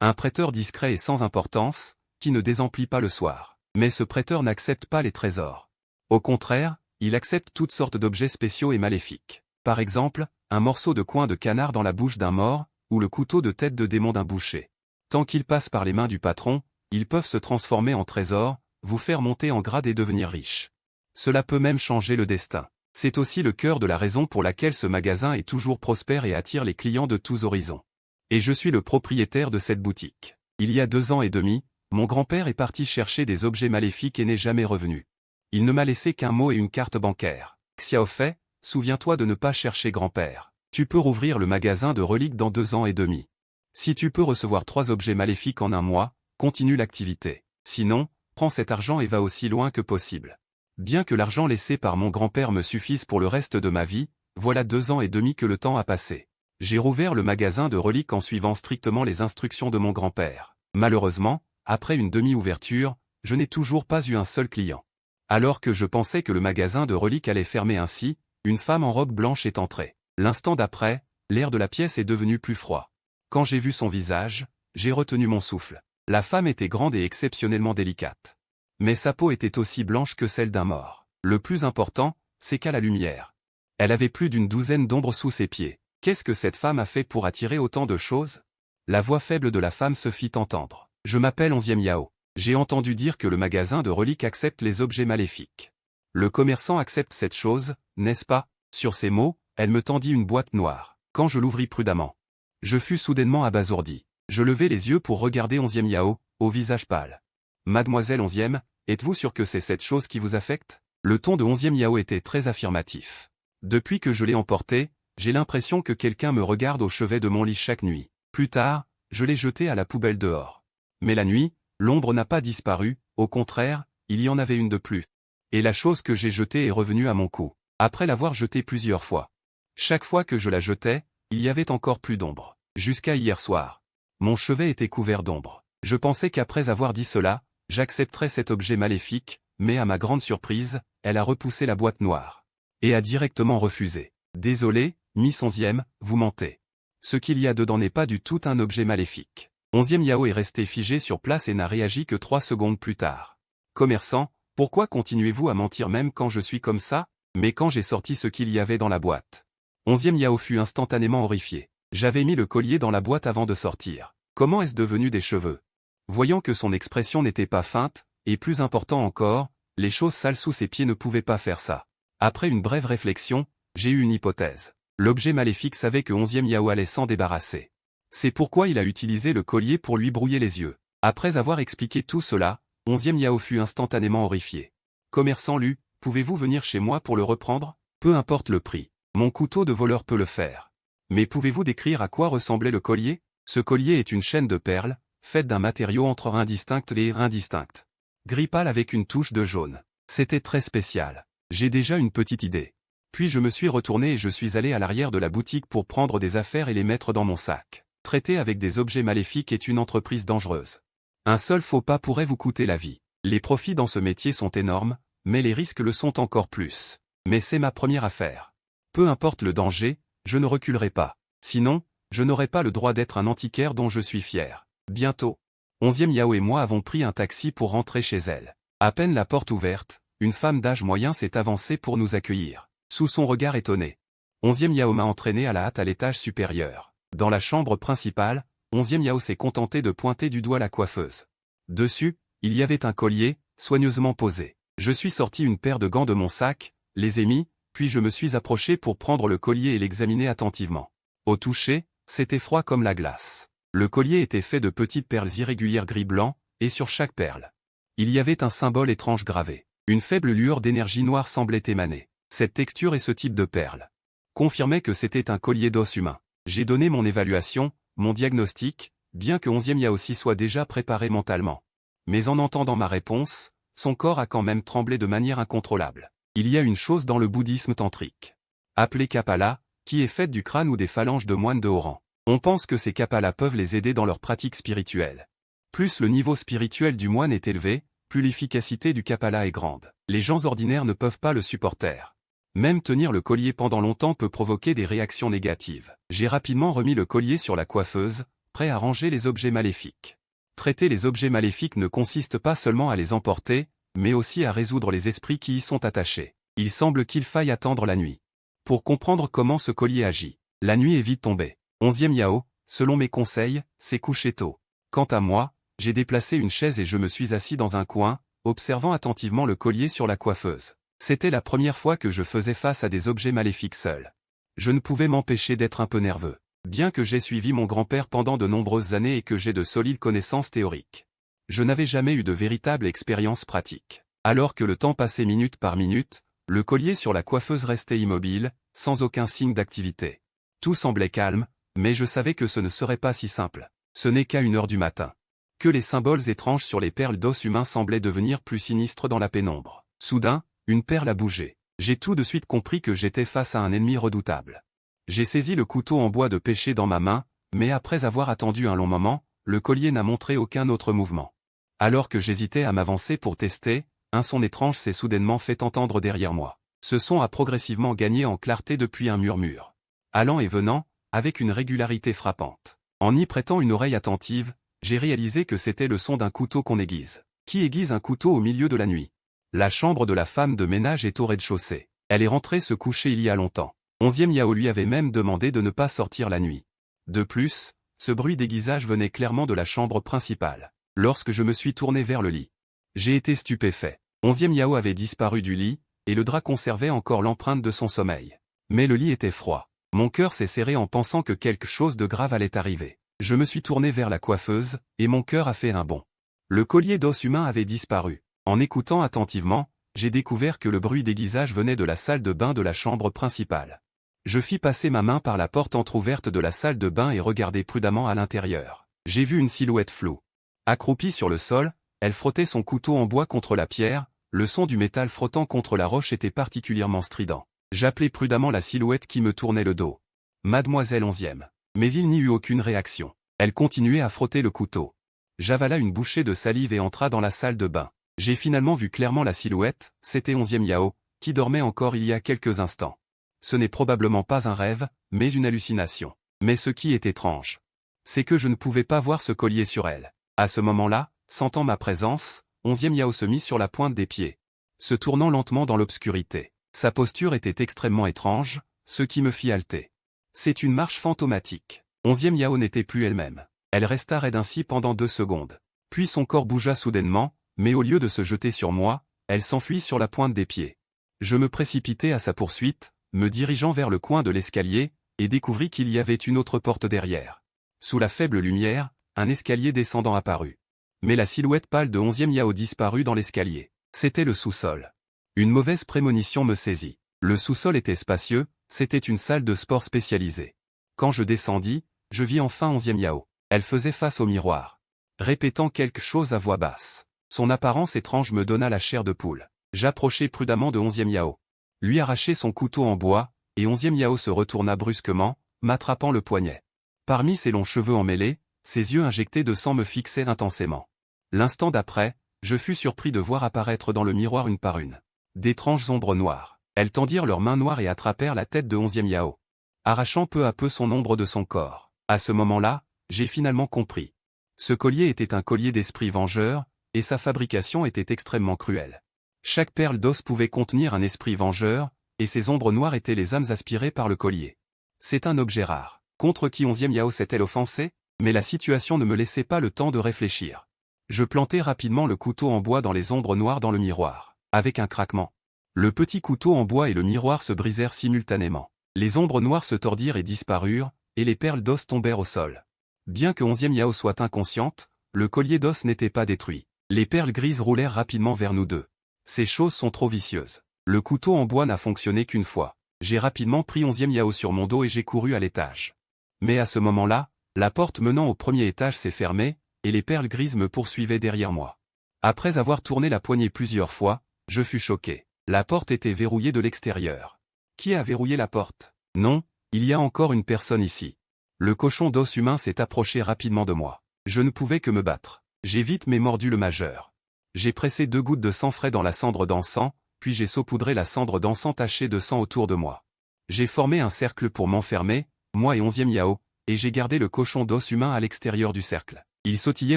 Un prêteur discret et sans importance, qui ne désemplit pas le soir. Mais ce prêteur n'accepte pas les trésors. Au contraire, il accepte toutes sortes d'objets spéciaux et maléfiques. Par exemple, un morceau de coin de canard dans la bouche d'un mort, ou le couteau de tête de démon d'un boucher. Tant qu'ils passent par les mains du patron, ils peuvent se transformer en trésors, vous faire monter en grade et devenir riche. Cela peut même changer le destin. C'est aussi le cœur de la raison pour laquelle ce magasin est toujours prospère et attire les clients de tous horizons. Et je suis le propriétaire de cette boutique. Il y a 2 ans et demi, mon grand-père est parti chercher des objets maléfiques et n'est jamais revenu. Il ne m'a laissé qu'un mot et une carte bancaire. Xiaofei, souviens-toi de ne pas chercher grand-père. Tu peux rouvrir le magasin de reliques dans 2 ans et demi. Si tu peux recevoir 3 objets maléfiques en un mois, continue l'activité. Sinon, prends cet argent et va aussi loin que possible. Bien que l'argent laissé par mon grand-père me suffise pour le reste de ma vie, voilà 2 ans et demi que le temps a passé. J'ai rouvert le magasin de reliques en suivant strictement les instructions de mon grand-père. Malheureusement, après une demi-ouverture, je n'ai toujours pas eu un seul client. Alors que je pensais que le magasin de reliques allait fermer ainsi, une femme en robe blanche est entrée. L'instant d'après, l'air de la pièce est devenu plus froid. Quand j'ai vu son visage, j'ai retenu mon souffle. La femme était grande et exceptionnellement délicate. Mais sa peau était aussi blanche que celle d'un mort. Le plus important, c'est qu'à la lumière. Elle avait plus d'une douzaine d'ombres sous ses pieds. Qu'est-ce que cette femme a fait pour attirer autant de choses? La voix faible de la femme se fit entendre. Je m'appelle 11e Yao. J'ai entendu dire que le magasin de reliques accepte les objets maléfiques. Le commerçant accepte cette chose, n'est-ce pas? Sur ces mots, elle me tendit une boîte noire. Quand je l'ouvris prudemment, je fus soudainement abasourdi. Je levai les yeux pour regarder 11e Yao, au visage pâle. Mademoiselle 11e, êtes-vous sûre que c'est cette chose qui vous affecte? Le ton de 11e Yao était très affirmatif. Depuis que je l'ai emporté, j'ai l'impression que quelqu'un me regarde au chevet de mon lit chaque nuit. Plus tard, je l'ai jeté à la poubelle dehors. Mais la nuit, l'ombre n'a pas disparu, au contraire, il y en avait une de plus. Et la chose que j'ai jetée est revenue à mon cou, après l'avoir jetée plusieurs fois. Chaque fois que je la jetais, il y avait encore plus d'ombre. Jusqu'à hier soir. Mon chevet était couvert d'ombre. Je pensais qu'après avoir dit cela, j'accepterais cet objet maléfique, mais à ma grande surprise, elle a repoussé la boîte noire. Et a directement refusé. Désolé, Miss 11e, vous mentez. Ce qu'il y a dedans n'est pas du tout un objet maléfique. 11e Yao est resté figé sur place et n'a réagi que 3 secondes plus tard. Commerçant, pourquoi continuez-vous à mentir même quand je suis comme ça? Mais quand j'ai sorti ce qu'il y avait dans la boîte. 11e Yao fut instantanément horrifié. J'avais mis le collier dans la boîte avant de sortir. Comment est-ce devenu des cheveux? Voyant que son expression n'était pas feinte, et plus important encore, les choses sales sous ses pieds ne pouvaient pas faire ça. Après une brève réflexion, j'ai eu une hypothèse. L'objet maléfique savait que 11e Yao allait s'en débarrasser. C'est pourquoi il a utilisé le collier pour lui brouiller les yeux. Après avoir expliqué tout cela, 11e Yao fut instantanément horrifié. Commerçant Lu, pouvez-vous venir chez moi pour le reprendre? Peu importe le prix. Mon couteau de voleur peut le faire. Mais pouvez-vous décrire à quoi ressemblait le collier? Ce collier est une chaîne de perles, faite d'un matériau entre indistinct et indistinct. Gris pâle avec une touche de jaune. C'était très spécial. J'ai déjà une petite idée. Puis je me suis retourné et je suis allé à l'arrière de la boutique pour prendre des affaires et les mettre dans mon sac. Traiter avec des objets maléfiques est une entreprise dangereuse. Un seul faux pas pourrait vous coûter la vie. Les profits dans ce métier sont énormes, mais les risques le sont encore plus. Mais c'est ma première affaire. Peu importe le danger, je ne reculerai pas. Sinon, je n'aurai pas le droit d'être un antiquaire dont je suis fier. Bientôt. 11e Yao et moi avons pris un taxi pour rentrer chez elle. À peine la porte ouverte, une femme d'âge moyen s'est avancée pour nous accueillir. Sous son regard étonné. 11e Yao m'a entraîné à la hâte à l'étage supérieur. Dans la chambre principale, 11e Yao s'est contenté de pointer du doigt la coiffeuse. Dessus, il y avait un collier, soigneusement posé. Je suis sorti une paire de gants de mon sac, les ai mis, puis je me suis approché pour prendre le collier et l'examiner attentivement. Au toucher, c'était froid comme la glace. Le collier était fait de petites perles irrégulières gris-blanc, et sur chaque perle, il y avait un symbole étrange gravé. Une faible lueur d'énergie noire semblait émaner. Cette texture et ce type de perles confirmaient que c'était un collier d'os humain. J'ai donné mon évaluation, mon diagnostic, bien que 11e Yao aussi soit déjà préparé mentalement. Mais en entendant ma réponse, son corps a quand même tremblé de manière incontrôlable. Il y a une chose dans le bouddhisme tantrique, appelée Kapala, qui est faite du crâne ou des phalanges de moines de haut rang. On pense que ces Kapalas peuvent les aider dans leur pratique spirituelle. Plus le niveau spirituel du moine est élevé, plus l'efficacité du Kapala est grande. Les gens ordinaires ne peuvent pas le supporter. Même tenir le collier pendant longtemps peut provoquer des réactions négatives. J'ai rapidement remis le collier sur la coiffeuse, prêt à ranger les objets maléfiques. Traiter les objets maléfiques ne consiste pas seulement à les emporter, mais aussi à résoudre les esprits qui y sont attachés. Il semble qu'il faille attendre la nuit pour comprendre comment ce collier agit. La nuit est vite tombée. 11e Yao, selon mes conseils, s'est couché tôt. Quant à moi, j'ai déplacé une chaise et je me suis assis dans un coin, observant attentivement le collier sur la coiffeuse. C'était la première fois que je faisais face à des objets maléfiques seul. Je ne pouvais m'empêcher d'être un peu nerveux. Bien que j'ai suivi mon grand-père pendant de nombreuses années et que j'ai de solides connaissances théoriques, je n'avais jamais eu de véritable expérience pratique. Alors que le temps passait minute par minute, le collier sur la coiffeuse restait immobile, sans aucun signe d'activité. Tout semblait calme, mais je savais que ce ne serait pas si simple. Ce n'est qu'à 1 heure du matin que les symboles étranges sur les perles d'os humain semblaient devenir plus sinistres dans la pénombre. Soudain, une perle a bougé. J'ai tout de suite compris que j'étais face à un ennemi redoutable. J'ai saisi le couteau en bois de pêcher dans ma main, mais après avoir attendu un long moment, le collier n'a montré aucun autre mouvement. Alors que j'hésitais à m'avancer pour tester, un son étrange s'est soudainement fait entendre derrière moi. Ce son a progressivement gagné en clarté depuis un murmure, allant et venant, avec une régularité frappante. En y prêtant une oreille attentive, j'ai réalisé que c'était le son d'un couteau qu'on aiguise. Qui aiguise un couteau au milieu de la nuit? La chambre de la femme de ménage est au rez-de-chaussée. Elle est rentrée se coucher il y a longtemps. 11e Yao lui avait même demandé de ne pas sortir la nuit. De plus, ce bruit d'aiguisage venait clairement de la chambre principale. Lorsque je me suis tourné vers le lit, j'ai été stupéfait. 11e Yao avait disparu du lit, et le drap conservait encore l'empreinte de son sommeil. Mais le lit était froid. Mon cœur s'est serré en pensant que quelque chose de grave allait arriver. Je me suis tourné vers la coiffeuse, et mon cœur a fait un bond. Le collier d'os humain avait disparu. En écoutant attentivement, j'ai découvert que le bruit d'aiguisage venait de la salle de bain de la chambre principale. Je fis passer ma main par la porte entr'ouverte de la salle de bain et regardai prudemment à l'intérieur. J'ai vu une silhouette floue. Accroupie sur le sol, elle frottait son couteau en bois contre la pierre, le son du métal frottant contre la roche était particulièrement strident. J'appelai prudemment la silhouette qui me tournait le dos. Mademoiselle 11e. Mais il n'y eut aucune réaction. Elle continuait à frotter le couteau. J'avala une bouchée de salive et entra dans la salle de bain. J'ai finalement vu clairement la silhouette, c'était 11e Yao, qui dormait encore il y a quelques instants. Ce n'est probablement pas un rêve, mais une hallucination. Mais ce qui est étrange, c'est que je ne pouvais pas voir ce collier sur elle. À ce moment-là, sentant ma présence, 11e Yao se mit sur la pointe des pieds, se tournant lentement dans l'obscurité. Sa posture était extrêmement étrange, ce qui me fit halter. C'est une marche fantomatique. 11e Yao n'était plus elle-même. Elle resta raide ainsi pendant 2 secondes. Puis son corps bougea soudainement, mais au lieu de se jeter sur moi, elle s'enfuit sur la pointe des pieds. Je me précipitai à sa poursuite, me dirigeant vers le coin de l'escalier, et découvris qu'il y avait une autre porte derrière. Sous la faible lumière, un escalier descendant apparut. Mais la silhouette pâle de 11e Yao disparut dans l'escalier. C'était le sous-sol. Une mauvaise prémonition me saisit. Le sous-sol était spacieux, c'était une salle de sport spécialisée. Quand je descendis, je vis enfin 11e Yao. Elle faisait face au miroir, répétant quelque chose à voix basse. Son apparence étrange me donna la chair de poule. J'approchai prudemment de 11e Yao. Lui arrachai son couteau en bois, et 11e Yao se retourna brusquement, m'attrapant le poignet. Parmi ses longs cheveux emmêlés, ses yeux injectés de sang me fixaient intensément. L'instant d'après, je fus surpris de voir apparaître dans le miroir une par une d'étranges ombres noires. Elles tendirent leurs mains noires et attrapèrent la tête de 11e Yao, arrachant peu à peu son ombre de son corps. À ce moment-là, j'ai finalement compris. Ce collier était un collier d'esprit vengeur, et sa fabrication était extrêmement cruelle. Chaque perle d'os pouvait contenir un esprit vengeur, et ces ombres noires étaient les âmes aspirées par le collier. C'est un objet rare. Contre qui 11e Yao s'est-elle offensée? Mais la situation ne me laissait pas le temps de réfléchir. Je plantai rapidement le couteau en bois dans les ombres noires dans le miroir. Avec un craquement, le petit couteau en bois et le miroir se brisèrent simultanément. Les ombres noires se tordirent et disparurent, et les perles d'os tombèrent au sol. Bien que 11e Yao soit inconsciente, le collier d'os n'était pas détruit. Les perles grises roulèrent rapidement vers nous deux. Ces choses sont trop vicieuses. Le couteau en bois n'a fonctionné qu'une fois. J'ai rapidement pris 11e Yao sur mon dos et j'ai couru à l'étage. Mais à ce moment-là, la porte menant au premier étage s'est fermée, et les perles grises me poursuivaient derrière moi. Après avoir tourné la poignée plusieurs fois, je fus choqué. La porte était verrouillée de l'extérieur. Qui a verrouillé la porte? Non, il y a encore une personne ici. Le cochon d'os humain s'est approché rapidement de moi. Je ne pouvais que me battre. J'ai vite mais mordu le majeur. J'ai pressé 2 gouttes de sang frais dans la cendre d'encens, puis j'ai saupoudré la cendre d'encens tachée de sang autour de moi. J'ai formé un cercle pour m'enfermer, moi et 11e Yao, et j'ai gardé le cochon d'os humain à l'extérieur du cercle. Il sautillait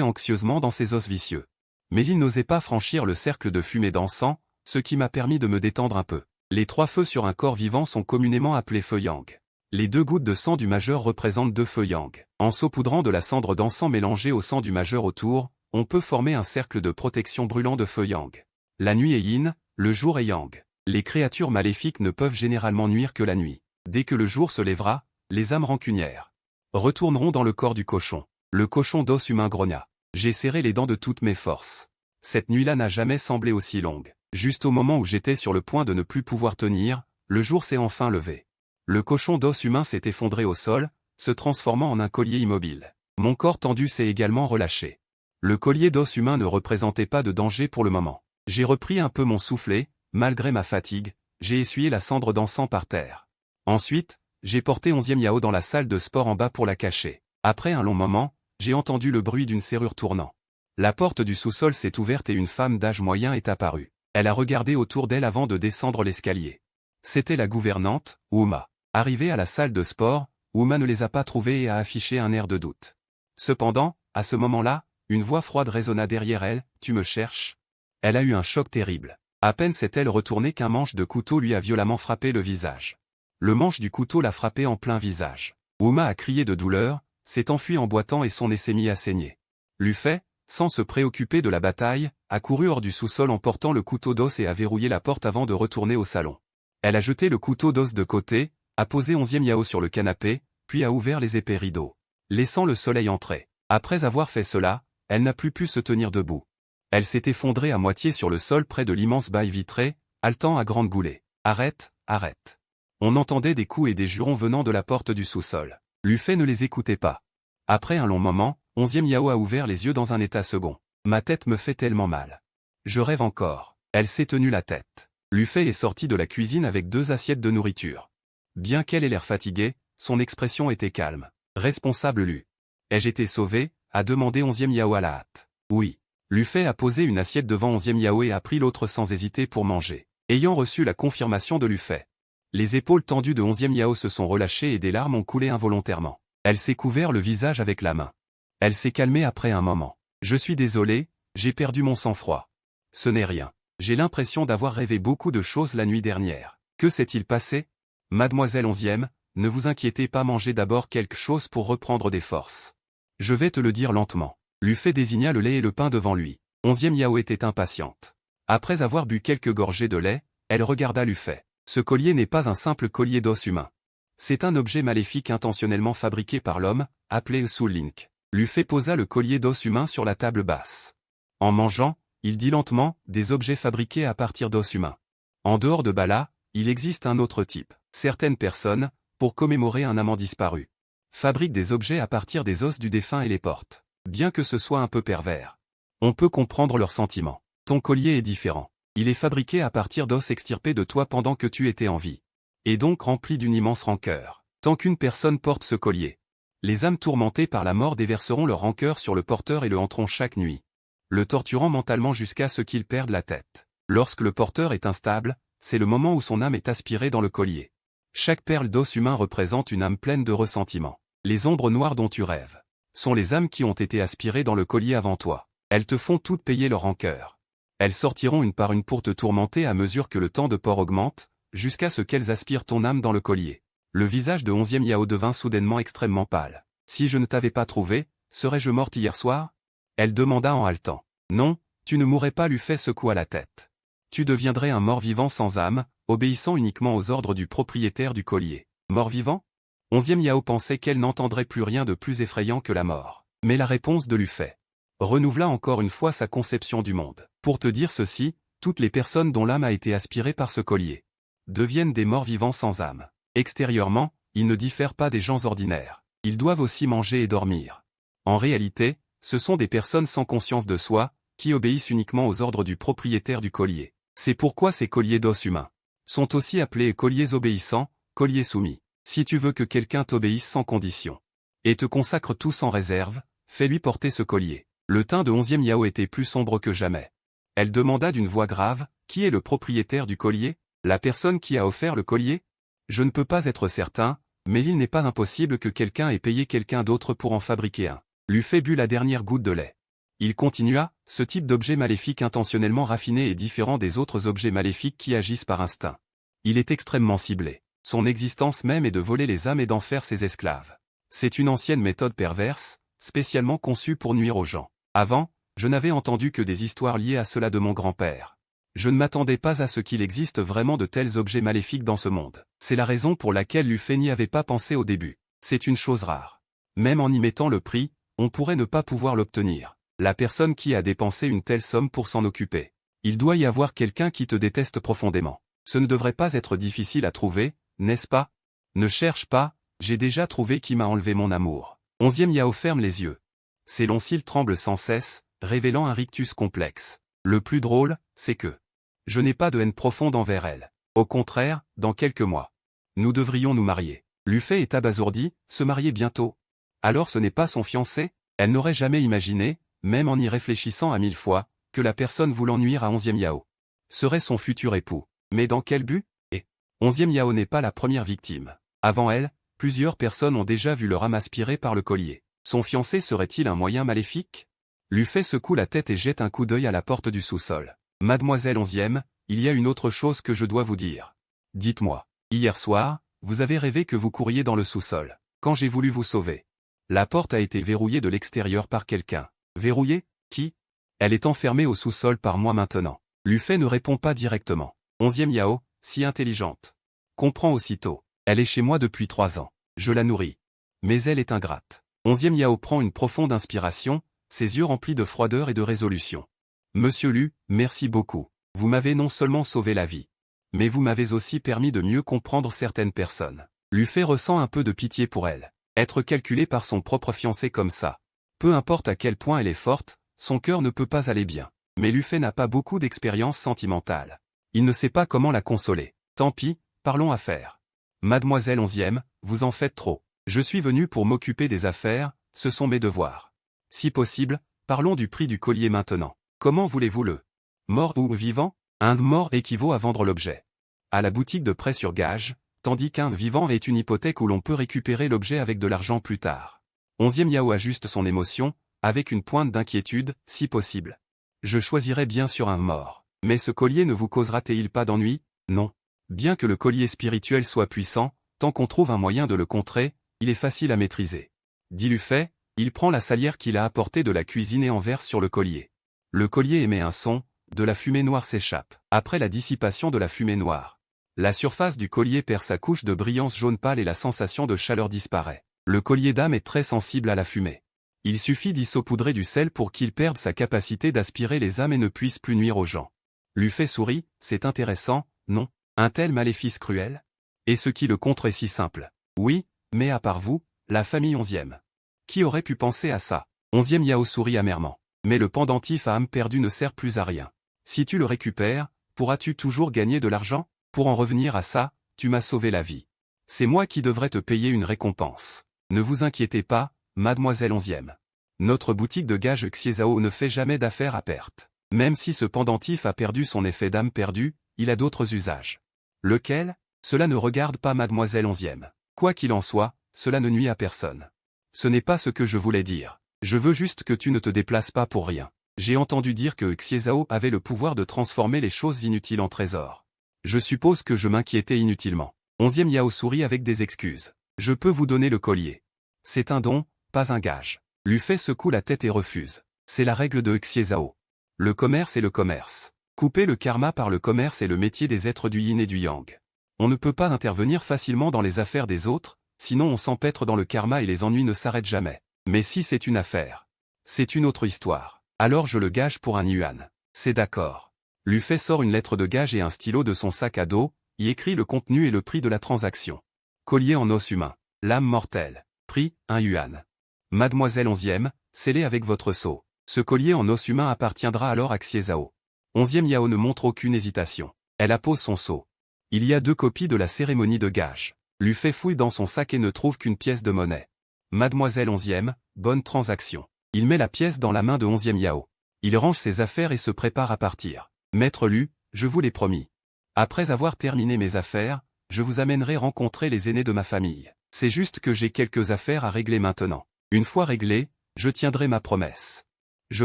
anxieusement dans ses os vicieux. Mais il n'osait pas franchir le cercle de fumée d'encens, ce qui m'a permis de me détendre un peu. Les 3 feux sur un corps vivant sont communément appelés feux yang. Les 2 gouttes de sang du majeur représentent 2 feux yang. En saupoudrant de la cendre d'encens mélangée au sang du majeur autour, on peut former un cercle de protection brûlant de feux yang. La nuit est yin, le jour est yang. Les créatures maléfiques ne peuvent généralement nuire que la nuit. Dès que le jour se lèvera, les âmes rancunières retourneront dans le corps du cochon. Le cochon d'os humain grogna. J'ai serré les dents de toutes mes forces. Cette nuit-là n'a jamais semblé aussi longue. Juste au moment où j'étais sur le point de ne plus pouvoir tenir, le jour s'est enfin levé. Le cochon d'os humain s'est effondré au sol, se transformant en un collier immobile. Mon corps tendu s'est également relâché. Le collier d'os humain ne représentait pas de danger pour le moment. J'ai repris un peu mon soufflet, malgré ma fatigue, j'ai essuyé la cendre d'encens par terre. Ensuite, j'ai porté 11e Yao dans la salle de sport en bas pour la cacher. Après un long moment, j'ai entendu le bruit d'une serrure tournant. La porte du sous-sol s'est ouverte et une femme d'âge moyen est apparue. Elle a regardé autour d'elle avant de descendre l'escalier. C'était la gouvernante, Uma. Arrivée à la salle de sport, Uma ne les a pas trouvés et a affiché un air de doute. Cependant, à ce moment-là, une voix froide résonna derrière elle, « Tu me cherches ?» Elle a eu un choc terrible. À peine s'est-elle retournée qu'un manche de couteau lui a violemment frappé le visage. Le manche du couteau l'a frappé en plein visage. Uma a crié de douleur, s'est enfuie en boitant et son nez s'est mis à saigner. Lu Fei, sans se préoccuper de la bataille, a couru hors du sous-sol en portant le couteau d'os et a verrouillé la porte avant de retourner au salon. Elle a jeté le couteau d'os de côté, a posé 11e Yao sur le canapé, puis a ouvert les épais rideaux, laissant le soleil entrer. Après avoir fait cela, elle n'a plus pu se tenir debout. Elle s'est effondrée à moitié sur le sol près de l'immense bail vitré, haletant à grandes goulées. « Arrête, arrête !» On entendait des coups et des jurons venant de la porte du sous-sol. Lu Fei ne les écoutait pas. Après un long moment, 11e Yao a ouvert les yeux dans un état second. « Ma tête me fait tellement mal. Je rêve encore. » Elle s'est tenue la tête. Lu Fei est sortie de la cuisine avec 2 assiettes de nourriture. Bien qu'elle ait l'air fatiguée, son expression était calme. « Responsable Lu. Ai-je été sauvé ?» a demandé 11e Yao à la hâte. « Oui. » Lu Fei a posé une assiette devant 11e Yao et a pris l'autre sans hésiter pour manger. Ayant reçu la confirmation de Lu Fei, les épaules tendues de 11e Yao se sont relâchées et des larmes ont coulé involontairement. Elle s'est couvert le visage avec la main. Elle s'est calmée après un moment. « Je suis désolé, j'ai perdu mon sang-froid. Ce n'est rien. J'ai l'impression d'avoir rêvé beaucoup de choses la nuit dernière. Que s'est-il passé ? Mademoiselle 11e, ne vous inquiétez pas, mangez d'abord quelque chose pour reprendre des forces. Je vais te le dire lentement. » Lu Fei désigna le lait et le pain devant lui. 11e Yao était impatiente. Après avoir bu quelques gorgées de lait, elle regarda Lu Fei. Ce collier n'est pas un simple collier d'os humain. C'est un objet maléfique intentionnellement fabriqué par l'homme, appelé Soul Link. Lu Fei posa le collier d'os humain sur la table basse. En mangeant, il dit lentement, des objets fabriqués à partir d'os humains. En dehors de Bala, il existe un autre type. Certaines personnes, pour commémorer un amant disparu, fabriquent des objets à partir des os du défunt et les portent. Bien que ce soit un peu pervers, on peut comprendre leurs sentiments. Ton collier est différent. Il est fabriqué à partir d'os extirpés de toi pendant que tu étais en vie. Et donc rempli d'une immense rancœur. Tant qu'une personne porte ce collier, les âmes tourmentées par la mort déverseront leur rancœur sur le porteur et le hanteront chaque nuit, le torturant mentalement jusqu'à ce qu'il perde la tête. Lorsque le porteur est instable, c'est le moment où son âme est aspirée dans le collier. Chaque perle d'os humain représente une âme pleine de ressentiment. Les ombres noires dont tu rêves sont les âmes qui ont été aspirées dans le collier avant toi. Elles te font toutes payer leur rancœur. Elles sortiront une par une pour te tourmenter à mesure que le temps de port augmente, jusqu'à ce qu'elles aspirent ton âme dans le collier. Le visage de 11e Yao devint soudainement extrêmement pâle. « Si je ne t'avais pas trouvé, serais-je morte hier soir ?» Elle demanda en haletant. « Non, tu ne mourrais pas, Lu Fei secoua la tête. Tu deviendrais un mort-vivant sans âme, obéissant uniquement aux ordres du propriétaire du collier. » Mort-vivant ? 11e Yao pensait qu'elle n'entendrait plus rien de plus effrayant que la mort. Mais la réponse de Lu Fei renouvela encore une fois sa conception du monde. Pour te dire ceci, toutes les personnes dont l'âme a été aspirée par ce collier deviennent des morts-vivants sans âme. Extérieurement, ils ne diffèrent pas des gens ordinaires. Ils doivent aussi manger et dormir. En réalité, ce sont des personnes sans conscience de soi, qui obéissent uniquement aux ordres du propriétaire du collier. C'est pourquoi ces colliers d'os humains sont aussi appelés colliers obéissants, colliers soumis. Si tu veux que quelqu'un t'obéisse sans condition et te consacre tout sans réserve, fais-lui porter ce collier. Le teint de 11e Yao était plus sombre que jamais. Elle demanda d'une voix grave, « Qui est le propriétaire du collier ? La personne qui a offert le collier ? Je ne peux pas être certain, Mais il n'est pas impossible que quelqu'un ait payé quelqu'un d'autre pour en fabriquer un. Lui fait bu la dernière goutte de lait. Il continua, ce type d'objet maléfique intentionnellement raffiné est différent des autres objets maléfiques qui agissent par instinct. Il est extrêmement ciblé. Son existence même est de voler les âmes et d'en faire ses esclaves. C'est une ancienne méthode perverse, spécialement conçue pour nuire aux gens. Avant, je n'avais entendu que des histoires liées à cela de mon grand-père. Je ne m'attendais pas à ce qu'il existe vraiment de tels objets maléfiques dans ce monde. C'est la raison pour laquelle Lufé n'y avait pas pensé au début. C'est une chose rare. Même en y mettant le prix, on pourrait ne pas pouvoir l'obtenir. La personne qui a dépensé une telle somme pour s'en occuper. Il doit y avoir quelqu'un qui te déteste profondément. Ce ne devrait pas être difficile à trouver, n'est-ce pas? Ne cherche pas, j'ai déjà trouvé qui m'a enlevé mon amour. 11e Yao ferme les yeux. Ses longs cils tremblent sans cesse, révélant un rictus complexe. Le plus drôle, c'est que je n'ai pas de haine profonde envers elle. Au contraire, dans quelques mois, nous devrions nous marier. Lufé est abasourdi, se marier bientôt. Alors ce n'est pas son fiancé? Elle n'aurait jamais imaginé, même en y réfléchissant à 1000 fois, que la personne voulant nuire à 11e Yao serait son futur époux. Mais dans quel but? Et 11e Yao n'est pas la première victime. Avant elle, plusieurs personnes ont déjà vu leur âme aspirée par le collier. Son fiancé serait-il un moyen maléfique? Lufé secoue la tête et jette un coup d'œil à la porte du sous-sol. Mademoiselle 11e, il y a une autre chose que je dois vous dire. Dites-moi, hier soir, vous avez rêvé que vous couriez dans le sous-sol. Quand j'ai voulu vous sauver, la porte a été verrouillée de l'extérieur par quelqu'un. Verrouillée? Qui? Elle est enfermée au sous-sol par moi maintenant. Lufé ne répond pas directement. 11e Yao, si intelligente. Comprend aussitôt. Elle est chez moi depuis 3 ans. Je la nourris. Mais elle est ingrate. 11e Yao prend une profonde inspiration, ses yeux remplis de froideur et de résolution. Monsieur Lu, merci beaucoup. Vous m'avez non seulement sauvé la vie, mais vous m'avez aussi permis de mieux comprendre certaines personnes. Lufé ressent un peu de pitié pour elle. Être calculée par son propre fiancé comme ça. Peu importe à quel point elle est forte, son cœur ne peut pas aller bien. Mais Lufé n'a pas beaucoup d'expérience sentimentale. Il ne sait pas comment la consoler. Tant pis, parlons affaires. Mademoiselle 11e, vous en faites trop. Je suis venu pour m'occuper des affaires, ce sont mes devoirs. Si possible, parlons du prix du collier maintenant. Comment voulez-vous le mort ou vivant? Un mort équivaut à vendre l'objet à la boutique de prêt sur gage, tandis qu'un vivant est une hypothèque où l'on peut récupérer l'objet avec de l'argent plus tard. 11e Yao ajuste son émotion, avec une pointe d'inquiétude, si possible. Je choisirais bien sûr un mort. Mais ce collier ne vous causera-t-il pas d'ennui? Non. Bien que le collier spirituel soit puissant, tant qu'on trouve un moyen de le contrer, il est facile à maîtriser. Dit Lufé, il prend la salière qu'il a apportée de la cuisine et en verse sur le collier. Le collier émet un son, de la fumée noire s'échappe. Après la dissipation de la fumée noire, la surface du collier perd sa couche de brillance jaune pâle et la sensation de chaleur disparaît. Le collier d'âme est très sensible à la fumée. Il suffit d'y saupoudrer du sel pour qu'il perde sa capacité d'aspirer les âmes et ne puisse plus nuire aux gens. Lufé sourit, c'est intéressant, non? Un tel maléfice cruel? Et ce qui le contre est si simple. Oui, mais à part vous, la famille 11e. Qui aurait pu penser à ça? 11e Yao sourit amèrement. Mais le pendentif à âme perdue ne sert plus à rien. Si tu le récupères, pourras-tu toujours gagner de l'argent? Pour en revenir à ça, tu m'as sauvé la vie. C'est moi qui devrais te payer une récompense. Ne vous inquiétez pas, mademoiselle 11e. Notre boutique de gage Xiezao ne fait jamais d'affaires à perte. Même si ce pendentif a perdu son effet d'âme perdue, il a d'autres usages. Lequel? Cela ne regarde pas mademoiselle 11e. Quoi qu'il en soit, cela ne nuit à personne. Ce n'est pas ce que je voulais dire. Je veux juste que tu ne te déplaces pas pour rien. J'ai entendu dire que Xiezao avait le pouvoir de transformer les choses inutiles en trésors. Je suppose que je m'inquiétais inutilement. 11e Yao sourit avec des excuses. Je peux vous donner le collier. C'est un don, pas un gage. Lufé secoue la tête et refuse. C'est la règle de Xiezao. Le commerce est le commerce. Couper le karma par le commerce est le métier des êtres du yin et du yang. On ne peut pas intervenir facilement dans les affaires des autres, sinon on s'empêtre dans le karma et les ennuis ne s'arrêtent jamais. Mais si c'est une affaire, c'est une autre histoire. Alors je le gage pour un yuan. C'est d'accord. Lufé sort une lettre de gage et un stylo de son sac à dos, y écrit le contenu et le prix de la transaction. Collier en os humain. Lame mortelle. Prix, 1 yuan. Mademoiselle 11e, scellé avec votre sceau. Ce collier en os humain appartiendra alors à Xiezao. 11e Yao ne montre aucune hésitation. Elle appose son sceau. Il y a 2 copies de la cérémonie de gage. Lufé fouille dans son sac et ne trouve qu'une pièce de monnaie. Mademoiselle 11e, bonne transaction. Il met la pièce dans la main de 11e Yao. Il range ses affaires et se prépare à partir. Maître Lu, je vous l'ai promis. Après avoir terminé mes affaires, je vous amènerai rencontrer les aînés de ma famille. C'est juste que j'ai quelques affaires à régler maintenant. Une fois réglé, je tiendrai ma promesse. Je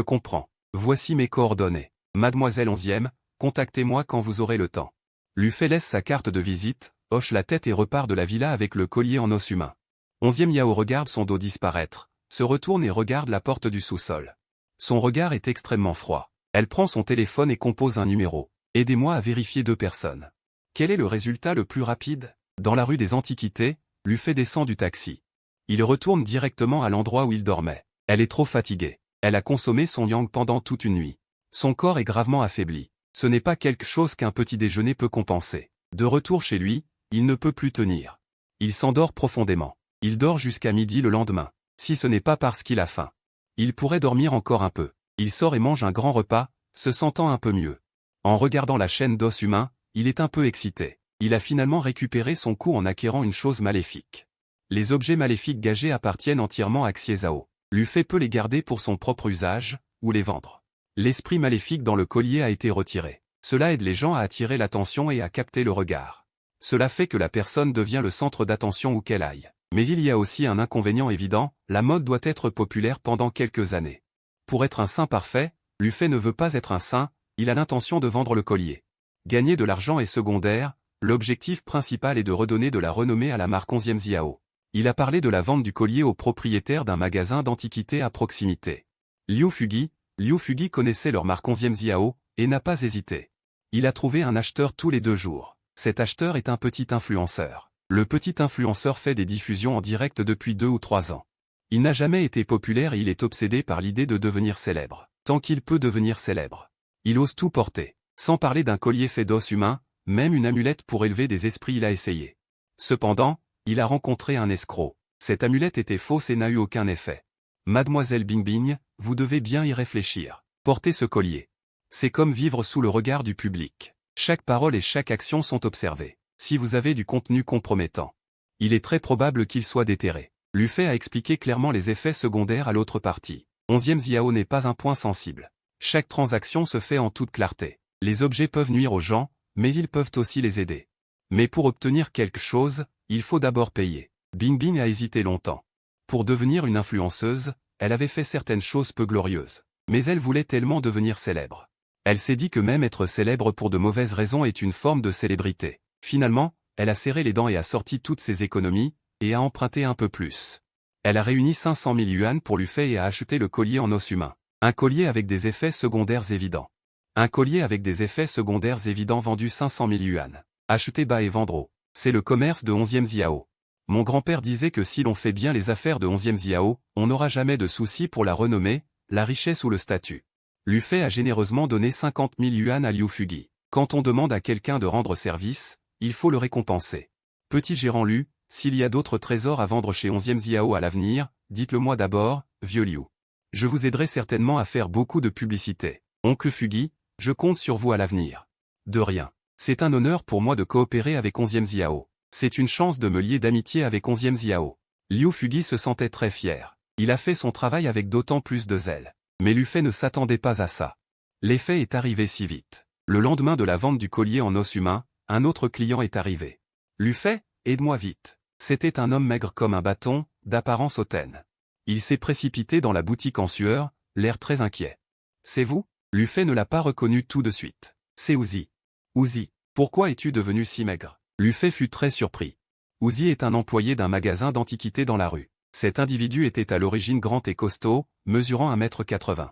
comprends. Voici mes coordonnées. Mademoiselle 11e, contactez-moi quand vous aurez le temps. Luffy laisse sa carte de visite, hoche la tête et repart de la villa avec le collier en os humain. 11e Yao regarde son dos disparaître, se retourne et regarde la porte du sous-sol. Son regard est extrêmement froid. Elle prend son téléphone et compose un numéro. Aidez-moi à vérifier 2 personnes. Quel est le résultat le plus rapide? Dans la rue des Antiquités, Luffy descend du taxi. Il retourne directement à l'endroit où il dormait. Elle est trop fatiguée. Elle a consommé son yang pendant toute une nuit. Son corps est gravement affaibli. Ce n'est pas quelque chose qu'un petit déjeuner peut compenser. De retour chez lui, il ne peut plus tenir. Il s'endort profondément. Il dort jusqu'à midi le lendemain. Si ce n'est pas parce qu'il a faim. Il pourrait dormir encore un peu. Il sort et mange un grand repas, se sentant un peu mieux. En regardant la chaîne d'os humain, il est un peu excité. Il a finalement récupéré son coup en acquérant une chose maléfique. Les objets maléfiques gagés appartiennent entièrement à Xiezao. Luffy peut les garder pour son propre usage, ou les vendre. L'esprit maléfique dans le collier a été retiré. Cela aide les gens à attirer l'attention et à capter le regard. Cela fait que la personne devient le centre d'attention où qu'elle aille. Mais il y a aussi un inconvénient évident, la mode doit être populaire pendant quelques années. Pour être un saint parfait, Luffy ne veut pas être un saint, il a l'intention de vendre le collier. Gagner de l'argent est secondaire, l'objectif principal est de redonner de la renommée à la marque 11e Xiao. Il a parlé de la vente du collier au propriétaire d'un magasin d'antiquités à proximité. Liu Fugi connaissait leur marque 11e Xiao, et n'a pas hésité. Il a trouvé un acheteur tous les 2 jours. Cet acheteur est un petit influenceur. Le petit influenceur fait des diffusions en direct depuis 2 ou 3 ans. Il n'a jamais été populaire et il est obsédé par l'idée de devenir célèbre. Tant qu'il peut devenir célèbre. Il ose tout porter. Sans parler d'un collier fait d'os humain, même une amulette pour élever des esprits il a essayé. Cependant, il a rencontré un escroc. Cette amulette était fausse et n'a eu aucun effet. Mademoiselle Bing Bing, vous devez bien y réfléchir. Portez ce collier. C'est comme vivre sous le regard du public. Chaque parole et chaque action sont observées. Si vous avez du contenu compromettant, il est très probable qu'il soit déterré. Luffy a expliqué clairement les effets secondaires à l'autre partie. 11e Xiao n'est pas un point sensible. Chaque transaction se fait en toute clarté. Les objets peuvent nuire aux gens, mais ils peuvent aussi les aider. Mais pour obtenir quelque chose, il faut d'abord payer. Bing Bing a hésité longtemps. Pour devenir une influenceuse, elle avait fait certaines choses peu glorieuses. Mais elle voulait tellement devenir célèbre. Elle s'est dit que même être célèbre pour de mauvaises raisons est une forme de célébrité. Finalement, elle a serré les dents et a sorti toutes ses économies, et a emprunté un peu plus. Elle a réuni 500 000 yuan pour Luffy et a acheté le collier en os humain. Un collier avec des effets secondaires évidents. Un collier avec des effets secondaires évidents vendu 500 000 yuan. Acheter bas et vendre haut. C'est le commerce de 11e Xiao. Mon grand-père disait que si l'on fait bien les affaires de 11e Xiao, on n'aura jamais de soucis pour la renommée, la richesse ou le statut. Luffy a généreusement donné 50 000 yuan à Liu Fugi. Quand on demande à quelqu'un de rendre service, il faut le récompenser. Petit gérant Lu, s'il y a d'autres trésors à vendre chez 11e Xiao à l'avenir, dites-le moi d'abord, vieux Liu. Je vous aiderai certainement à faire beaucoup de publicité. Oncle Fugi, je compte sur vous à l'avenir. De rien. C'est un honneur pour moi de coopérer avec 11e Xiao. C'est une chance de me lier d'amitié avec 11e Xiao. Liu Fugi se sentait très fier. Il a fait son travail avec d'autant plus de zèle. Mais Luffy ne s'attendait pas à ça. L'effet est arrivé si vite. Le lendemain de la vente du collier en os humain, un autre client est arrivé. Luffy, aide-moi vite. C'était un homme maigre comme un bâton, d'apparence hautaine. Il s'est précipité dans la boutique en sueur, l'air très inquiet. C'est vous? Luffy ne l'a pas reconnu tout de suite. C'est Uzi. Uzi, pourquoi es-tu devenu si maigre? Luffy fut très surpris. Uzi est un employé d'un magasin d'antiquités dans la rue. Cet individu était à l'origine grand et costaud, mesurant 1,80 m.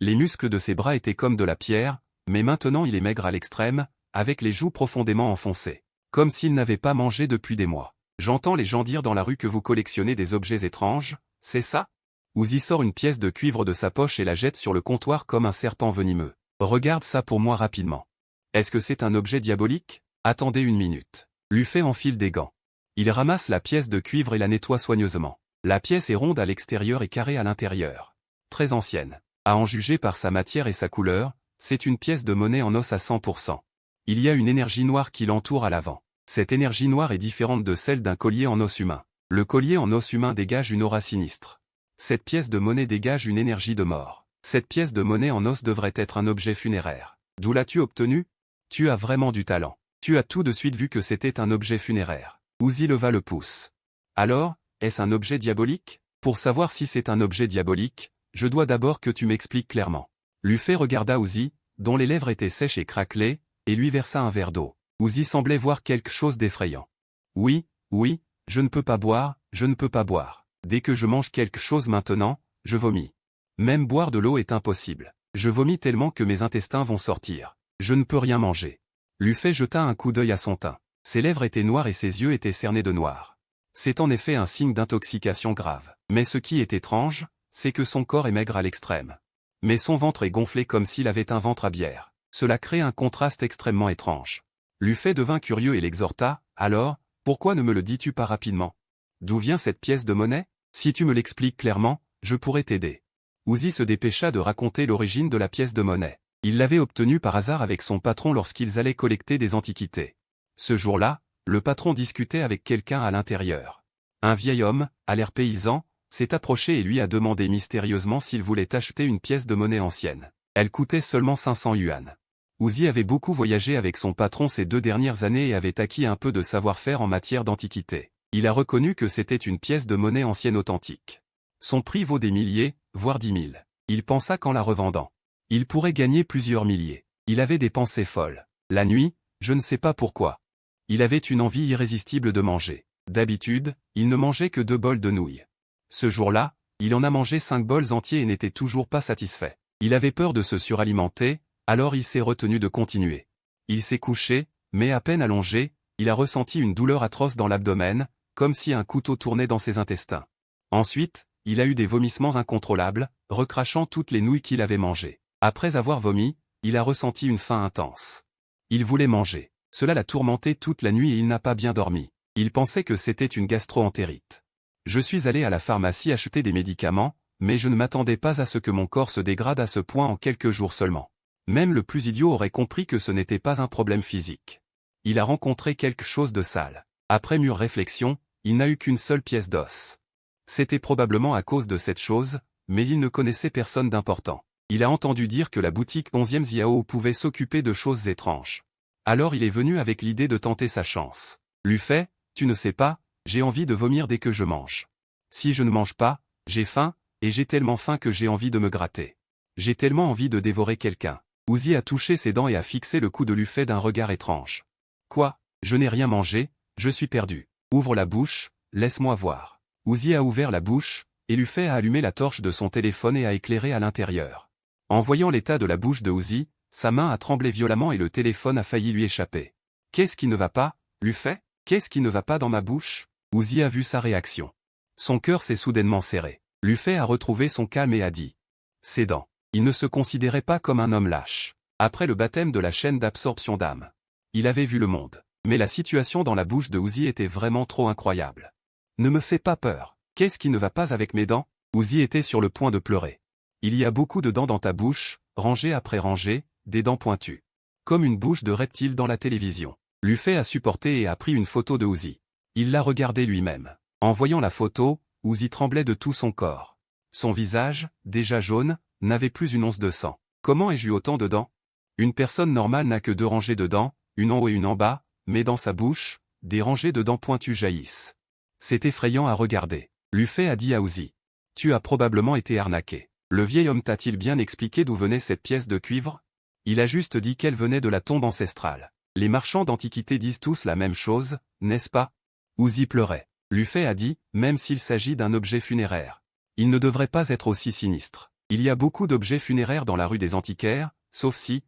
Les muscles de ses bras étaient comme de la pierre, mais maintenant il est maigre à l'extrême, avec les joues profondément enfoncées. Comme s'il n'avait pas mangé depuis des mois. J'entends les gens dire dans la rue que vous collectionnez des objets étranges, c'est ça? Uzi sort une pièce de cuivre de sa poche et la jette sur le comptoir comme un serpent venimeux. Regarde ça pour moi rapidement. Est-ce que c'est un objet diabolique? Attendez une minute. Luffy enfile des gants. Il ramasse la pièce de cuivre et la nettoie soigneusement. La pièce est ronde à l'extérieur et carrée à l'intérieur. Très ancienne. À en juger par sa matière et sa couleur, c'est une pièce de monnaie en os à 100%. Il y a une énergie noire qui l'entoure à l'avant. Cette énergie noire est différente de celle d'un collier en os humain. Le collier en os humain dégage une aura sinistre. Cette pièce de monnaie dégage une énergie de mort. Cette pièce de monnaie en os devrait être un objet funéraire. D'où l'as-tu obtenu? Tu as vraiment du talent. Tu as tout de suite vu que c'était un objet funéraire. Uzi leva le pouce. Alors, est-ce un objet diabolique? Pour savoir si c'est un objet diabolique, je dois d'abord que tu m'expliques clairement. Luffy regarda Uzi, dont les lèvres étaient sèches et craquelées, et lui versa un verre d'eau. Uzi semblait voir quelque chose d'effrayant. Oui, oui, je ne peux pas boire, je ne peux pas boire. Dès que je mange quelque chose maintenant, je vomis. Même boire de l'eau est impossible. Je vomis tellement que mes intestins vont sortir. Je ne peux rien manger. Luffy jeta un coup d'œil à son teint. Ses lèvres étaient noires et ses yeux étaient cernés de noir. C'est en effet un signe d'intoxication grave. Mais ce qui est étrange, c'est que son corps est maigre à l'extrême. Mais son ventre est gonflé comme s'il avait un ventre à bière. Cela crée un contraste extrêmement étrange. Luffy devint curieux et l'exhorta, « Alors, pourquoi ne me le dis-tu pas rapidement? D'où vient cette pièce de monnaie? Si tu me l'expliques clairement, je pourrais t'aider. » Uzi se dépêcha de raconter l'origine de la pièce de monnaie. Il l'avait obtenue par hasard avec son patron lorsqu'ils allaient collecter des antiquités. Ce jour-là, le patron discutait avec quelqu'un à l'intérieur. Un vieil homme, à l'air paysan, s'est approché et lui a demandé mystérieusement s'il voulait acheter une pièce de monnaie ancienne. Elle coûtait seulement 500 yuan. Uzi avait beaucoup voyagé avec son patron ces 2 dernières années et avait acquis un peu de savoir-faire en matière d'antiquité. Il a reconnu que c'était une pièce de monnaie ancienne authentique. Son prix vaut des milliers, voire 10 000. Il pensa qu'en la revendant, il pourrait gagner plusieurs milliers. Il avait des pensées folles. La nuit, je ne sais pas pourquoi. Il avait une envie irrésistible de manger. D'habitude, il ne mangeait que 2 bols de nouilles. Ce jour-là, il en a mangé 5 bols entiers et n'était toujours pas satisfait. Il avait peur de se suralimenter, alors il s'est retenu de continuer. Il s'est couché, mais à peine allongé, il a ressenti une douleur atroce dans l'abdomen, comme si un couteau tournait dans ses intestins. Ensuite, il a eu des vomissements incontrôlables, recrachant toutes les nouilles qu'il avait mangées. Après avoir vomi, il a ressenti une faim intense. Il voulait manger. Cela l'a tourmenté toute la nuit et il n'a pas bien dormi. Il pensait que c'était une gastro-entérite. Je suis allé à la pharmacie acheter des médicaments, mais je ne m'attendais pas à ce que mon corps se dégrade à ce point en quelques jours seulement. Même le plus idiot aurait compris que ce n'était pas un problème physique. Il a rencontré quelque chose de sale. Après mûre réflexion, il n'a eu qu'une seule pièce d'os. C'était probablement à cause de cette chose, mais il ne connaissait personne d'important. Il a entendu dire que la boutique 11e Xiao pouvait s'occuper de choses étranges. Alors il est venu avec l'idée de tenter sa chance. Luffy, tu ne sais pas, j'ai envie de vomir dès que je mange. Si je ne mange pas, j'ai faim, et j'ai tellement faim que j'ai envie de me gratter. J'ai tellement envie de dévorer quelqu'un. Uzi a touché ses dents et a fixé le cou de Luffy d'un regard étrange. Quoi? Je n'ai rien mangé, je suis perdu. Ouvre la bouche, laisse-moi voir. Uzi a ouvert la bouche, et Luffy a allumé la torche de son téléphone et a éclairé à l'intérieur. En voyant l'état de la bouche de Uzi, sa main a tremblé violemment et le téléphone a failli lui échapper. Qu'est-ce qui ne va pas, Luffy? Qu'est-ce qui ne va pas dans ma bouche? Uzi a vu sa réaction. Son cœur s'est soudainement serré. Luffy a retrouvé son calme et a dit. Ses dents. Il ne se considérait pas comme un homme lâche. Après le baptême de la chaîne d'absorption d'âme. Il avait vu le monde. Mais la situation dans la bouche de Uzi était vraiment trop incroyable. Ne me fais pas peur. Qu'est-ce qui ne va pas avec mes dents? Uzi était sur le point de pleurer. Il y a beaucoup de dents dans ta bouche, rangée après rangée, des dents pointues. Comme une bouche de reptile dans la télévision. Luffy a supporté et a pris une photo de Uzi. Il l'a regardé lui-même. En voyant la photo, Uzi tremblait de tout son corps. Son visage, déjà jaune, n'avait plus une once de sang. Comment ai-je eu autant de dents? Une personne normale n'a que 2 rangées de dents, une en haut et une en bas, mais dans sa bouche, des rangées de dents pointues jaillissent. C'est effrayant à regarder. Luffy a dit à Uzi. Tu as probablement été arnaqué. Le vieil homme t'a-t-il bien expliqué d'où venait cette pièce de cuivre? Il a juste dit qu'elle venait de la tombe ancestrale. Les marchands d'antiquités disent tous la même chose, n'est-ce pas? Uzi pleurait. Luffy a dit, même s'il s'agit d'un objet funéraire. Il ne devrait pas être aussi sinistre. Il y a beaucoup d'objets funéraires dans la rue des antiquaires, sauf si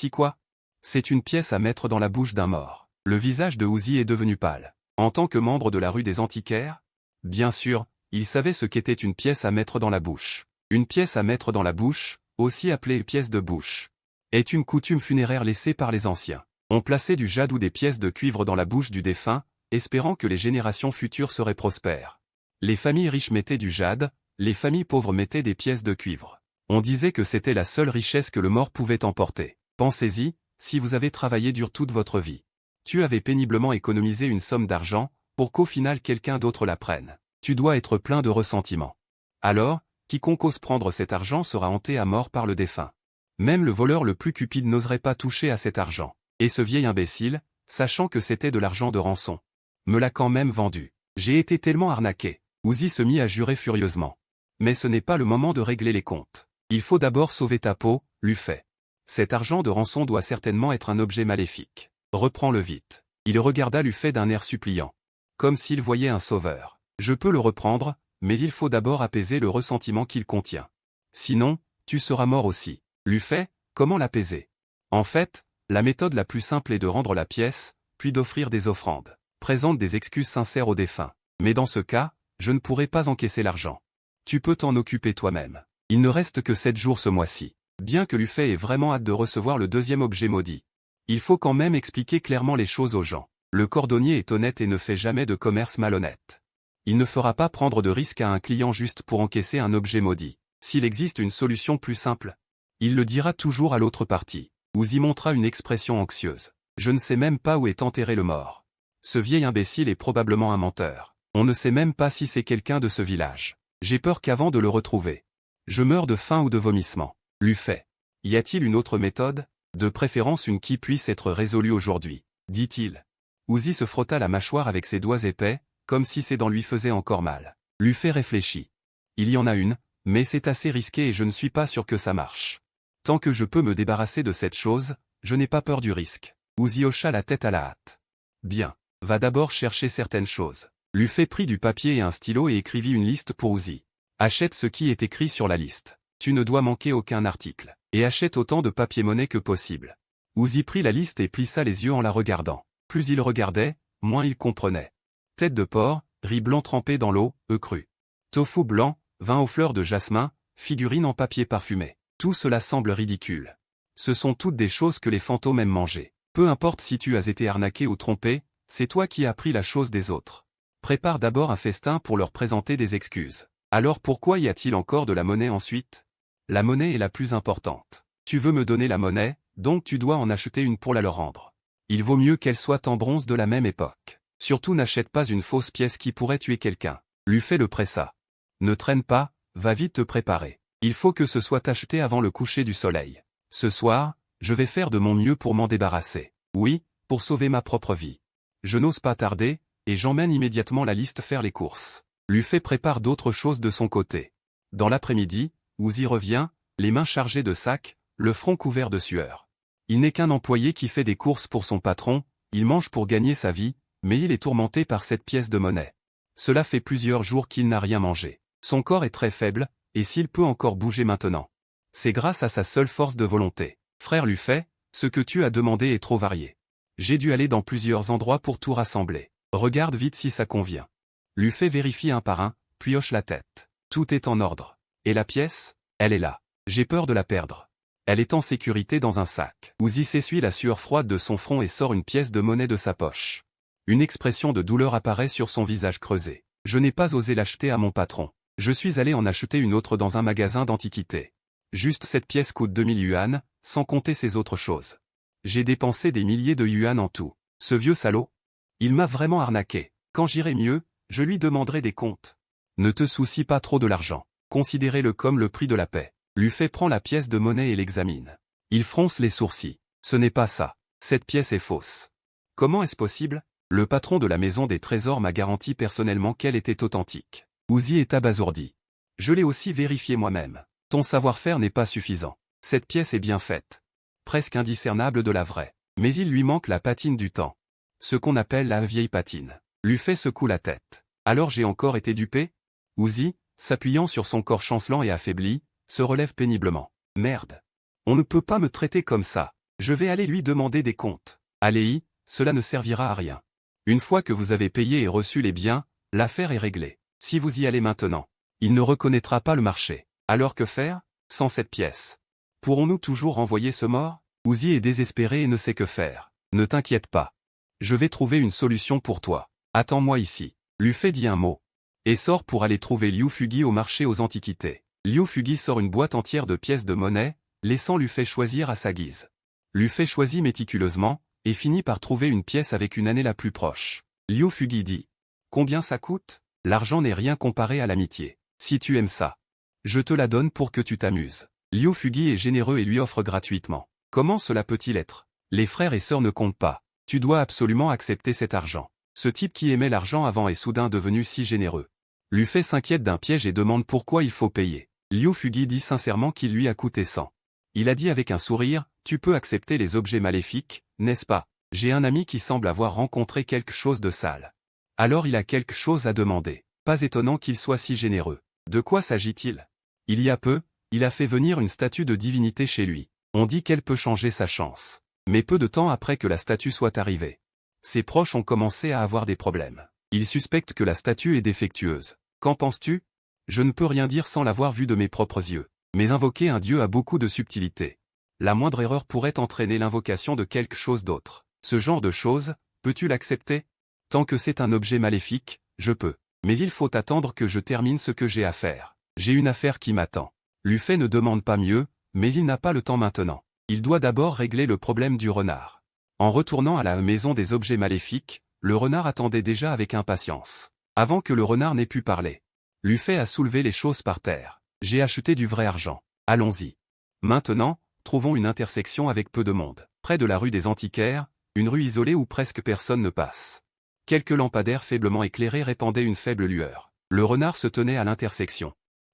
quoi? C'est une pièce à mettre dans la bouche d'un mort. Le visage de Uzi est devenu pâle. En tant que membre de la rue des antiquaires? Bien sûr, il savait ce qu'était une pièce à mettre dans la bouche. Une pièce à mettre dans la bouche, aussi appelée pièce de bouche, est une coutume funéraire laissée par les anciens. On plaçait du jade ou des pièces de cuivre dans la bouche du défunt, espérant que les générations futures seraient prospères. Les familles riches mettaient du jade, les familles pauvres mettaient des pièces de cuivre. On disait que c'était la seule richesse que le mort pouvait emporter. Pensez-y, si vous avez travaillé dur toute votre vie. Tu avais péniblement économisé une somme d'argent, pour qu'au final quelqu'un d'autre la prenne. Tu dois être plein de ressentiment. Alors, quiconque ose prendre cet argent sera hanté à mort par le défunt. Même le voleur le plus cupide n'oserait pas toucher à cet argent. Et ce vieil imbécile, sachant que c'était de l'argent de rançon, me l'a quand même vendu. J'ai été tellement arnaqué. Uzi se mit à jurer furieusement. Mais ce n'est pas le moment de régler les comptes. Il faut d'abord sauver ta peau, Lu Fei. Cet argent de rançon doit certainement être un objet maléfique. Reprends-le vite. Il regarda Lu Fei d'un air suppliant. Comme s'il voyait un sauveur. Je peux le reprendre, mais il faut d'abord apaiser le ressentiment qu'il contient. Sinon, tu seras mort aussi. Lu Fei, comment l'apaiser? En fait, la méthode la plus simple est de rendre la pièce, puis d'offrir des offrandes. Présente des excuses sincères aux défunts. Mais dans ce cas, je ne pourrai pas encaisser l'argent. Tu peux t'en occuper toi-même. Il ne reste que 7 jours ce mois-ci. Bien que Lu Fei ait vraiment hâte de recevoir le deuxième objet maudit. Il faut quand même expliquer clairement les choses aux gens. Le cordonnier est honnête et ne fait jamais de commerce malhonnête. Il ne fera pas prendre de risque à un client juste pour encaisser un objet maudit. S'il existe une solution plus simple, il le dira toujours à l'autre partie. Uzi montra une expression anxieuse. Je ne sais même pas où est enterré le mort. Ce vieil imbécile est probablement un menteur. On ne sait même pas si c'est quelqu'un de ce village. J'ai peur qu'avant de le retrouver, je meurs de faim ou de vomissement. Lu Fei. Y a-t-il une autre méthode? De préférence une qui puisse être résolue aujourd'hui, dit-il. Uzi se frotta la mâchoire avec ses doigts épais, comme si ses dents lui faisaient encore mal. Lu Fei réfléchit. Il y en a une, mais c'est assez risqué et je ne suis pas sûr que ça marche. Tant que je peux me débarrasser de cette chose, je n'ai pas peur du risque. Uzi hocha la tête à la hâte. Bien, va d'abord chercher certaines choses. Lu Fei prit du papier et un stylo et écrivit une liste pour Uzi. Achète ce qui est écrit sur la liste. Tu ne dois manquer aucun article. Et achète autant de papier-monnaie que possible. Uzi prit la liste et plissa les yeux en la regardant. Plus il regardait, moins il comprenait. Tête de porc, riz blanc trempé dans l'eau, œufs crus. Tofu blanc, vin aux fleurs de jasmin, figurines en papier parfumé. Tout cela semble ridicule. Ce sont toutes des choses que les fantômes aiment manger. Peu importe si tu as été arnaqué ou trompé, c'est toi qui as pris la chose des autres. Prépare d'abord un festin pour leur présenter des excuses. Alors pourquoi y a-t-il encore de la monnaie ensuite? La monnaie est la plus importante. Tu veux me donner la monnaie, donc tu dois en acheter une pour la leur rendre. Il vaut mieux qu'elle soit en bronze de la même époque. Surtout n'achète pas une fausse pièce qui pourrait tuer quelqu'un. Lu Fei le pressa. Ne traîne pas, va vite te préparer. Il faut que ce soit acheté avant le coucher du soleil. Ce soir, je vais faire de mon mieux pour m'en débarrasser. Oui, pour sauver ma propre vie. Je n'ose pas tarder, et j'emmène immédiatement la liste faire les courses. Lu Fei prépare d'autres choses de son côté. Dans l'après-midi, Uzi revient, les mains chargées de sacs, le front couvert de sueur. Il n'est qu'un employé qui fait des courses pour son patron, il mange pour gagner sa vie, mais il est tourmenté par cette pièce de monnaie. Cela fait plusieurs jours qu'il n'a rien mangé. Son corps est très faible, et s'il peut encore bouger maintenant, c'est grâce à sa seule force de volonté. Frère Lu Fei, ce que tu as demandé est trop varié. J'ai dû aller dans plusieurs endroits pour tout rassembler. Regarde vite si ça convient. Lu Fei vérifie un par un, puis hoche la tête. Tout est en ordre. Et la pièce? Elle est là. J'ai peur de la perdre. Elle est en sécurité dans un sac. Uzi s'essuie la sueur froide de son front et sort une pièce de monnaie de sa poche. Une expression de douleur apparaît sur son visage creusé. Je n'ai pas osé l'acheter à mon patron. Je suis allé en acheter une autre dans un magasin d'antiquités. Juste cette pièce coûte 2000 yuan, sans compter ces autres choses. J'ai dépensé des milliers de yuan en tout. Ce vieux salaud? Il m'a vraiment arnaqué. Quand j'irai mieux, je lui demanderai des comptes. Ne te soucie pas trop de l'argent. Considérez-le comme le prix de la paix. Lu Fei prend la pièce de monnaie et l'examine. Il fronce les sourcils. Ce n'est pas ça. Cette pièce est fausse. Comment est-ce possible? Le patron de la maison des trésors m'a garanti personnellement qu'elle était authentique. Uzi est abasourdi. Je l'ai aussi vérifié moi-même. Ton savoir-faire n'est pas suffisant. Cette pièce est bien faite. Presque indiscernable de la vraie. Mais il lui manque la patine du temps. Ce qu'on appelle la vieille patine. Lu Fei secoue la tête. Alors j'ai encore été dupé? Uzi, s'appuyant sur son corps chancelant et affaibli, se relève péniblement. Merde. On ne peut pas me traiter comme ça. Je vais aller lui demander des comptes. Allez-y, cela ne servira à rien. Une fois que vous avez payé et reçu les biens, l'affaire est réglée. Si vous y allez maintenant, il ne reconnaîtra pas le marché. Alors que faire? Sans cette pièce. Pourrons-nous toujours renvoyer ce mort? Uzi est désespéré et ne sait que faire. Ne t'inquiète pas. Je vais trouver une solution pour toi. Attends-moi ici. Lu Fei dit un mot. Et sort pour aller trouver Liu Fugi au marché aux antiquités. Liu Fugi sort une boîte entière de pièces de monnaie, laissant Lu Fei choisir à sa guise. Lu Fei choisit méticuleusement, et finit par trouver une pièce avec une année la plus proche. Liu Fugi dit. Combien ça coûte? L'argent n'est rien comparé à l'amitié. Si tu aimes ça, je te la donne pour que tu t'amuses. Liu Fugi est généreux et lui offre gratuitement. Comment cela peut-il être? Les frères et sœurs ne comptent pas. Tu dois absolument accepter cet argent. Ce type qui aimait l'argent avant est soudain devenu si généreux. Lu-fei s'inquiète d'un piège et demande pourquoi il faut payer. Liu Fugi dit sincèrement qu'il lui a coûté 100. Il a dit avec un sourire, tu peux accepter les objets maléfiques, n'est-ce pas? J'ai un ami qui semble avoir rencontré quelque chose de sale. Alors il a quelque chose à demander. Pas étonnant qu'il soit si généreux. De quoi s'agit-il? Il y a peu, il a fait venir une statue de divinité chez lui. On dit qu'elle peut changer sa chance. Mais peu de temps après que la statue soit arrivée, ses proches ont commencé à avoir des problèmes. Ils suspectent que la statue est défectueuse. Qu'en penses-tu? Je ne peux rien dire sans l'avoir vue de mes propres yeux. Mais invoquer un dieu a beaucoup de subtilité. La moindre erreur pourrait entraîner l'invocation de quelque chose d'autre. Ce genre de choses, peux-tu l'accepter? Tant que c'est un objet maléfique, je peux. Mais il faut attendre que je termine ce que j'ai à faire. J'ai une affaire qui m'attend. Lu-fei ne demande pas mieux, mais il n'a pas le temps maintenant. Il doit d'abord régler le problème du renard. En retournant à la maison des objets maléfiques, le renard attendait déjà avec impatience. Avant que le renard n'ait pu parler, Lu-fei a soulevé les choses par terre. J'ai acheté du vrai argent. Allons-y. Maintenant, trouvons une intersection avec peu de monde. Près de la rue des Antiquaires, une rue isolée où presque personne ne passe. Quelques lampadaires faiblement éclairés répandaient une faible lueur. Le renard se tenait à l'intersection,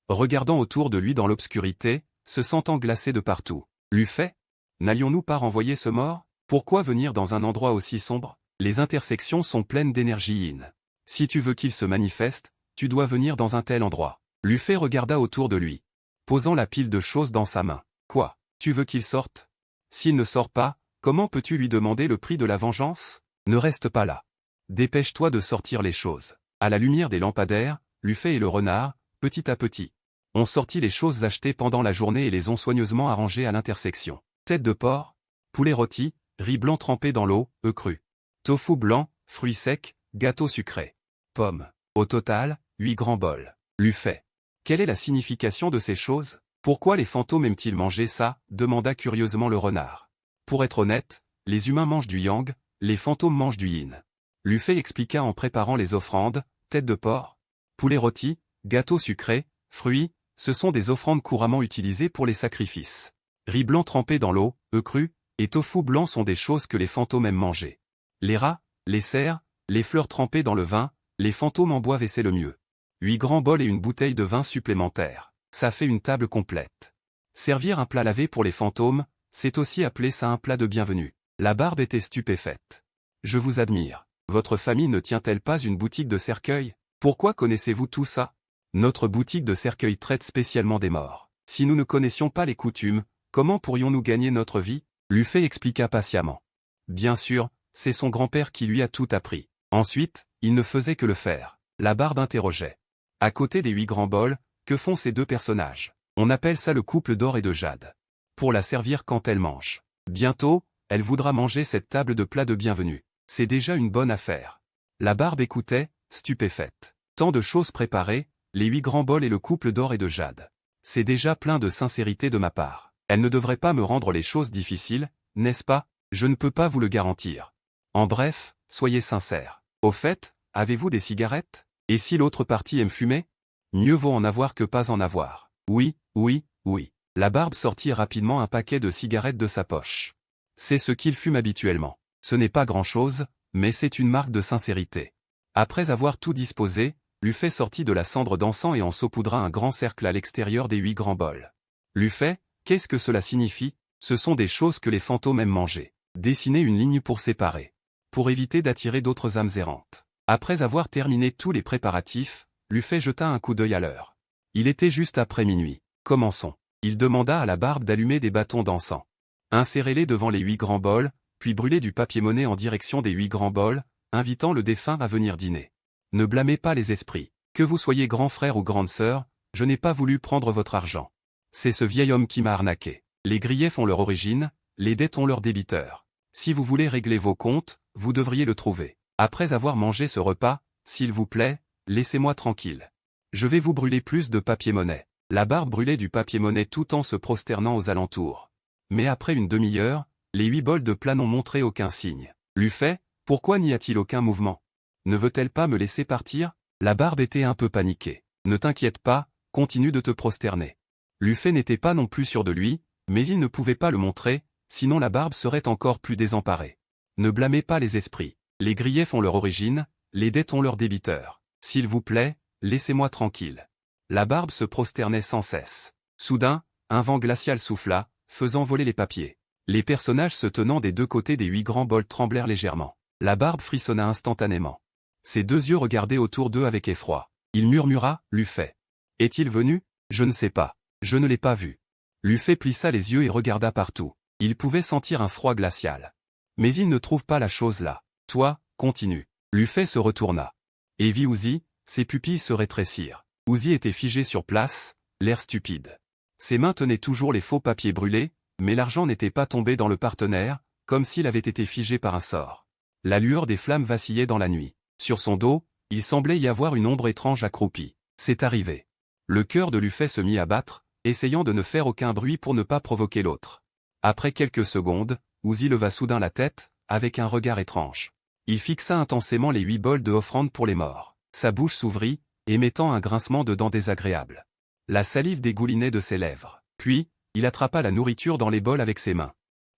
regardant autour de lui dans l'obscurité, se sentant glacé de partout. Lu-fei? N'allions-nous pas renvoyer ce mort? Pourquoi venir dans un endroit aussi sombre? Les intersections sont pleines d'énergie yin. Si tu veux qu'il se manifeste, tu dois venir dans un tel endroit. Lu-fei regarda autour de lui, posant la pile de choses dans sa main. Quoi? Tu veux qu'il sorte? S'il ne sort pas, comment peux-tu lui demander le prix de la vengeance? Ne reste pas là. Dépêche-toi de sortir les choses. À la lumière des lampadaires, Lu-fei et le renard, petit à petit, ont sorti les choses achetées pendant la journée et les ont soigneusement arrangées à l'intersection. Tête de porc, poulet rôti, riz blanc trempé dans l'eau, œufs crus, tofu blanc, fruits secs, gâteau sucré, pommes. Au total, 8 grands bols. Lu-fei. Quelle est la signification de ces choses? Pourquoi les fantômes aiment-ils manger ça? Demanda curieusement le renard. Pour être honnête, les humains mangent du yang, les fantômes mangent du yin. Lu-fei expliqua en préparant les offrandes, tête de porc, poulet rôti, gâteau sucré, fruits, ce sont des offrandes couramment utilisées pour les sacrifices. Riz blanc trempé dans l'eau, œufs crus, et tofu blanc sont des choses que les fantômes aiment manger. Les rats, les cerfs, les fleurs trempées dans le vin, les fantômes en boivent et c'est le mieux. 8 grands bols et une bouteille de vin supplémentaire. Ça fait une table complète. Servir un plat lavé pour les fantômes, c'est aussi appeler ça un plat de bienvenue. La barbe était stupéfaite. Je vous admire. Votre famille ne tient-elle pas une boutique de cercueils? Pourquoi connaissez-vous tout ça? Notre boutique de cercueils traite spécialement des morts. Si nous ne connaissions pas les coutumes, comment pourrions-nous gagner notre vie? Lu-fei expliqua patiemment. Bien sûr, c'est son grand-père qui lui a tout appris. Ensuite, il ne faisait que le faire. La barbe interrogeait. À côté des 8 grands bols, que font ces deux personnages? On appelle ça le couple d'or et de jade. Pour la servir quand elle mange. Bientôt, elle voudra manger cette table de plats de bienvenue. C'est déjà une bonne affaire. La barbe écoutait, stupéfaite. Tant de choses préparées, les 8 grands bols et le couple d'or et de jade. C'est déjà plein de sincérité de ma part. Elle ne devrait pas me rendre les choses difficiles, n'est-ce pas? Je ne peux pas vous le garantir. En bref, soyez sincères. Au fait, avez-vous des cigarettes? Et si l'autre partie aime fumer? Mieux vaut en avoir que pas en avoir. Oui, oui, oui. La barbe sortit rapidement un paquet de cigarettes de sa poche. C'est ce qu'il fume habituellement. Ce n'est pas grand-chose, mais c'est une marque de sincérité. Après avoir tout disposé, Lu-fei sortit de la cendre d'encens et en saupoudra un grand cercle à l'extérieur des 8 grands bols. Lu-fei, qu'est-ce que cela signifie? Ce sont des choses que les fantômes aiment manger. Dessinez une ligne pour séparer. Pour éviter d'attirer d'autres âmes errantes. Après avoir terminé tous les préparatifs, Lu-fei jeta un coup d'œil à l'heure. Il était juste après minuit. Commençons. Il demanda à la barbe d'allumer des bâtons d'encens. Insérez-les devant les 8 grands bols, puis brûlez du papier monnaie en direction des 8 grands bols, invitant le défunt à venir dîner. Ne blâmez pas les esprits. Que vous soyez grand frère ou grande sœur, je n'ai pas voulu prendre votre argent. C'est ce vieil homme qui m'a arnaqué. Les griefs ont leur origine, les dettes ont leur débiteur. Si vous voulez régler vos comptes, vous devriez le trouver. Après avoir mangé ce repas, s'il vous plaît, laissez-moi tranquille. Je vais vous brûler plus de papier-monnaie. La barbe brûlait du papier-monnaie tout en se prosternant aux alentours. Mais après une demi-heure, les 8 bols de plats n'ont montré aucun signe. Lu-fei, pourquoi n'y a-t-il aucun mouvement? Ne veut-elle pas me laisser partir? La barbe était un peu paniquée. Ne t'inquiète pas, continue de te prosterner. Lu-fei n'était pas non plus sûr de lui, mais il ne pouvait pas le montrer, sinon la barbe serait encore plus désemparée. Ne blâmez pas les esprits. Les griefs ont leur origine, les dettes ont leur débiteur. S'il vous plaît, laissez-moi tranquille. La Barbe se prosternait sans cesse. Soudain, un vent glacial souffla, faisant voler les papiers. Les personnages se tenant des deux côtés des 8 grands bols tremblèrent légèrement. La Barbe frissonna instantanément. Ses 2 yeux regardaient autour d'eux avec effroi. Il murmura, Luffet. Est-il venu? Je ne sais pas. Je ne l'ai pas vu. Luffet plissa les yeux et regarda partout. Il pouvait sentir un froid glacial. Mais il ne trouve pas la chose là. Toi, continue. Luffet se retourna. Et vit Uzi, ses pupilles se rétrécirent. Uzi était figé sur place, l'air stupide. Ses mains tenaient toujours les faux papiers brûlés, mais l'argent n'était pas tombé dans le partenaire, comme s'il avait été figé par un sort. La lueur des flammes vacillait dans la nuit. Sur son dos, il semblait y avoir une ombre étrange accroupie. C'est arrivé. Le cœur de Luffet se mit à battre, essayant de ne faire aucun bruit pour ne pas provoquer l'autre. Après quelques secondes, Uzi leva soudain la tête, avec un regard étrange. Il fixa intensément les 8 bols de offrande pour les morts. Sa bouche s'ouvrit, émettant un grincement de dents désagréable. La salive dégoulinait de ses lèvres. Puis, il attrapa la nourriture dans les bols avec ses mains.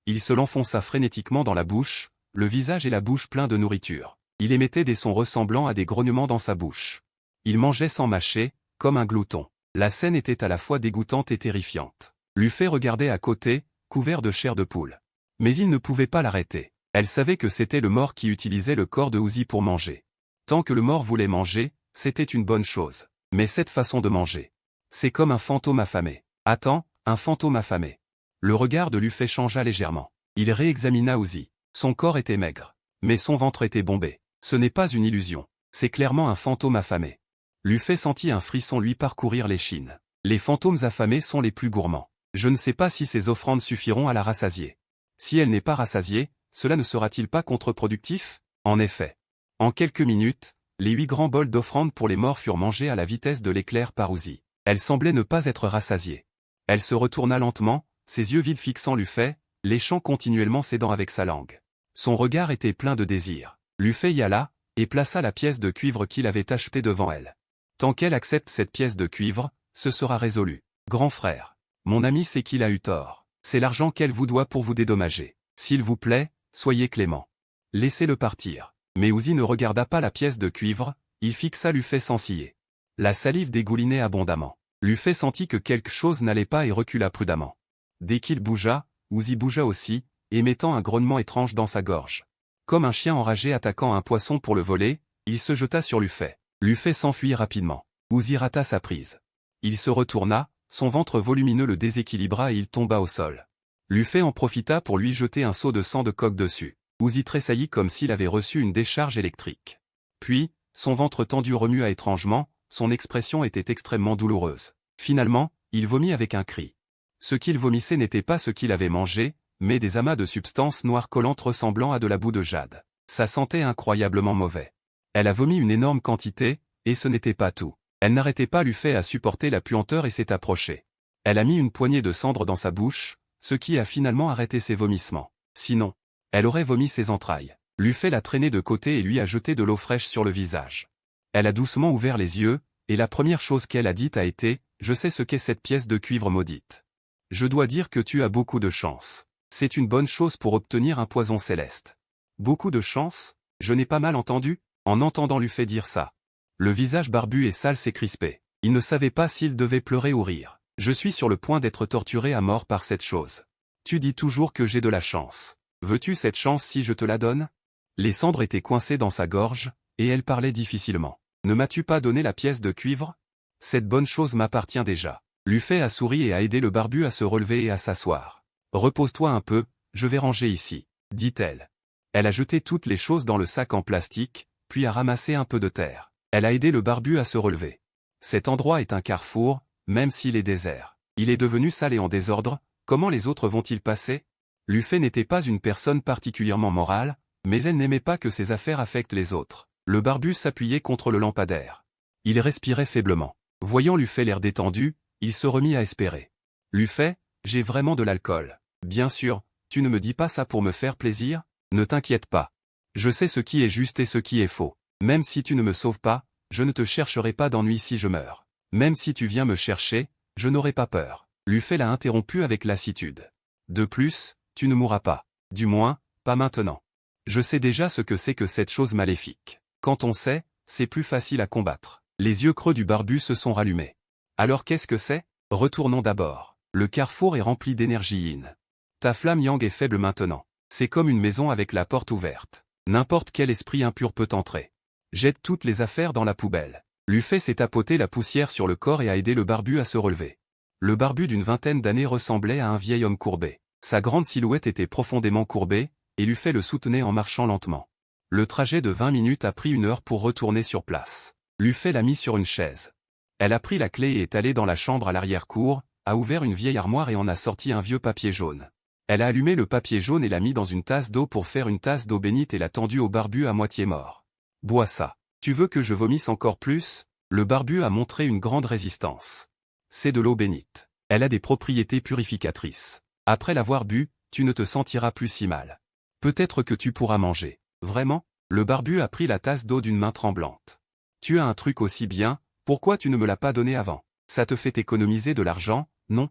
Il se l'enfonça frénétiquement dans la bouche, le visage et la bouche pleins de nourriture. Il émettait des sons ressemblant à des grognements dans sa bouche. Il mangeait sans mâcher, comme un glouton. La scène était à la fois dégoûtante et terrifiante. Luffet regardait à côté, couvert de chair de poule. Mais il ne pouvait pas l'arrêter. Elle savait que c'était le mort qui utilisait le corps de Uzi pour manger. Tant que le mort voulait manger, c'était une bonne chose. Mais cette façon de manger, c'est comme un fantôme affamé. Attends, un fantôme affamé. Le regard de Luffet changea légèrement. Il réexamina Uzi. Son corps était maigre. Mais son ventre était bombé. Ce n'est pas une illusion. C'est clairement un fantôme affamé. Luffet sentit un frisson lui parcourir l'échine. Les fantômes affamés sont les plus gourmands. Je ne sais pas si ces offrandes suffiront à la rassasier. Si elle n'est pas rassasiée, cela ne sera-t-il pas contre-productif? En effet. En quelques minutes, les 8 grands bols d'offrandes pour les morts furent mangés à la vitesse de l'éclair par Uzi. Elle semblait ne pas être rassasiée. Elle se retourna lentement, ses yeux vides fixant Luffet, léchant continuellement ses dents avec sa langue. Son regard était plein de désir. Luffet y alla, et plaça la pièce de cuivre qu'il avait achetée devant elle. Tant qu'elle accepte cette pièce de cuivre, ce sera résolu. Grand frère. Mon ami sait qu'il a eu tort. C'est l'argent qu'elle vous doit pour vous dédommager. S'il vous plaît, soyez clément. Laissez-le partir. Mais Uzi ne regarda pas la pièce de cuivre, il fixa Luffet sans ciller. La salive dégoulinait abondamment. Luffet sentit que quelque chose n'allait pas et recula prudemment. Dès qu'il bougea, Uzi bougea aussi, émettant un grognement étrange dans sa gorge. Comme un chien enragé attaquant un poisson pour le voler, il se jeta sur Luffet. Luffet s'enfuit rapidement. Uzi rata sa prise. Il se retourna, son ventre volumineux le déséquilibra et il tomba au sol. Luffet en profita pour lui jeter un seau de sang de coq dessus. Uzi tressaillit comme s'il avait reçu une décharge électrique. Puis, son ventre tendu remua étrangement, son expression était extrêmement douloureuse. Finalement, il vomit avec un cri. Ce qu'il vomissait n'était pas ce qu'il avait mangé, mais des amas de substances noires collantes ressemblant à de la boue de jade. Ça sentait incroyablement mauvais. Elle a vomi une énorme quantité, et ce n'était pas tout. Elle n'arrêtait pas Luffet à supporter la puanteur et s'est approchée. Elle a mis une poignée de cendre dans sa bouche, ce qui a finalement arrêté ses vomissements. Sinon, elle aurait vomi ses entrailles. Luffet l'a traîné de côté et lui a jeté de l'eau fraîche sur le visage. Elle a doucement ouvert les yeux, et la première chose qu'elle a dite a été « Je sais ce qu'est cette pièce de cuivre maudite. Je dois dire que tu as beaucoup de chance. C'est une bonne chose pour obtenir un poison céleste. » Beaucoup de chance? Je n'ai pas mal entendu? En entendant Luffet dire ça. Le visage barbu et sale s'est crispé. Il ne savait pas s'il devait pleurer ou rire. Je suis sur le point d'être torturé à mort par cette chose. Tu dis toujours que j'ai de la chance. Veux-tu cette chance si je te la donne? Les cendres étaient coincées dans sa gorge, et elle parlait difficilement. Ne m'as-tu pas donné la pièce de cuivre? Cette bonne chose m'appartient déjà. Luffet a souri et a aidé le barbu à se relever et à s'asseoir. Repose-toi un peu, je vais ranger ici, dit-elle. Elle a jeté toutes les choses dans le sac en plastique, puis a ramassé un peu de terre. Elle a aidé le barbu à se relever. Cet endroit est un carrefour, même s'il est désert. Il est devenu sale et en désordre, comment les autres vont-ils passer? Luffet n'était pas une personne particulièrement morale, mais elle n'aimait pas que ses affaires affectent les autres. Le barbu s'appuyait contre le lampadaire. Il respirait faiblement. Voyant Luffet l'air détendu, il se remit à espérer. Luffet, j'ai vraiment de l'alcool. Bien sûr, tu ne me dis pas ça pour me faire plaisir? Ne t'inquiète pas. Je sais ce qui est juste et ce qui est faux. Même si tu ne me sauves pas, je ne te chercherai pas d'ennui si je meurs. Même si tu viens me chercher, je n'aurai pas peur. Luffet l'a interrompu avec lassitude. De plus, tu ne mourras pas. Du moins, pas maintenant. Je sais déjà ce que c'est que cette chose maléfique. Quand on sait, c'est plus facile à combattre. Les yeux creux du barbu se sont rallumés. Alors qu'est-ce que c'est? Retournons d'abord. Le carrefour est rempli d'énergie yin. Ta flamme yang est faible maintenant. C'est comme une maison avec la porte ouverte. N'importe quel esprit impur peut entrer. Jette toutes les affaires dans la poubelle. L'Ufei s'est tapoté la poussière sur le corps et a aidé le barbu à se relever. Le barbu d'une vingtaine d'années ressemblait à un vieil homme courbé. Sa grande silhouette était profondément courbée, et L'Ufei le soutenait en marchant lentement. Le trajet de 20 minutes a pris 1 heure pour retourner sur place. L'Ufei l'a mis sur une chaise. Elle a pris la clé et est allée dans la chambre à l'arrière-cour, a ouvert une vieille armoire et en a sorti un vieux papier jaune. Elle a allumé le papier jaune et l'a mis dans une tasse d'eau pour faire une tasse d'eau bénite et l'a tendu au barbu à moitié mort. Bois ça. Tu veux que je vomisse encore plus? Le barbu a montré une grande résistance. C'est de l'eau bénite. Elle a des propriétés purificatrices. Après l'avoir bu, tu ne te sentiras plus si mal. Peut-être que tu pourras manger. Vraiment? Le barbu a pris la tasse d'eau d'une main tremblante. Tu as un truc aussi bien, pourquoi tu ne me l'as pas donné avant? Ça te fait économiser de l'argent, non?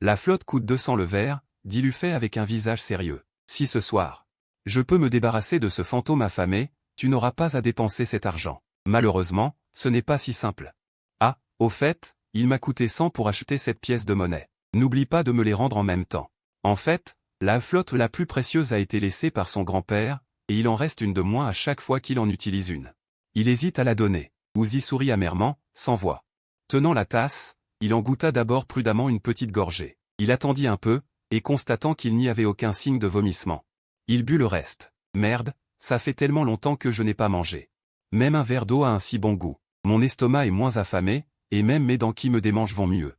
La flotte coûte 200 le verre, dit L'Ufei avec un visage sérieux. Si ce soir, je peux me débarrasser de ce fantôme affamé, tu n'auras pas à dépenser cet argent. Malheureusement, ce n'est pas si simple. Ah, au fait, il m'a coûté 100 pour acheter cette pièce de monnaie. N'oublie pas de me les rendre en même temps. En fait, la flotte la plus précieuse a été laissée par son grand-père, et il en reste une de moins à chaque fois qu'il en utilise une. Il hésite à la donner. Uzi sourit amèrement, sans voix. Tenant la tasse, il en goûta d'abord prudemment une petite gorgée. Il attendit un peu, et constatant qu'il n'y avait aucun signe de vomissement. Il but le reste. Merde, ça fait tellement longtemps que je n'ai pas mangé. Même un verre d'eau a un si bon goût. Mon estomac est moins affamé, et même mes dents qui me démangent vont mieux.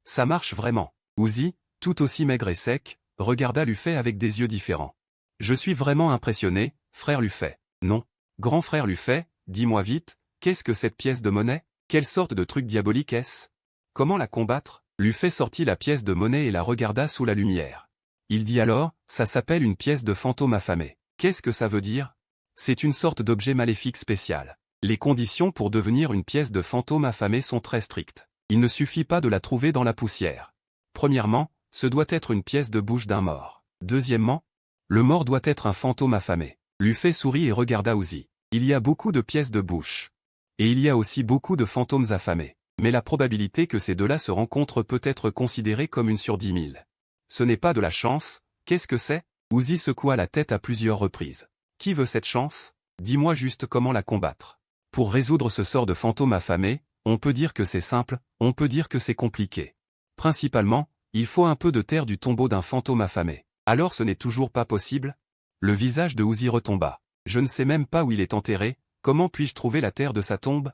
Ça marche vraiment. Uzi, tout aussi maigre et sec, regarda L'Ufei avec des yeux différents. Je suis vraiment impressionné, frère L'Ufei. Non. Grand frère L'Ufei, dis-moi vite, qu'est-ce que cette pièce de monnaie? Quelle sorte de truc diabolique est-ce? Comment la combattre? L'Ufei sortit la pièce de monnaie et la regarda sous la lumière. Il dit alors, ça s'appelle une pièce de fantôme affamé. Qu'est-ce que ça veut dire? C'est une sorte d'objet maléfique spécial. Les conditions pour devenir une pièce de fantôme affamé sont très strictes. Il ne suffit pas de la trouver dans la poussière. Premièrement, ce doit être une pièce de bouche d'un mort. Deuxièmement, le mort doit être un fantôme affamé. L'Ufei sourit et regarda Uzi. Il y a beaucoup de pièces de bouche. Et il y a aussi beaucoup de fantômes affamés. Mais la probabilité que ces deux-là se rencontrent peut être considérée comme une sur 10 000. Ce n'est pas de la chance, qu'est-ce que c'est? Uzi secoua la tête à plusieurs reprises. Qui veut cette chance? Dis-moi juste comment la combattre. Pour résoudre ce sort de fantôme affamé, on peut dire que c'est simple, on peut dire que c'est compliqué. Principalement, il faut un peu de terre du tombeau d'un fantôme affamé. Alors ce n'est toujours pas possible? Le visage de Uzi retomba. Je ne sais même pas où il est enterré, comment puis-je trouver la terre de sa tombe?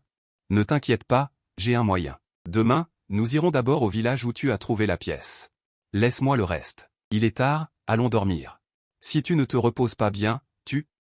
Ne t'inquiète pas, j'ai un moyen. Demain, nous irons d'abord au village où tu as trouvé la pièce. Laisse-moi le reste. Il est tard, allons dormir. Si tu ne te reposes pas bien,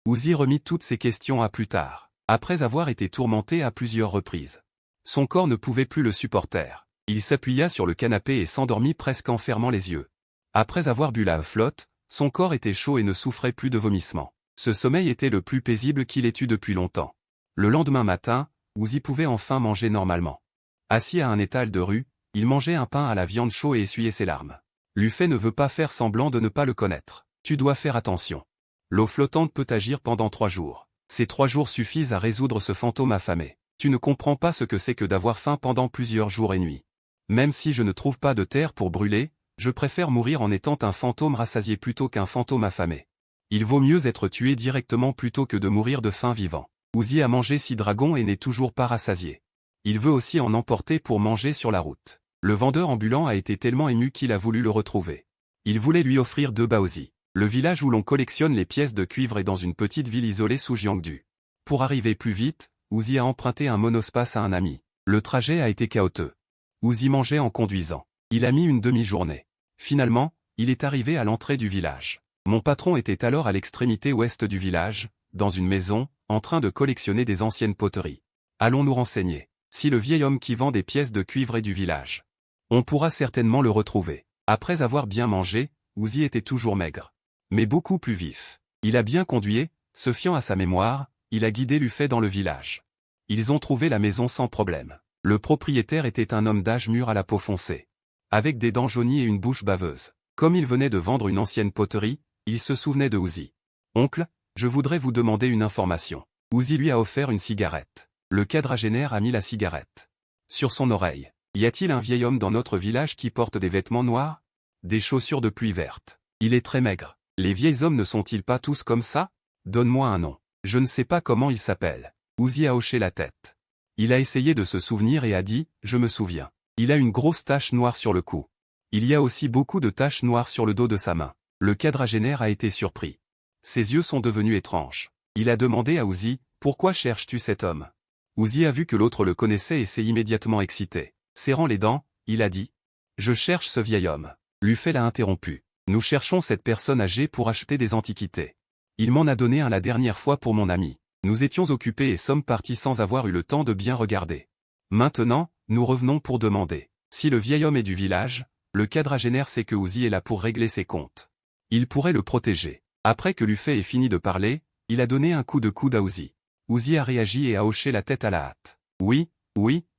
Uzi remit toutes ces questions à plus tard, après avoir été tourmenté à plusieurs reprises. Son corps ne pouvait plus le supporter. Il s'appuya sur le canapé et s'endormit presque en fermant les yeux. Après avoir bu la flotte, son corps était chaud et ne souffrait plus de vomissements. Ce sommeil était le plus paisible qu'il ait eu depuis longtemps. Le lendemain matin, Uzi pouvait enfin manger normalement. Assis à un étal de rue, il mangeait un pain à la viande chaude et essuyait ses larmes. L'Ufei ne veut pas faire semblant de ne pas le connaître. Tu dois faire attention. L'eau flottante peut agir pendant 3 jours. Ces 3 jours suffisent à résoudre ce fantôme affamé. Tu ne comprends pas ce que c'est que d'avoir faim pendant plusieurs jours et nuits. Même si je ne trouve pas de terre pour brûler, je préfère mourir en étant un fantôme rassasié plutôt qu'un fantôme affamé. Il vaut mieux être tué directement plutôt que de mourir de faim vivant. Uzi a mangé 6 dragons et n'est toujours pas rassasié. Il veut aussi en emporter pour manger sur la route. Le vendeur ambulant a été tellement ému qu'il a voulu le retrouver. Il voulait lui offrir 2 baozi. Le village où l'on collectionne les pièces de cuivre est dans une petite ville isolée sous Jiangdu. Pour arriver plus vite, Uzi a emprunté un monospace à un ami. Le trajet a été chaotique. Uzi mangeait en conduisant. Il a mis une demi-journée. Finalement, il est arrivé à l'entrée du village. Mon patron était alors à l'extrémité ouest du village, dans une maison, en train de collectionner des anciennes poteries. Allons nous renseigner. Si le vieil homme qui vend des pièces de cuivre est du village, on pourra certainement le retrouver. Après avoir bien mangé, Uzi était toujours maigre, mais beaucoup plus vif. Il a bien conduit, se fiant à sa mémoire, il a guidé L'Ufei dans le village. Ils ont trouvé la maison sans problème. Le propriétaire était un homme d'âge mûr à la peau foncée, avec des dents jaunies et une bouche baveuse. Comme il venait de vendre une ancienne poterie, il se souvenait de Uzi. Oncle, Je voudrais vous demander une information. Uzi lui a offert une cigarette. Le quadragénaire a mis la cigarette sur son oreille. Y a-t-il un vieil homme dans notre village qui porte des vêtements noirs? Des chaussures de pluie vertes. Il est très maigre. Les vieils hommes ne sont-ils pas tous comme ça? Donne-moi un nom. Je ne sais pas comment il s'appelle. Uzi a hoché la tête. Il a essayé de se souvenir et a dit, je me souviens. Il a une grosse tache noire sur le cou. Il y a aussi beaucoup de taches noires sur le dos de sa main. Le quadragénaire a été surpris. Ses yeux sont devenus étranges. Il a demandé à Uzi, pourquoi cherches-tu cet homme? Uzi a vu que l'autre le connaissait et s'est immédiatement excité. Serrant les dents, il a dit, je cherche ce vieil homme. Lufei l'a interrompu. Nous cherchons cette personne âgée pour acheter des antiquités. Il m'en a donné un la dernière fois pour mon ami. Nous étions occupés et sommes partis sans avoir eu le temps de bien regarder. Maintenant, nous revenons pour demander. Si le vieil homme est du village, le quadragénaire sait que Uzi est là pour régler ses comptes. Il pourrait le protéger. Après que Lufei ait fini de parler, il a donné un coup de coude à Uzi. Uzi a réagi et a hoché la tête à la hâte. Oui,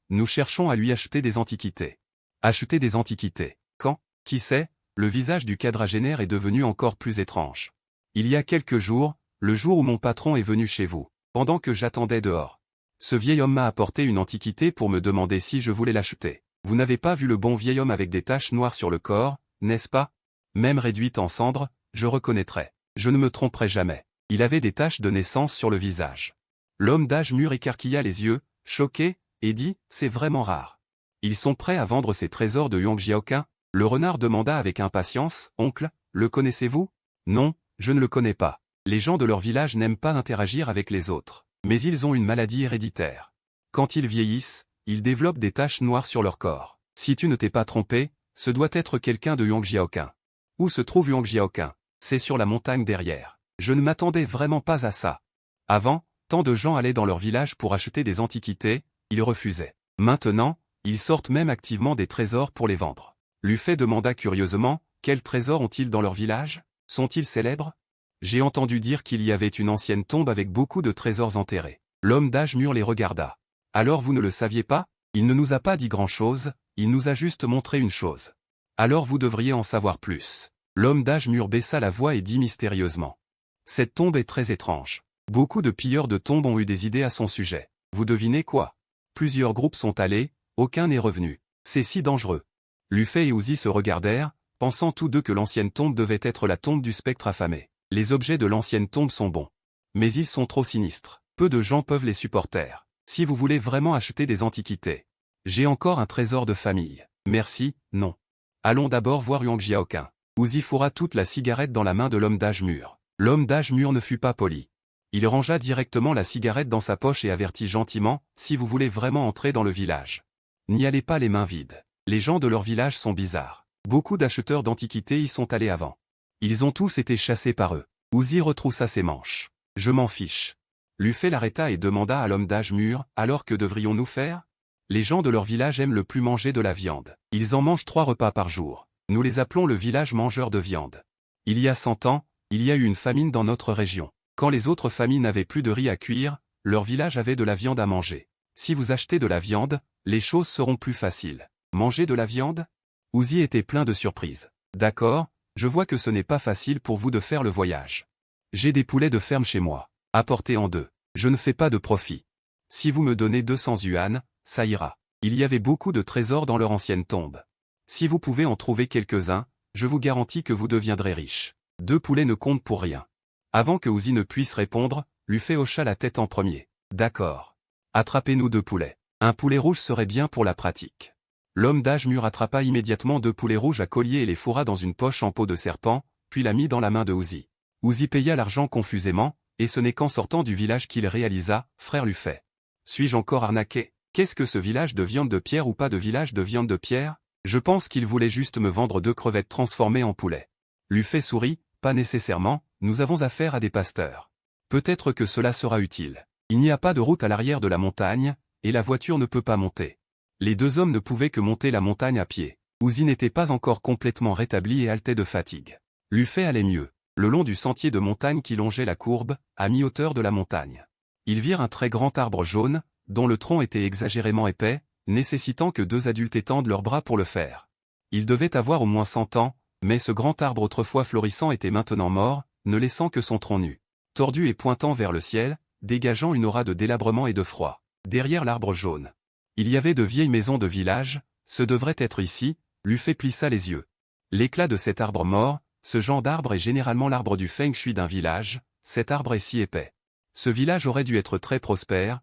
nous cherchons à lui acheter des antiquités. Acheter des antiquités. Quand? Qui sait? Le visage du quadragénaire est devenu encore plus étrange. Il y a quelques jours, le jour où mon patron est venu chez vous, pendant que j'attendais dehors. Ce vieil homme m'a apporté une antiquité pour me demander si je voulais l'acheter. Vous n'avez pas vu le bon vieil homme avec des taches noires sur le corps, n'est-ce pas? Même réduite en cendres, je reconnaîtrais. Je ne me tromperai jamais. Il avait des taches de naissance sur le visage. L'homme d'âge mûr écarquilla les yeux, choqué, et dit, c'est vraiment rare. Ils sont prêts à vendre ces trésors de Yongjiaoquin? Le renard demanda avec impatience, oncle, le connaissez-vous? Non, je ne le connais pas. Les gens de leur village n'aiment pas interagir avec les autres. Mais ils ont une maladie héréditaire. Quand ils vieillissent, ils développent des taches noires sur leur corps. Si tu ne t'es pas trompé, ce doit être quelqu'un de Yongjiaoquin. Où se trouve Yongjiaoquin? C'est sur la montagne derrière. Je ne m'attendais vraiment pas à ça. Avant, tant de gens allaient dans leur village pour acheter des antiquités, ils refusaient. Maintenant, ils sortent même activement des trésors pour les vendre. Lufei demanda curieusement, quels trésors ont-ils dans leur village? Sont-ils célèbres? J'ai entendu dire qu'il y avait une ancienne tombe avec beaucoup de trésors enterrés. L'homme d'âge mûr les regarda. Alors vous ne le saviez pas? Il ne nous a pas dit grand-chose, il nous a juste montré une chose. Alors vous devriez en savoir plus. L'homme d'âge mûr baissa la voix et dit mystérieusement. Cette tombe est très étrange. Beaucoup de pilleurs de tombes ont eu des idées à son sujet. Vous devinez quoi? Plusieurs groupes sont allés, aucun n'est revenu. C'est si dangereux. Lufei et Uzi se regardèrent, pensant tous deux que l'ancienne tombe devait être la tombe du spectre affamé. Les objets de l'ancienne tombe sont bons. Mais ils sont trop sinistres. Peu de gens peuvent les supporter. Si vous voulez vraiment acheter des antiquités. J'ai encore un trésor de famille. Merci, non. Allons d'abord voir Yongjiaoquin. Uzi fourra toute la cigarette dans la main de l'homme d'âge mûr. L'homme d'âge mûr ne fut pas poli. Il rangea directement la cigarette dans sa poche et avertit gentiment, si vous voulez vraiment entrer dans le village. N'y allez pas les mains vides. Les gens de leur village sont bizarres. Beaucoup d'acheteurs d'antiquités y sont allés avant. Ils ont tous été chassés par eux. Uzi retroussa ses manches. Je m'en fiche. Lufei l'arrêta et demanda à l'homme d'âge mûr, alors que devrions-nous faire? Les gens de leur village aiment le plus manger de la viande. Ils en mangent 3 repas par jour. Nous les appelons le village mangeur de viande. Il y a 100 ans, il y a eu une famine dans notre région. Quand les autres familles n'avaient plus de riz à cuire, leur village avait de la viande à manger. Si vous achetez de la viande, les choses seront plus faciles. Manger de la viande? Uzi était plein de surprises. D'accord, je vois que ce n'est pas facile pour vous de faire le voyage. J'ai des poulets de ferme chez moi. Apportez en 2. Je ne fais pas de profit. Si vous me donnez 200 yuan, ça ira. Il y avait beaucoup de trésors dans leur ancienne tombe. Si vous pouvez en trouver quelques-uns, je vous garantis que vous deviendrez riche. 2 poulets ne comptent pour rien. Avant que Uzi ne puisse répondre, Lufei hocha la tête en premier. D'accord. Attrapez-nous 2 poulets. Un poulet rouge serait bien pour la pratique. L'homme d'âge mûr attrapa immédiatement 2 poulets rouges à collier et les fourra dans une poche en peau de serpent, puis la mit dans la main de Uzi. Uzi paya l'argent confusément, et ce n'est qu'en sortant du village qu'il réalisa, frère Lufei. Suis-je encore arnaqué? Qu'est-ce que ce village de viande de pierre ou pas de village de viande de pierre? Je pense qu'il voulait juste me vendre 2 crevettes transformées en poulet. Lufei sourit, pas nécessairement, nous avons affaire à des pasteurs. Peut-être que cela sera utile. Il n'y a pas de route à l'arrière de la montagne, et la voiture ne peut pas monter. Les 2 hommes ne pouvaient que monter la montagne à pied. Uzi n'était pas encore complètement rétabli et haletait de fatigue. Lufei allait mieux. Le long du sentier de montagne qui longeait la courbe, à mi-hauteur de la montagne. Ils virent un très grand arbre jaune, dont le tronc était exagérément épais, nécessitant que 2 adultes étendent leurs bras pour le faire. Il devait avoir au moins 100 ans, mais ce grand arbre autrefois florissant était maintenant mort, ne laissant que son tronc nu. tordu et pointant vers le ciel, dégageant une aura de délabrement et de froid. Derrière l'arbre jaune, il y avait de vieilles maisons de village, ce devrait être ici, Lufei plissa les yeux. L'éclat de cet arbre mort, ce genre d'arbre est généralement l'arbre du feng shui d'un village, cet arbre est si épais. Ce village aurait dû être très prospère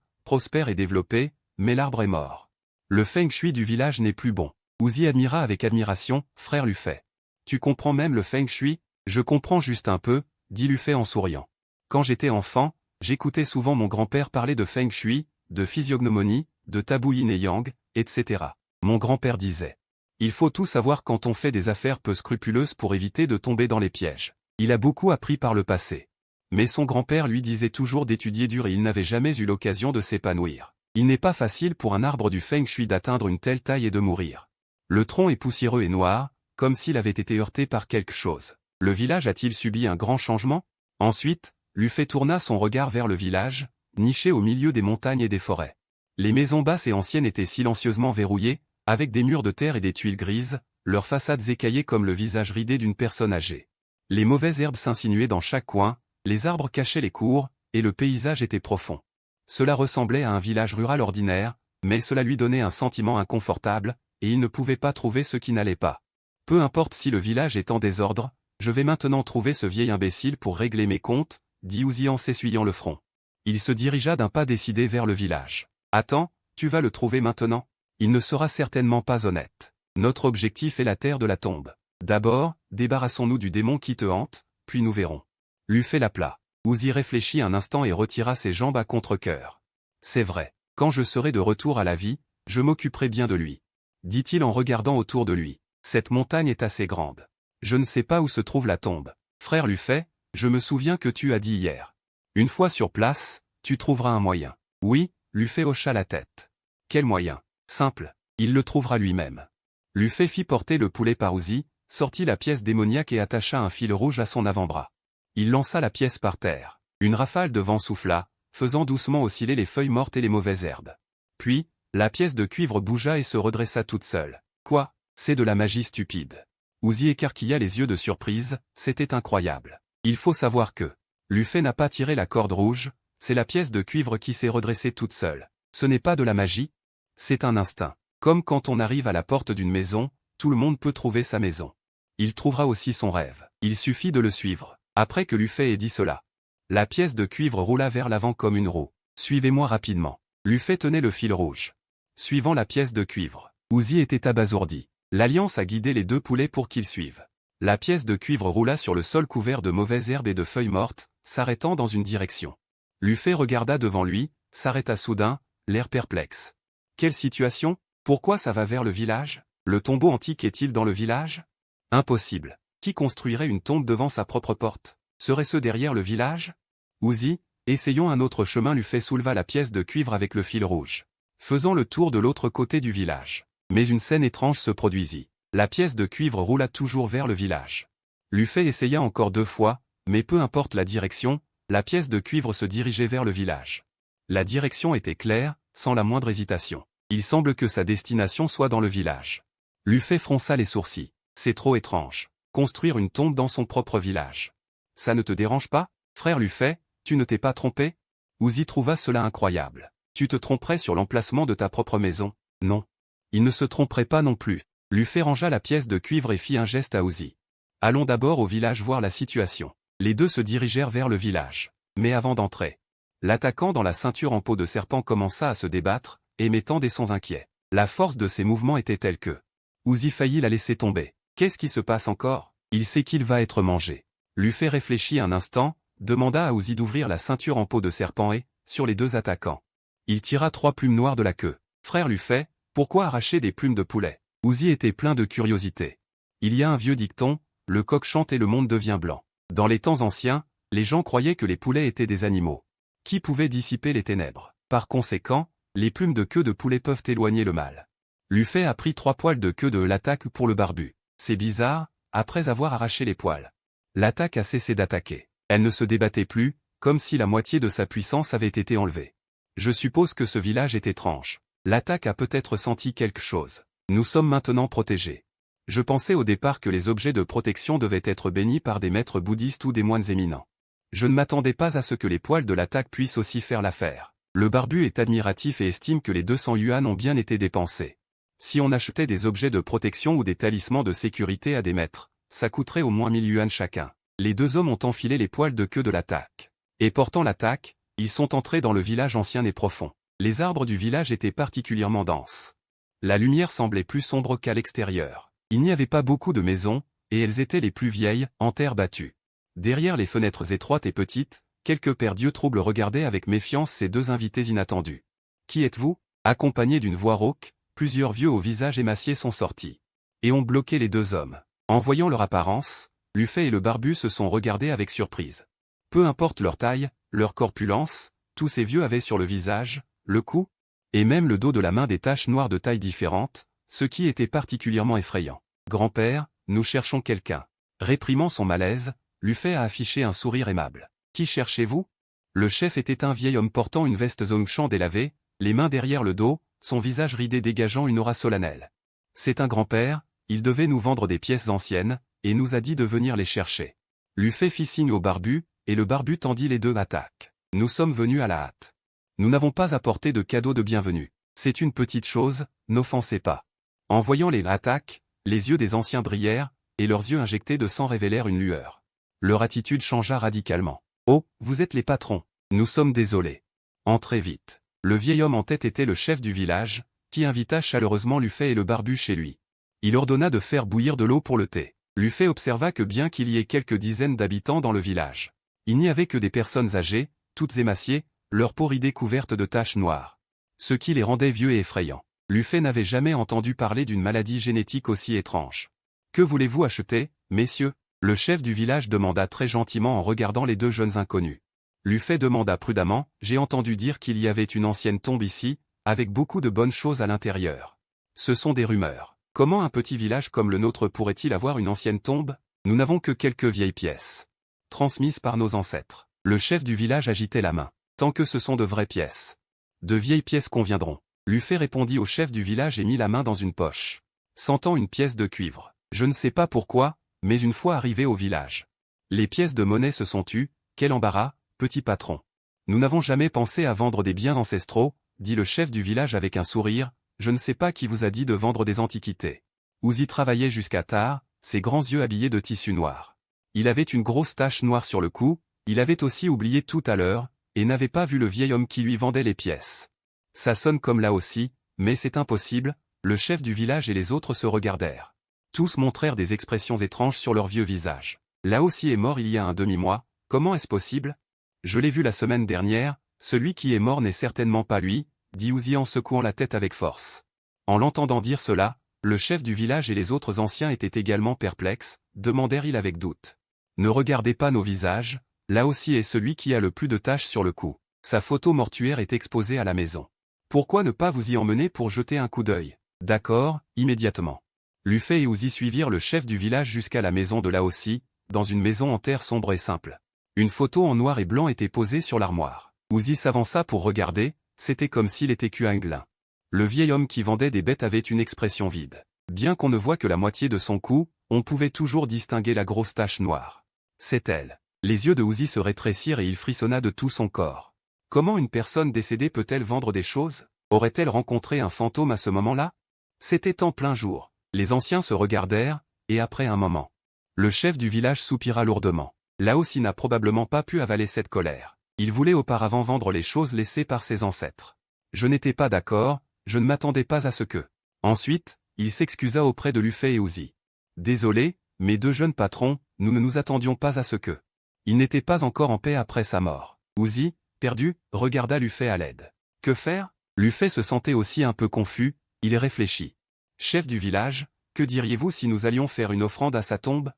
et développé, mais l'arbre est mort. Le feng shui du village n'est plus bon. Uzi admira avec admiration, frère Lufei. Tu comprends même le feng shui? Je comprends juste un peu, dit Lufei en souriant. Quand j'étais enfant, j'écoutais souvent mon grand-père parler de feng shui, de physiognomonie, de tabou yin et yang, etc. Mon grand-père disait: il faut tout savoir quand on fait des affaires peu scrupuleuses pour éviter de tomber dans les pièges. Il a beaucoup appris par le passé. Mais son grand-père lui disait toujours d'étudier dur et il n'avait jamais eu l'occasion de s'épanouir. Il n'est pas facile pour un arbre du feng shui d'atteindre une telle taille et de mourir. Le tronc est poussiéreux et noir, comme s'il avait été heurté par quelque chose. Le village a-t-il subi un grand changement? Ensuite, Lufei tourna son regard vers le village, niché au milieu des montagnes et des forêts. Les maisons basses et anciennes étaient silencieusement verrouillées, avec des murs de terre et des tuiles grises, leurs façades écaillées comme le visage ridé d'une personne âgée. Les mauvaises herbes s'insinuaient dans chaque coin, les arbres cachaient les cours, et le paysage était profond. Cela ressemblait à un village rural ordinaire, mais cela lui donnait un sentiment inconfortable, et il ne pouvait pas trouver ce qui n'allait pas. Peu importe si le village est en désordre, je vais maintenant trouver ce vieil imbécile pour régler mes comptes, dit Uzi en s'essuyant le front. Il se dirigea d'un pas décidé vers le village. Attends, tu vas le trouver maintenant? Il ne sera certainement pas honnête. Notre objectif est la terre de la tombe. D'abord, débarrassons-nous du démon qui te hante, puis nous verrons. Lufei l'appela. Uzi réfléchit un instant et retira ses jambes à contre-cœur. C'est vrai, quand je serai de retour à la vie, je m'occuperai bien de lui, dit-il en regardant autour de lui. Cette montagne est assez grande. Je ne sais pas où se trouve la tombe. Frère Lufei, je me souviens que tu as dit hier. Une fois sur place, tu trouveras un moyen. Oui, Lufei hocha la tête. Quel moyen? Simple, il le trouvera lui-même. Lufei fit porter le poulet par Uzi, sortit la pièce démoniaque et attacha un fil rouge à son avant-bras. Il lança la pièce par terre. Une rafale de vent souffla, faisant doucement osciller les feuilles mortes et les mauvaises herbes. Puis, la pièce de cuivre bougea et se redressa toute seule. Quoi? C'est de la magie stupide. Uzi écarquilla les yeux de surprise, c'était incroyable. Il faut savoir que Lufei n'a pas tiré la corde rouge, c'est la pièce de cuivre qui s'est redressée toute seule. Ce n'est pas de la magie? C'est un instinct. Comme quand on arrive à la porte d'une maison, tout le monde peut trouver sa maison. Il trouvera aussi son rêve. Il suffit de le suivre. Après que Lufei ait dit cela, la pièce de cuivre roula vers l'avant comme une roue. Suivez-moi rapidement. Lufei tenait le fil rouge. Suivant la pièce de cuivre, Uzi était abasourdi. L'Alliance a guidé les deux poulets pour qu'ils suivent. La pièce de cuivre roula sur le sol couvert de mauvaises herbes et de feuilles mortes, s'arrêtant dans une direction. Lufei regarda devant lui, s'arrêta soudain, l'air perplexe. Quelle situation? Pourquoi ça va vers le village? Le tombeau antique est-il dans le village? Impossible. Qui construirait une tombe devant sa propre porte? Serait-ce derrière le village? Uzi, essayons un autre chemin. Lufei souleva la pièce de cuivre avec le fil rouge, faisant le tour de l'autre côté du village. Mais une scène étrange se produisit. La pièce de cuivre roula toujours vers le village. Lufei essaya encore 2 fois, mais peu importe la direction, la pièce de cuivre se dirigeait vers le village. La direction était claire, sans la moindre hésitation. Il semble que sa destination soit dans le village. Lufei fronça les sourcils. C'est trop étrange. Construire une tombe dans son propre village. Ça ne te dérange pas, frère Lufei? Tu ne t'es pas trompé? Uzi trouva cela incroyable. Tu te tromperais sur l'emplacement de ta propre maison? Non. Il ne se tromperait pas non plus. Lufei rangea la pièce de cuivre et fit un geste à Uzi. Allons d'abord au village voir la situation. Les deux se dirigèrent vers le village. Mais avant d'entrer, l'attaquant dans la ceinture en peau de serpent commença à se débattre, émettant des sons inquiets. La force de ses mouvements était telle que Uzi faillit la laisser tomber. Qu'est-ce qui se passe encore? Il sait qu'il va être mangé. Lufei réfléchit un instant, demanda à Uzi d'ouvrir la ceinture en peau de serpent et, sur les deux attaquants, il tira 3 plumes noires de la queue. Frère Lufei, pourquoi arracher des plumes de poulet? Uzi était plein de curiosité. Il y a un vieux dicton, le coq chante et le monde devient blanc. Dans les temps anciens, les gens croyaient que les poulets étaient des animaux qui pouvaient dissiper les ténèbres. Par conséquent, les plumes de queue de poulet peuvent éloigner le mal. Lufei a pris 3 poils de queue de l'attaque pour le barbu. C'est bizarre, après avoir arraché les poils, l'attaque a cessé d'attaquer. Elle ne se débattait plus, comme si la moitié de sa puissance avait été enlevée. Je suppose que ce village est étrange. L'attaque a peut-être senti quelque chose. Nous sommes maintenant protégés. Je pensais au départ que les objets de protection devaient être bénis par des maîtres bouddhistes ou des moines éminents. Je ne m'attendais pas à ce que les poils de l'attaque puissent aussi faire l'affaire. Le barbu est admiratif et estime que les 200 yuan ont bien été dépensés. Si on achetait des objets de protection ou des talismans de sécurité à des maîtres, ça coûterait au moins 1000 yuan chacun. Les deux hommes ont enfilé les poils de queue de l'attaque. Et portant l'attaque, ils sont entrés dans le village ancien et profond. Les arbres du village étaient particulièrement denses. La lumière semblait plus sombre qu'à l'extérieur. Il n'y avait pas beaucoup de maisons, et elles étaient les plus vieilles, en terre battue. Derrière les fenêtres étroites et petites, quelques pères d'yeux troubles regardaient avec méfiance ces deux invités inattendus. « Qui êtes-vous » Accompagnés d'une voix rauque, plusieurs vieux au visage émacié sont sortis. Et ont bloqué les deux hommes. En voyant leur apparence, Lufei et le barbu se sont regardés avec surprise. Peu importe leur taille, leur corpulence, tous ces vieux avaient sur le visage, le cou, et même le dos de la main des taches noires de taille différentes, ce qui était particulièrement effrayant. « Grand-père, nous cherchons quelqu'un. » Réprimant son malaise, Lufei a affiché un sourire aimable. « Qui cherchez-vous » Le chef était un vieil homme portant une veste Zhongshan délavée, les mains derrière le dos, son visage ridé dégageant une aura solennelle. « C'est un grand-père, il devait nous vendre des pièces anciennes, et nous a dit de venir les chercher. » Lufei fit signe au barbu, et le barbu tendit les deux attaques. « Nous sommes venus à la hâte. Nous n'avons pas apporté de cadeau de bienvenue. C'est une petite chose, n'offensez pas. » En voyant les attaques, les yeux des anciens brillèrent, et leurs yeux injectés de sang révélèrent une lueur. Leur attitude changea radicalement. « Oh, vous êtes les patrons. Nous sommes désolés. Entrez vite. » Le vieil homme en tête était le chef du village, qui invita chaleureusement Lufei et le barbu chez lui. Il ordonna de faire bouillir de l'eau pour le thé. Lufei observa que bien qu'il y ait quelques dizaines d'habitants dans le village, il n'y avait que des personnes âgées, toutes émaciées, leur peau ridée couverte de taches noires. Ce qui les rendait vieux et effrayants. Lufei n'avait jamais entendu parler d'une maladie génétique aussi étrange. « Que voulez-vous acheter, messieurs » Le chef du village demanda très gentiment en regardant les deux jeunes inconnus. Lufei demanda prudemment, « J'ai entendu dire qu'il y avait une ancienne tombe ici, avec beaucoup de bonnes choses à l'intérieur. Ce sont des rumeurs. Comment un petit village comme le nôtre pourrait-il avoir une ancienne tombe? Nous n'avons que quelques vieilles pièces. Transmises par nos ancêtres. » Le chef du village agitait la main. « Tant que ce sont de vraies pièces. De vieilles pièces conviendront. » Lufei répondit au chef du village et mit la main dans une poche. Sentant une pièce de cuivre. Je ne sais pas pourquoi, mais une fois arrivé au village, les pièces de monnaie se sont tues. Quel embarras, petit patron. Nous n'avons jamais pensé à vendre des biens ancestraux, dit le chef du village avec un sourire. Je ne sais pas qui vous a dit de vendre des antiquités. Uzi travaillait jusqu'à tard, ses grands yeux habillés de tissu noir. Il avait une grosse tache noire sur le cou, il avait aussi oublié tout à l'heure, et n'avait pas vu le vieil homme qui lui vendait les pièces. Ça sonne comme là aussi, mais c'est impossible, le chef du village et les autres se regardèrent. Tous montrèrent des expressions étranges sur leur vieux visage. Là aussi est mort il y a un demi-mois, comment est-ce possible? Je l'ai vu la semaine dernière, celui qui est mort n'est certainement pas lui, dit Uzi en secouant la tête avec force. En l'entendant dire cela, le chef du village et les autres anciens étaient également perplexes, demandèrent-ils avec doute. Ne regardez pas nos visages, là aussi est celui qui a le plus de taches sur le cou. Sa photo mortuaire est exposée à la maison. Pourquoi ne pas vous y emmener pour jeter un coup d'œil? D'accord, immédiatement. Lufei et Uzi suivirent le chef du village jusqu'à la maison de Laossi, dans une maison en terre sombre et simple. Une photo en noir et blanc était posée sur l'armoire. Uzi s'avança pour regarder, c'était comme s'il était cuinglin. Le vieil homme qui vendait des bêtes avait une expression vide. Bien qu'on ne voie que la moitié de son cou, on pouvait toujours distinguer la grosse tache noire. C'est elle. Les yeux de Uzi se rétrécirent et il frissonna de tout son corps. Comment une personne décédée peut-elle vendre des choses? Aurait-elle rencontré un fantôme à ce moment-là? C'était en plein jour. Les anciens se regardèrent, et après un moment, le chef du village soupira lourdement. Laossi n'a probablement pas pu avaler cette colère. Il voulait auparavant vendre les choses laissées par ses ancêtres. Je n'étais pas d'accord, je ne m'attendais pas à ce que. Ensuite, il s'excusa auprès de Lufei et Uzi. Désolé, mes deux jeunes patrons, nous ne nous attendions pas à ce que. Il n'était pas encore en paix après sa mort. Uzi, perdu, regarda Lufei à l'aide. Que faire? Lufei se sentait aussi un peu confus, il réfléchit. Chef du village, que diriez-vous si nous allions faire une offrande à sa tombe?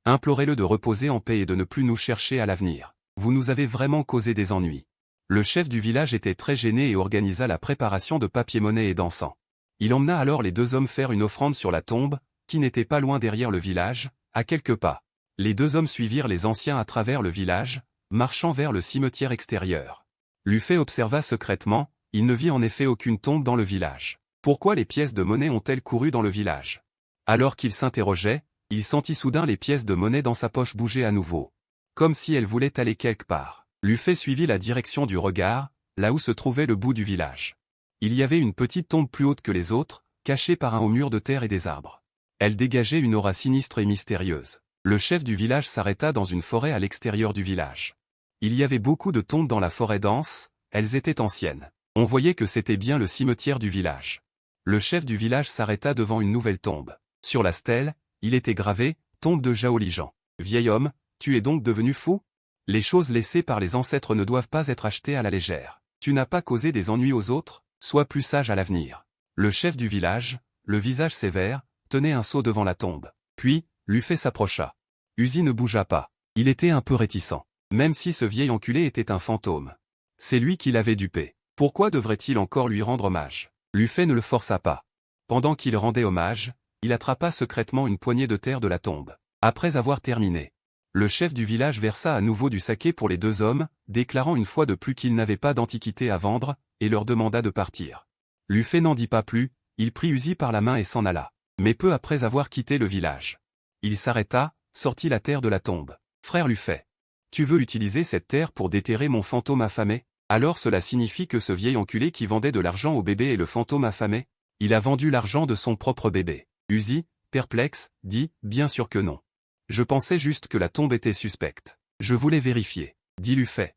Implorez-le de reposer en paix et de ne plus nous chercher à l'avenir. Vous nous avez vraiment causé des ennuis. Le chef du village était très gêné et organisa la préparation de papier-monnaie et d'encens. Il emmena alors les deux hommes faire une offrande sur la tombe, qui n'était pas loin derrière le village, à quelques pas. Les deux hommes suivirent les anciens à travers le village, marchant vers le cimetière extérieur. Lufei observa secrètement, il ne vit en effet aucune tombe dans le village. Pourquoi les pièces de monnaie ont-elles couru dans le village? Alors qu'il s'interrogeait, il sentit soudain les pièces de monnaie dans sa poche bouger à nouveau. comme si elle voulait aller quelque part. Luffy suivit la direction du regard, là où se trouvait le bout du village. Il y avait une petite tombe plus haute que les autres, cachée par un haut mur de terre et des arbres. Elle dégageait une aura sinistre et mystérieuse. Le chef du village s'arrêta dans une forêt à l'extérieur du village. Il y avait beaucoup de tombes dans la forêt dense, elles étaient anciennes. On voyait que c'était bien le cimetière du village. Le chef du village s'arrêta devant une nouvelle tombe. Sur la stèle, il était gravé « Tombe de Zhao-Lijan ». Vieil homme, tu es donc devenu fou? Les choses laissées par les ancêtres ne doivent pas être achetées à la légère. Tu n'as pas causé des ennuis aux autres, sois plus sage à l'avenir. Le chef du village, le visage sévère, tenait un seau devant la tombe. Puis, Luffy s'approcha. Uzi ne bougea pas. Il était un peu réticent. Même si ce vieil enculé était un fantôme. C'est lui qui l'avait dupé. Pourquoi devrait-il encore lui rendre hommage? Luffy ne le força pas. Pendant qu'il rendait hommage, il attrapa secrètement une poignée de terre de la tombe. Après avoir terminé, le chef du village versa à nouveau du saké pour les deux hommes, déclarant une fois de plus qu'ils n'avaient pas d'antiquité à vendre, et leur demanda de partir. Luffy n'en dit pas plus, il prit Uzi par la main et s'en alla. Mais peu après avoir quitté le village, il s'arrêta, sortit la terre de la tombe. Frère Luffy, tu veux utiliser cette terre pour déterrer mon fantôme affamé? Alors cela signifie que ce vieil enculé qui vendait de l'argent au bébé est le fantôme affamé? Il a vendu l'argent de son propre bébé. Uzi, perplexe, dit, bien sûr que non. Je pensais juste que la tombe était suspecte. Je voulais vérifier, dit Luffy.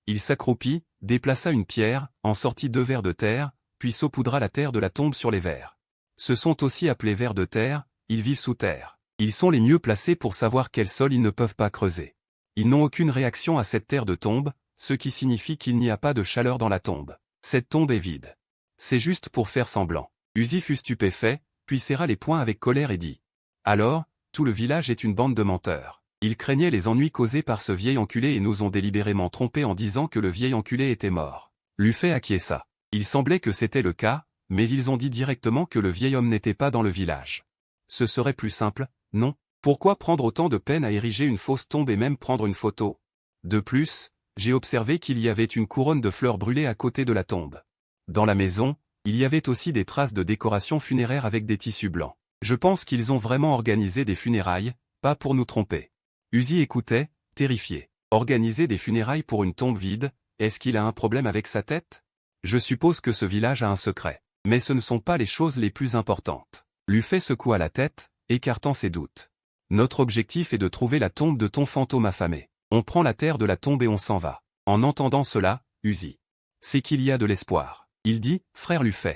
Il s'accroupit, déplaça une pierre, en sortit 2 vers de terre, puis saupoudra la terre de la tombe sur les vers. Ce sont aussi appelés vers de terre, ils vivent sous terre. Ils sont les mieux placés pour savoir quel sol ils ne peuvent pas creuser. Ils n'ont aucune réaction à cette terre de tombe, ce qui signifie qu'il n'y a pas de chaleur dans la tombe. Cette tombe est vide. C'est juste pour faire semblant. Uzi fut stupéfait, puis serra les poings avec colère et dit. Alors, tout le village est une bande de menteurs. Ils craignaient les ennuis causés par ce vieil enculé et nous ont délibérément trompés en disant que le vieil enculé était mort. Luffy acquiesça. Il semblait que c'était le cas, mais ils ont dit directement que le vieil homme n'était pas dans le village. Ce serait plus simple, non? Pourquoi prendre autant de peine à ériger une fausse tombe et même prendre une photo? De plus, j'ai observé qu'il y avait une couronne de fleurs brûlées à côté de la tombe. Dans la maison, il y avait aussi des traces de décoration funéraire avec des tissus blancs. Je pense qu'ils ont vraiment organisé des funérailles, pas pour nous tromper. Uzi écoutait, terrifié. Organiser des funérailles pour une tombe vide, est-ce qu'il a un problème avec sa tête? Je suppose que ce village a un secret. Mais ce ne sont pas les choses les plus importantes. Luffy secoua la tête, écartant ses doutes. Notre objectif est de trouver la tombe de ton fantôme affamé. On prend la terre de la tombe et on s'en va. En entendant cela, Uzi. C'est qu'il y a de l'espoir. Il dit, frère Luffy.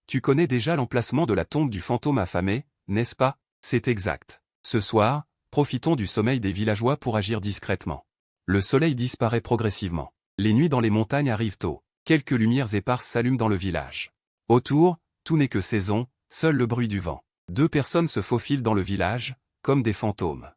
Tu connais déjà l'emplacement de la tombe du fantôme affamé, n'est-ce pas? C'est exact. Ce soir, profitons du sommeil des villageois pour agir discrètement. Le soleil disparaît progressivement. Les nuits dans les montagnes arrivent tôt. Quelques lumières éparses s'allument dans le village. Autour, tout n'est que saison, seul le bruit du vent. 2 personnes se faufilent dans le village, comme des fantômes.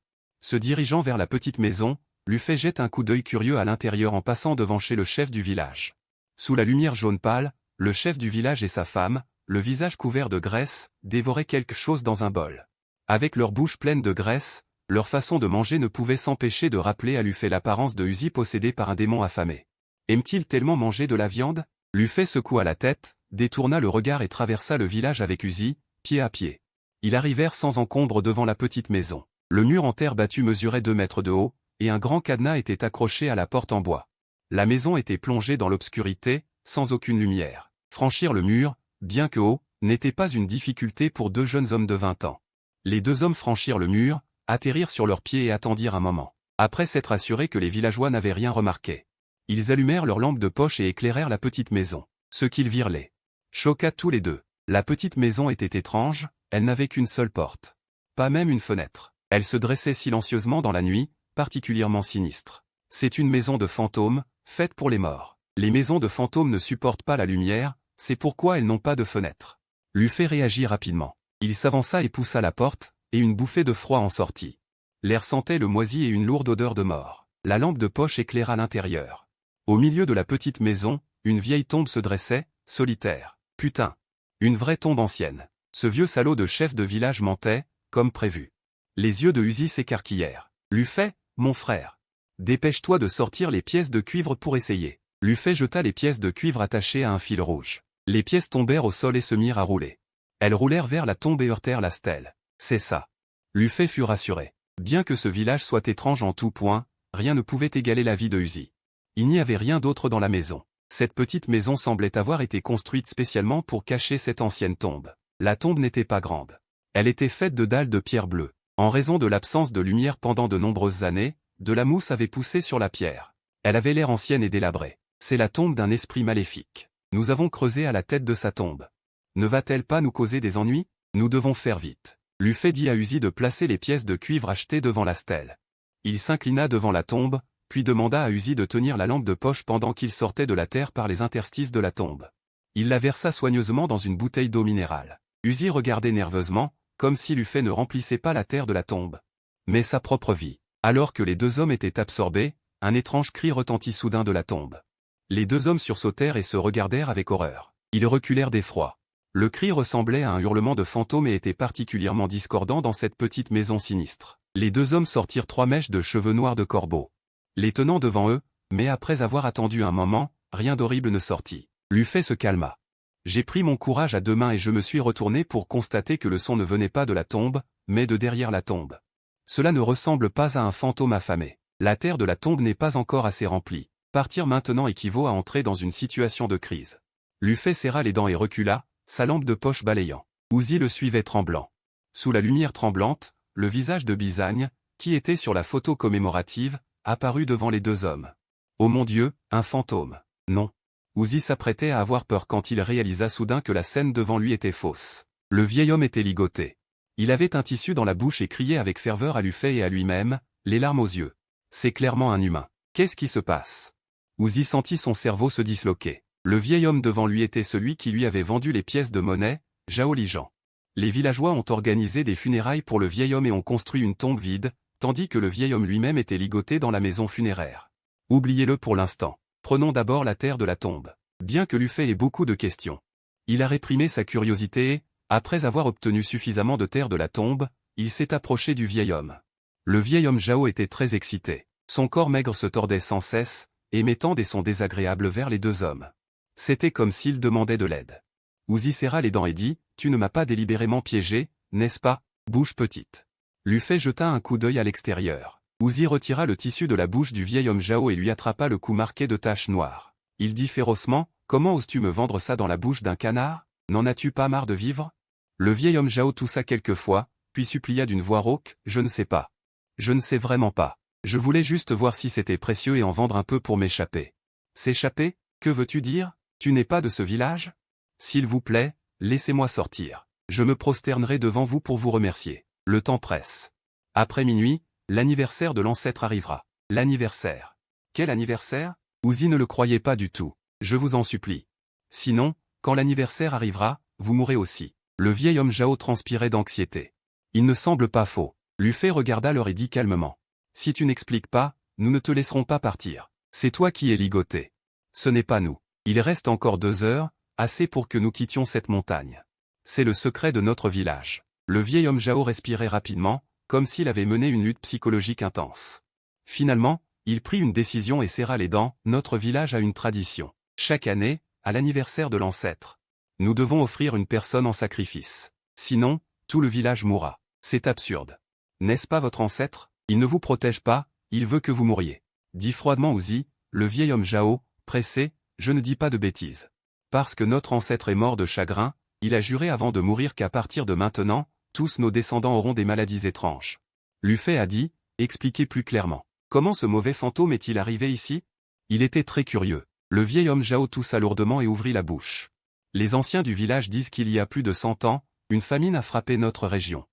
Se dirigeant vers la petite maison, Luffy jette un coup d'œil curieux à l'intérieur en passant devant chez le chef du village. Sous la lumière jaune pâle, le chef du village et sa femme, le visage couvert de graisse, dévoraient quelque chose dans un bol. Avec leur bouche pleine de graisse, leur façon de manger ne pouvait s'empêcher de rappeler à Luffy l'apparence de Uzi possédé par un démon affamé. Aime-t-il tellement manger de la viande? Luffy secoua la tête, détourna le regard et traversa le village avec Uzi, pied à pied. Ils arrivèrent sans encombre devant la petite maison. Le mur en terre battue mesurait 2 mètres de haut, et un grand cadenas était accroché à la porte en bois. La maison était plongée dans l'obscurité, sans aucune lumière. Franchir le mur, bien que haut, n'était pas une difficulté pour 2 jeunes hommes de 20 ans. Les 2 hommes franchirent le mur, atterrirent sur leurs pieds et attendirent un moment. Après s'être assurés que les villageois n'avaient rien remarqué, ils allumèrent leurs lampes de poche et éclairèrent la petite maison. Ce qu'ils virent les choqua tous les 2. La petite maison était étrange, elle n'avait qu'une seule porte. Pas même une fenêtre. Elle se dressait silencieusement dans la nuit, particulièrement sinistre. C'est une maison de fantômes, faite pour les morts. Les maisons de fantômes ne supportent pas la lumière, c'est pourquoi elles n'ont pas de fenêtre. Luffy réagit rapidement. Il s'avança et poussa la porte, et une bouffée de froid en sortit. L'air sentait le moisi et une lourde odeur de mort. La lampe de poche éclaira l'intérieur. Au milieu de la petite maison, une vieille tombe se dressait, solitaire. Putain. Une vraie tombe ancienne. Ce vieux salaud de chef de village mentait, comme prévu. Les yeux de Uzi s'écarquillèrent. Luffy, mon frère. Dépêche-toi de sortir les pièces de cuivre pour essayer. Luffy jeta les pièces de cuivre attachées à un fil rouge. Les pièces tombèrent au sol et se mirent à rouler. Elles roulèrent vers la tombe et heurtèrent la stèle. C'est ça. Luffy fut rassuré. Bien que ce village soit étrange en tout point, rien ne pouvait égaler la vie de Uzi. Il n'y avait rien d'autre dans la maison. Cette petite maison semblait avoir été construite spécialement pour cacher cette ancienne tombe. La tombe n'était pas grande. Elle était faite de dalles de pierre bleue. En raison de l'absence de lumière pendant de nombreuses années, de la mousse avait poussé sur la pierre. Elle avait l'air ancienne et délabrée. C'est la tombe d'un esprit maléfique. Nous avons creusé à la tête de sa tombe. Ne va-t-elle pas nous causer des ennuis? Nous devons faire vite. Lufay dit à Uzi de placer les pièces de cuivre achetées devant la stèle. Il s'inclina devant la tombe, puis demanda à Uzi de tenir la lampe de poche pendant qu'il sortait de la terre par les interstices de la tombe. Il la versa soigneusement dans une bouteille d'eau minérale. Uzi regardait nerveusement, comme si Lufay ne remplissait pas la terre de la tombe, mais sa propre vie. Alors que les deux hommes étaient absorbés, un étrange cri retentit soudain de la tombe. Les deux hommes sursautèrent et se regardèrent avec horreur. Ils reculèrent d'effroi. Le cri ressemblait à un hurlement de fantôme et était particulièrement discordant dans cette petite maison sinistre. Les deux hommes sortirent 3 mèches de cheveux noirs de corbeau, les tenant devant eux, mais après avoir attendu un moment, rien d'horrible ne sortit. Lufay se calma. J'ai pris mon courage à 2 mains et je me suis retourné pour constater que le son ne venait pas de la tombe, mais de derrière la tombe. Cela ne ressemble pas à un fantôme affamé. La terre de la tombe n'est pas encore assez remplie. Partir maintenant équivaut à entrer dans une situation de crise. Lufay serra les dents et recula, sa lampe de poche balayant. Uzi le suivait tremblant. Sous la lumière tremblante, le visage de Bisagne, qui était sur la photo commémorative, apparut devant les deux hommes. Oh mon Dieu, un fantôme. Non. Uzi s'apprêtait à avoir peur quand il réalisa soudain que la scène devant lui était fausse. Le vieil homme était ligoté. Il avait un tissu dans la bouche et criait avec ferveur à Lufay et à lui-même, les larmes aux yeux. C'est clairement un humain. Qu'est-ce qui se passe? Uzi sentit son cerveau se disloquer. Le vieil homme devant lui était celui qui lui avait vendu les pièces de monnaie, Zhao Lijian. Les villageois ont organisé des funérailles pour le vieil homme et ont construit une tombe vide, tandis que le vieil homme lui-même était ligoté dans la maison funéraire. Oubliez-le pour l'instant. Prenons d'abord la terre de la tombe. Bien que Lufay ait beaucoup de questions, il a réprimé sa curiosité et, après avoir obtenu suffisamment de terre de la tombe, il s'est approché du vieil homme. Le vieil homme Zhao était très excité. Son corps maigre se tordait sans cesse, émettant des sons désagréables vers les deux hommes. C'était comme s'il demandait de l'aide. Uzi serra les dents et dit, « Tu ne m'as pas délibérément piégé, n'est-ce pas, bouche petite ?» Lufay jeta un coup d'œil à l'extérieur. Uzi retira le tissu de la bouche du vieil homme Zhao et lui attrapa le cou marqué de taches noires. Il dit férocement, « Comment oses-tu me vendre ça dans la bouche d'un canard? N'en as-tu pas marre de vivre ?» Le vieil homme Zhao toussa quelques fois, puis supplia d'une voix rauque, « Je ne sais pas. Je ne sais vraiment pas. Je voulais juste voir si c'était précieux et en vendre un peu pour m'échapper. » S'échapper? Que veux-tu dire? Tu n'es pas de ce village? S'il vous plaît, laissez-moi sortir. Je me prosternerai devant vous pour vous remercier. Le temps presse. Après minuit, l'anniversaire de l'ancêtre arrivera. L'anniversaire. Quel anniversaire? Uzi ne le croyait pas du tout. Je vous en supplie. Sinon, quand l'anniversaire arrivera, vous mourrez aussi. Le vieil homme Zhao transpirait d'anxiété. Il ne semble pas faux. Lufay regarda l'heure et dit calmement. Si tu n'expliques pas, nous ne te laisserons pas partir. C'est toi qui es ligoté. Ce n'est pas nous. Il reste encore 2 heures, assez pour que nous quittions cette montagne. C'est le secret de notre village. Le vieil homme Zhao respirait rapidement, comme s'il avait mené une lutte psychologique intense. Finalement, il prit une décision et serra les dents. Notre village a une tradition. Chaque année, à l'anniversaire de l'ancêtre, nous devons offrir une personne en sacrifice. Sinon, tout le village mourra. C'est absurde. N'est-ce pas votre ancêtre? Il ne vous protège pas, il veut que vous mouriez. Dit froidement Uzi, le vieil homme Zhao, pressé, je ne dis pas de bêtises. Parce que notre ancêtre est mort de chagrin, il a juré avant de mourir qu'à partir de maintenant, tous nos descendants auront des maladies étranges. Lufay a dit, expliquez plus clairement. Comment ce mauvais fantôme est-il arrivé ici? Il était très curieux. Le vieil homme Zhao toussa lourdement et ouvrit la bouche. Les anciens du village disent qu'il y a plus de 100 ans, une famine a frappé notre région.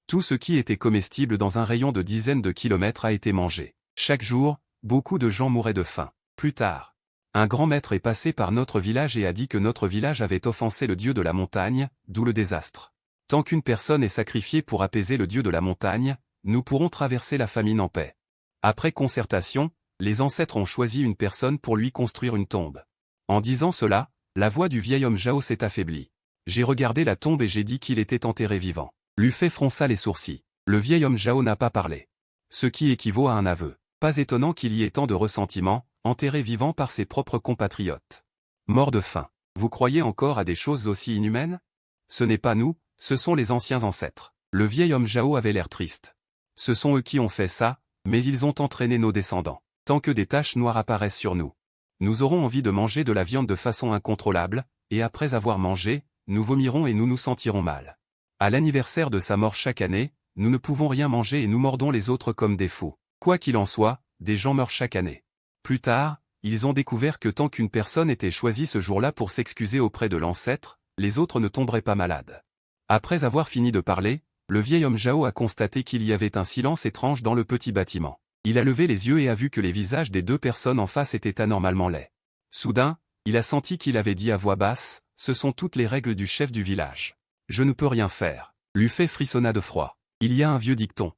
Tout ce qui était comestible dans un rayon de dizaines de kilomètres a été mangé. Chaque jour, beaucoup de gens mouraient de faim. Plus tard, un grand maître est passé par notre village et a dit que notre village avait offensé le dieu de la montagne, d'où le désastre. Tant qu'une personne est sacrifiée pour apaiser le dieu de la montagne, nous pourrons traverser la famine en paix. Après concertation, les ancêtres ont choisi une personne pour lui construire une tombe. En disant cela, la voix du vieil homme Zhao s'est affaiblie. J'ai regardé la tombe et j'ai dit qu'il était enterré vivant. Lufay fronça les sourcils. Le vieil homme Zhao n'a pas parlé. Ce qui équivaut à un aveu. Pas étonnant qu'il y ait tant de ressentiment, enterré vivant par ses propres compatriotes. Mort de faim. Vous croyez encore à des choses aussi inhumaines? Ce n'est pas nous, ce sont les anciens ancêtres. Le vieil homme Zhao avait l'air triste. Ce sont eux qui ont fait ça, Mais ils ont entraîné nos descendants. Tant que des taches noires apparaissent sur nous, nous aurons envie de manger de la viande de façon incontrôlable, et après avoir mangé, nous vomirons et nous nous sentirons mal. À l'anniversaire de sa mort chaque année, nous ne pouvons rien manger et nous mordons les autres comme des fous. Quoi qu'il en soit, des gens meurent chaque année. Plus tard, ils ont découvert que tant qu'une personne était choisie ce jour-là pour s'excuser auprès de l'ancêtre, les autres ne tomberaient pas malades. Après avoir fini de parler, le vieil homme Jao a constaté qu'il y avait un silence étrange dans le petit bâtiment. Il a levé les yeux et a vu que les visages des deux personnes en face étaient anormalement laids. Soudain, il a senti qu'il avait dit à voix basse, « Ce sont toutes les règles du chef du village. Je ne peux rien faire. » L'Ufei frissonna de froid. Il y a un vieux dicton.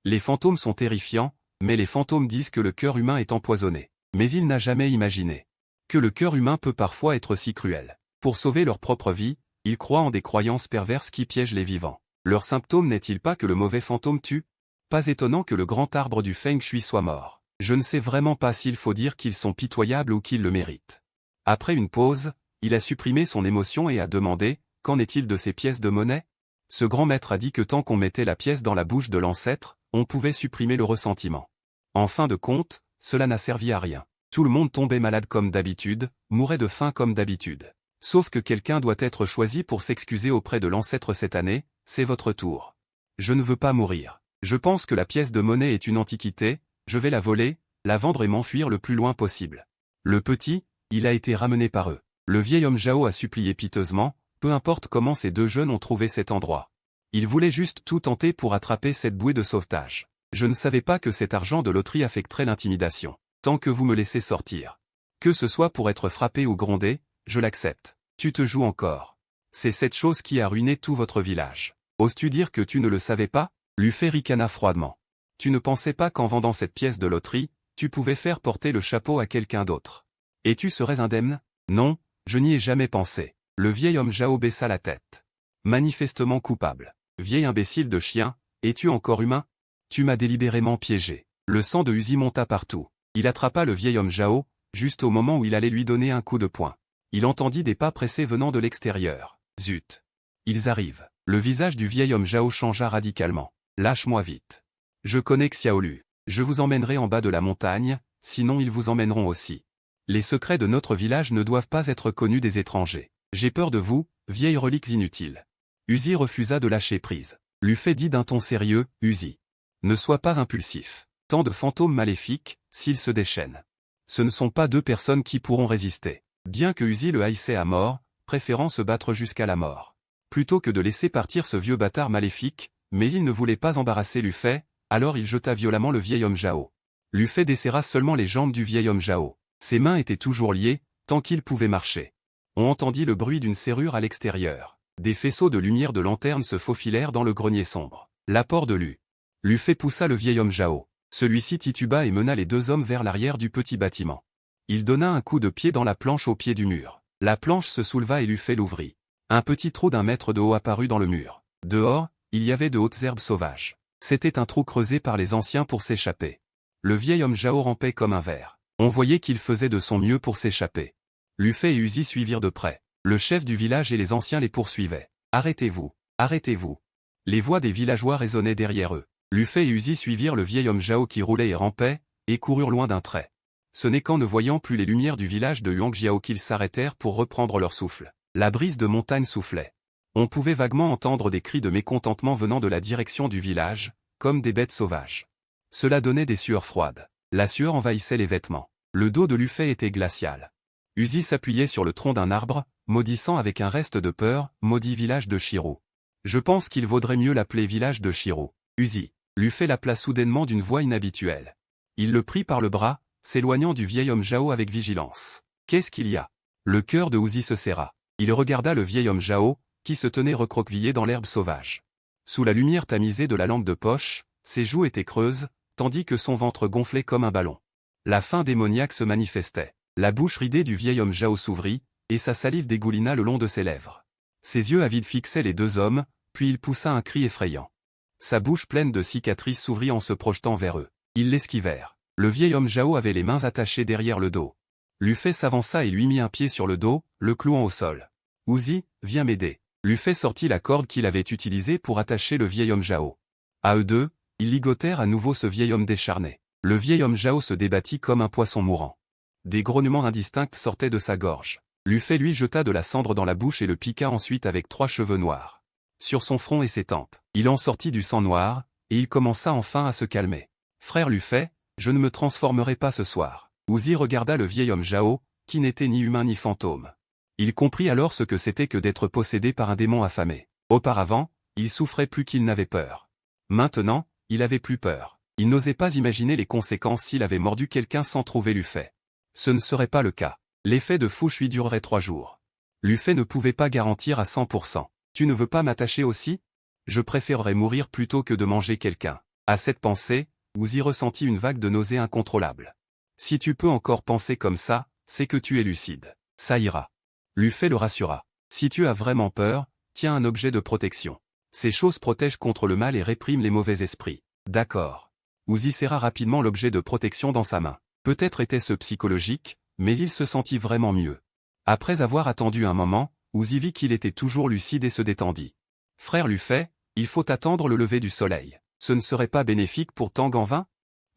Les fantômes sont terrifiants, mais les fantômes disent que le cœur humain est empoisonné. Mais il n'a jamais imaginé que le cœur humain peut parfois être si cruel. Pour sauver leur propre vie, ils croient en des croyances perverses qui piègent les vivants. Leur symptôme n'est-il pas que le mauvais fantôme tue? Pas étonnant que le grand arbre du Feng Shui soit mort. Je ne sais vraiment pas s'il faut dire qu'ils sont pitoyables ou qu'ils le méritent. Après une pause, il a supprimé son émotion et a demandé, qu'en est-il de ces pièces de monnaie? Ce grand maître a dit que tant qu'on mettait la pièce dans la bouche de l'ancêtre, on pouvait supprimer le ressentiment. En fin de compte, cela n'a servi à rien. Tout le monde tombait malade comme d'habitude, mourait de faim comme d'habitude. Sauf que quelqu'un doit être choisi pour s'excuser auprès de l'ancêtre cette année, c'est votre tour. Je ne veux pas mourir. Je pense que la pièce de monnaie est une antiquité, je vais la voler, la vendre et m'enfuir le plus loin possible. Le petit, il a été ramené par eux. Le vieil homme Jao a supplié piteusement, peu importe comment ces deux jeunes ont trouvé cet endroit. Ils voulaient juste tout tenter pour attraper cette bouée de sauvetage. Je ne savais pas que cet argent de loterie affecterait l'intimidation. Tant que vous me laissez sortir. Que ce soit pour être frappé ou grondé, je l'accepte. Tu te joues encore. C'est cette chose qui a ruiné tout votre village. Oses-tu dire que tu ne le savais pas? L'Ufei ricana froidement. Tu ne pensais pas qu'en vendant cette pièce de loterie, tu pouvais faire porter le chapeau à quelqu'un d'autre. Et tu serais indemne? Non, je n'y ai jamais pensé. Le vieil homme Jao baissa la tête. Manifestement coupable. Vieil imbécile de chien, es-tu encore humain? Tu m'as délibérément piégé. Le sang de Uzi monta partout. Il attrapa le vieil homme Jao, juste au moment où il allait lui donner un coup de poing. Il entendit des pas pressés venant de l'extérieur. Zut! Ils arrivent. Le visage du vieil homme Jao changea radicalement. Lâche-moi vite. Je connais Xiaolu. Je vous emmènerai en bas de la montagne, sinon ils vous emmèneront aussi. Les secrets de notre village ne doivent pas être connus des étrangers. J'ai peur de vous, vieilles reliques inutiles. Uzi refusa de lâcher prise. L'Ufei dit d'un ton sérieux, Uzi. Ne sois pas impulsif. Tant de fantômes maléfiques, s'ils se déchaînent. Ce ne sont pas deux personnes qui pourront résister. Bien que Uzi le haïssait à mort, préférant se battre jusqu'à la mort. Plutôt que de laisser partir ce vieux bâtard maléfique, mais il ne voulait pas embarrasser L'Ufei, alors il jeta violemment le vieil homme Jao. L'Ufei desserra seulement les jambes du vieil homme Jao. Ses mains étaient toujours liées, tant qu'il pouvait marcher. On entendit le bruit d'une serrure à l'extérieur. Des faisceaux de lumière de lanterne se faufilèrent dans le grenier sombre. L'apport de L'Ufei poussa le vieil homme Jao. Celui-ci tituba et mena les deux hommes vers l'arrière du petit bâtiment. Il donna un coup de pied dans la planche au pied du mur. La planche se souleva et L'Ufei l'ouvrit. Un petit trou d'1 mètre de haut apparut dans le mur. Dehors, il y avait de hautes herbes sauvages. C'était un trou creusé par les anciens pour s'échapper. Le vieil homme Jao rampait comme un ver. On voyait qu'il faisait de son mieux pour s'échapper. L'Ufei et Uzi suivirent de près. Le chef du village et les anciens les poursuivaient. « Arrêtez-vous! Arrêtez-vous » Les voix des villageois résonnaient derrière eux. L'Ufei et Uzi suivirent le vieil homme Jao qui roulait et rampait, et coururent loin d'un trait. Ce n'est qu'en ne voyant plus les lumières du village de Huangjiao qu'ils s'arrêtèrent pour reprendre leur souffle. La brise de montagne soufflait. On pouvait vaguement entendre des cris de mécontentement venant de la direction du village, comme des bêtes sauvages. Cela donnait des sueurs froides. La sueur envahissait les vêtements. Le dos de L'Ufei était glacial. Uzi s'appuyait sur le tronc d'un arbre, maudissant avec un reste de peur, maudit village de Shiro. Je pense qu'il vaudrait mieux l'appeler village de Shiro. Uzi. L'Ufei l'appela soudainement d'une voix inhabituelle. Il le prit par le bras, s'éloignant du vieil homme Jao avec vigilance. Qu'est-ce qu'il y a? Le cœur de Uzi se serra. Il regarda le vieil homme Jao, qui se tenait recroquevillé dans l'herbe sauvage. Sous la lumière tamisée de la lampe de poche, ses joues étaient creuses, tandis que son ventre gonflait comme un ballon. La faim démoniaque se manifestait. La bouche ridée du vieil homme Jao s'ouvrit, et sa salive dégoulina le long de ses lèvres. Ses yeux avides fixaient les deux hommes, puis il poussa un cri effrayant. Sa bouche pleine de cicatrices s'ouvrit en se projetant vers eux. Ils l'esquivèrent. Le vieil homme Jao avait les mains attachées derrière le dos. L'Ufei s'avança et lui mit un pied sur le dos, le clouant au sol. « Uzi, viens m'aider. » L'Ufei sortit la corde qu'il avait utilisée pour attacher le vieil homme Jao. À eux deux, ils ligotèrent à nouveau ce vieil homme décharné. Le vieil homme Zhao se débattit comme un poisson mourant. Des grognements indistincts sortaient de sa gorge. Lu-fei lui jeta de la cendre dans la bouche et le piqua ensuite avec 3 cheveux noirs. Sur son front et ses tempes, il en sortit du sang noir, et il commença enfin à se calmer. Frère Lu-fei, je ne me transformerai pas ce soir. Uzi regarda le vieil homme Zhao, qui n'était ni humain ni fantôme. Il comprit alors ce que c'était que d'être possédé par un démon affamé. Auparavant, il souffrait plus qu'il n'avait peur. Maintenant, il avait plus peur. Il n'osait pas imaginer les conséquences s'il avait mordu quelqu'un sans trouver Lu-fei. Ce ne serait pas le cas. L'effet de Fu Shui durerait 3 jours. Lu-fei ne pouvait pas garantir à 100%. Tu ne veux pas m'attacher aussi? Je préférerais mourir plutôt que de manger quelqu'un. À cette pensée, Uzi ressentit une vague de nausée incontrôlable. Si tu peux encore penser comme ça, c'est que tu es lucide. Ça ira. Lu-fei le rassura. Si tu as vraiment peur, tiens un objet de protection. Ces choses protègent contre le mal et répriment les mauvais esprits. D'accord. Uzi serra rapidement l'objet de protection dans sa main. Peut-être était-ce psychologique, mais il se sentit vraiment mieux. Après avoir attendu un moment, Uzi vit qu'il était toujours lucide et se détendit. Frère Lu-fei, il faut attendre le lever du soleil. Ce ne serait pas bénéfique pour Tang en vain?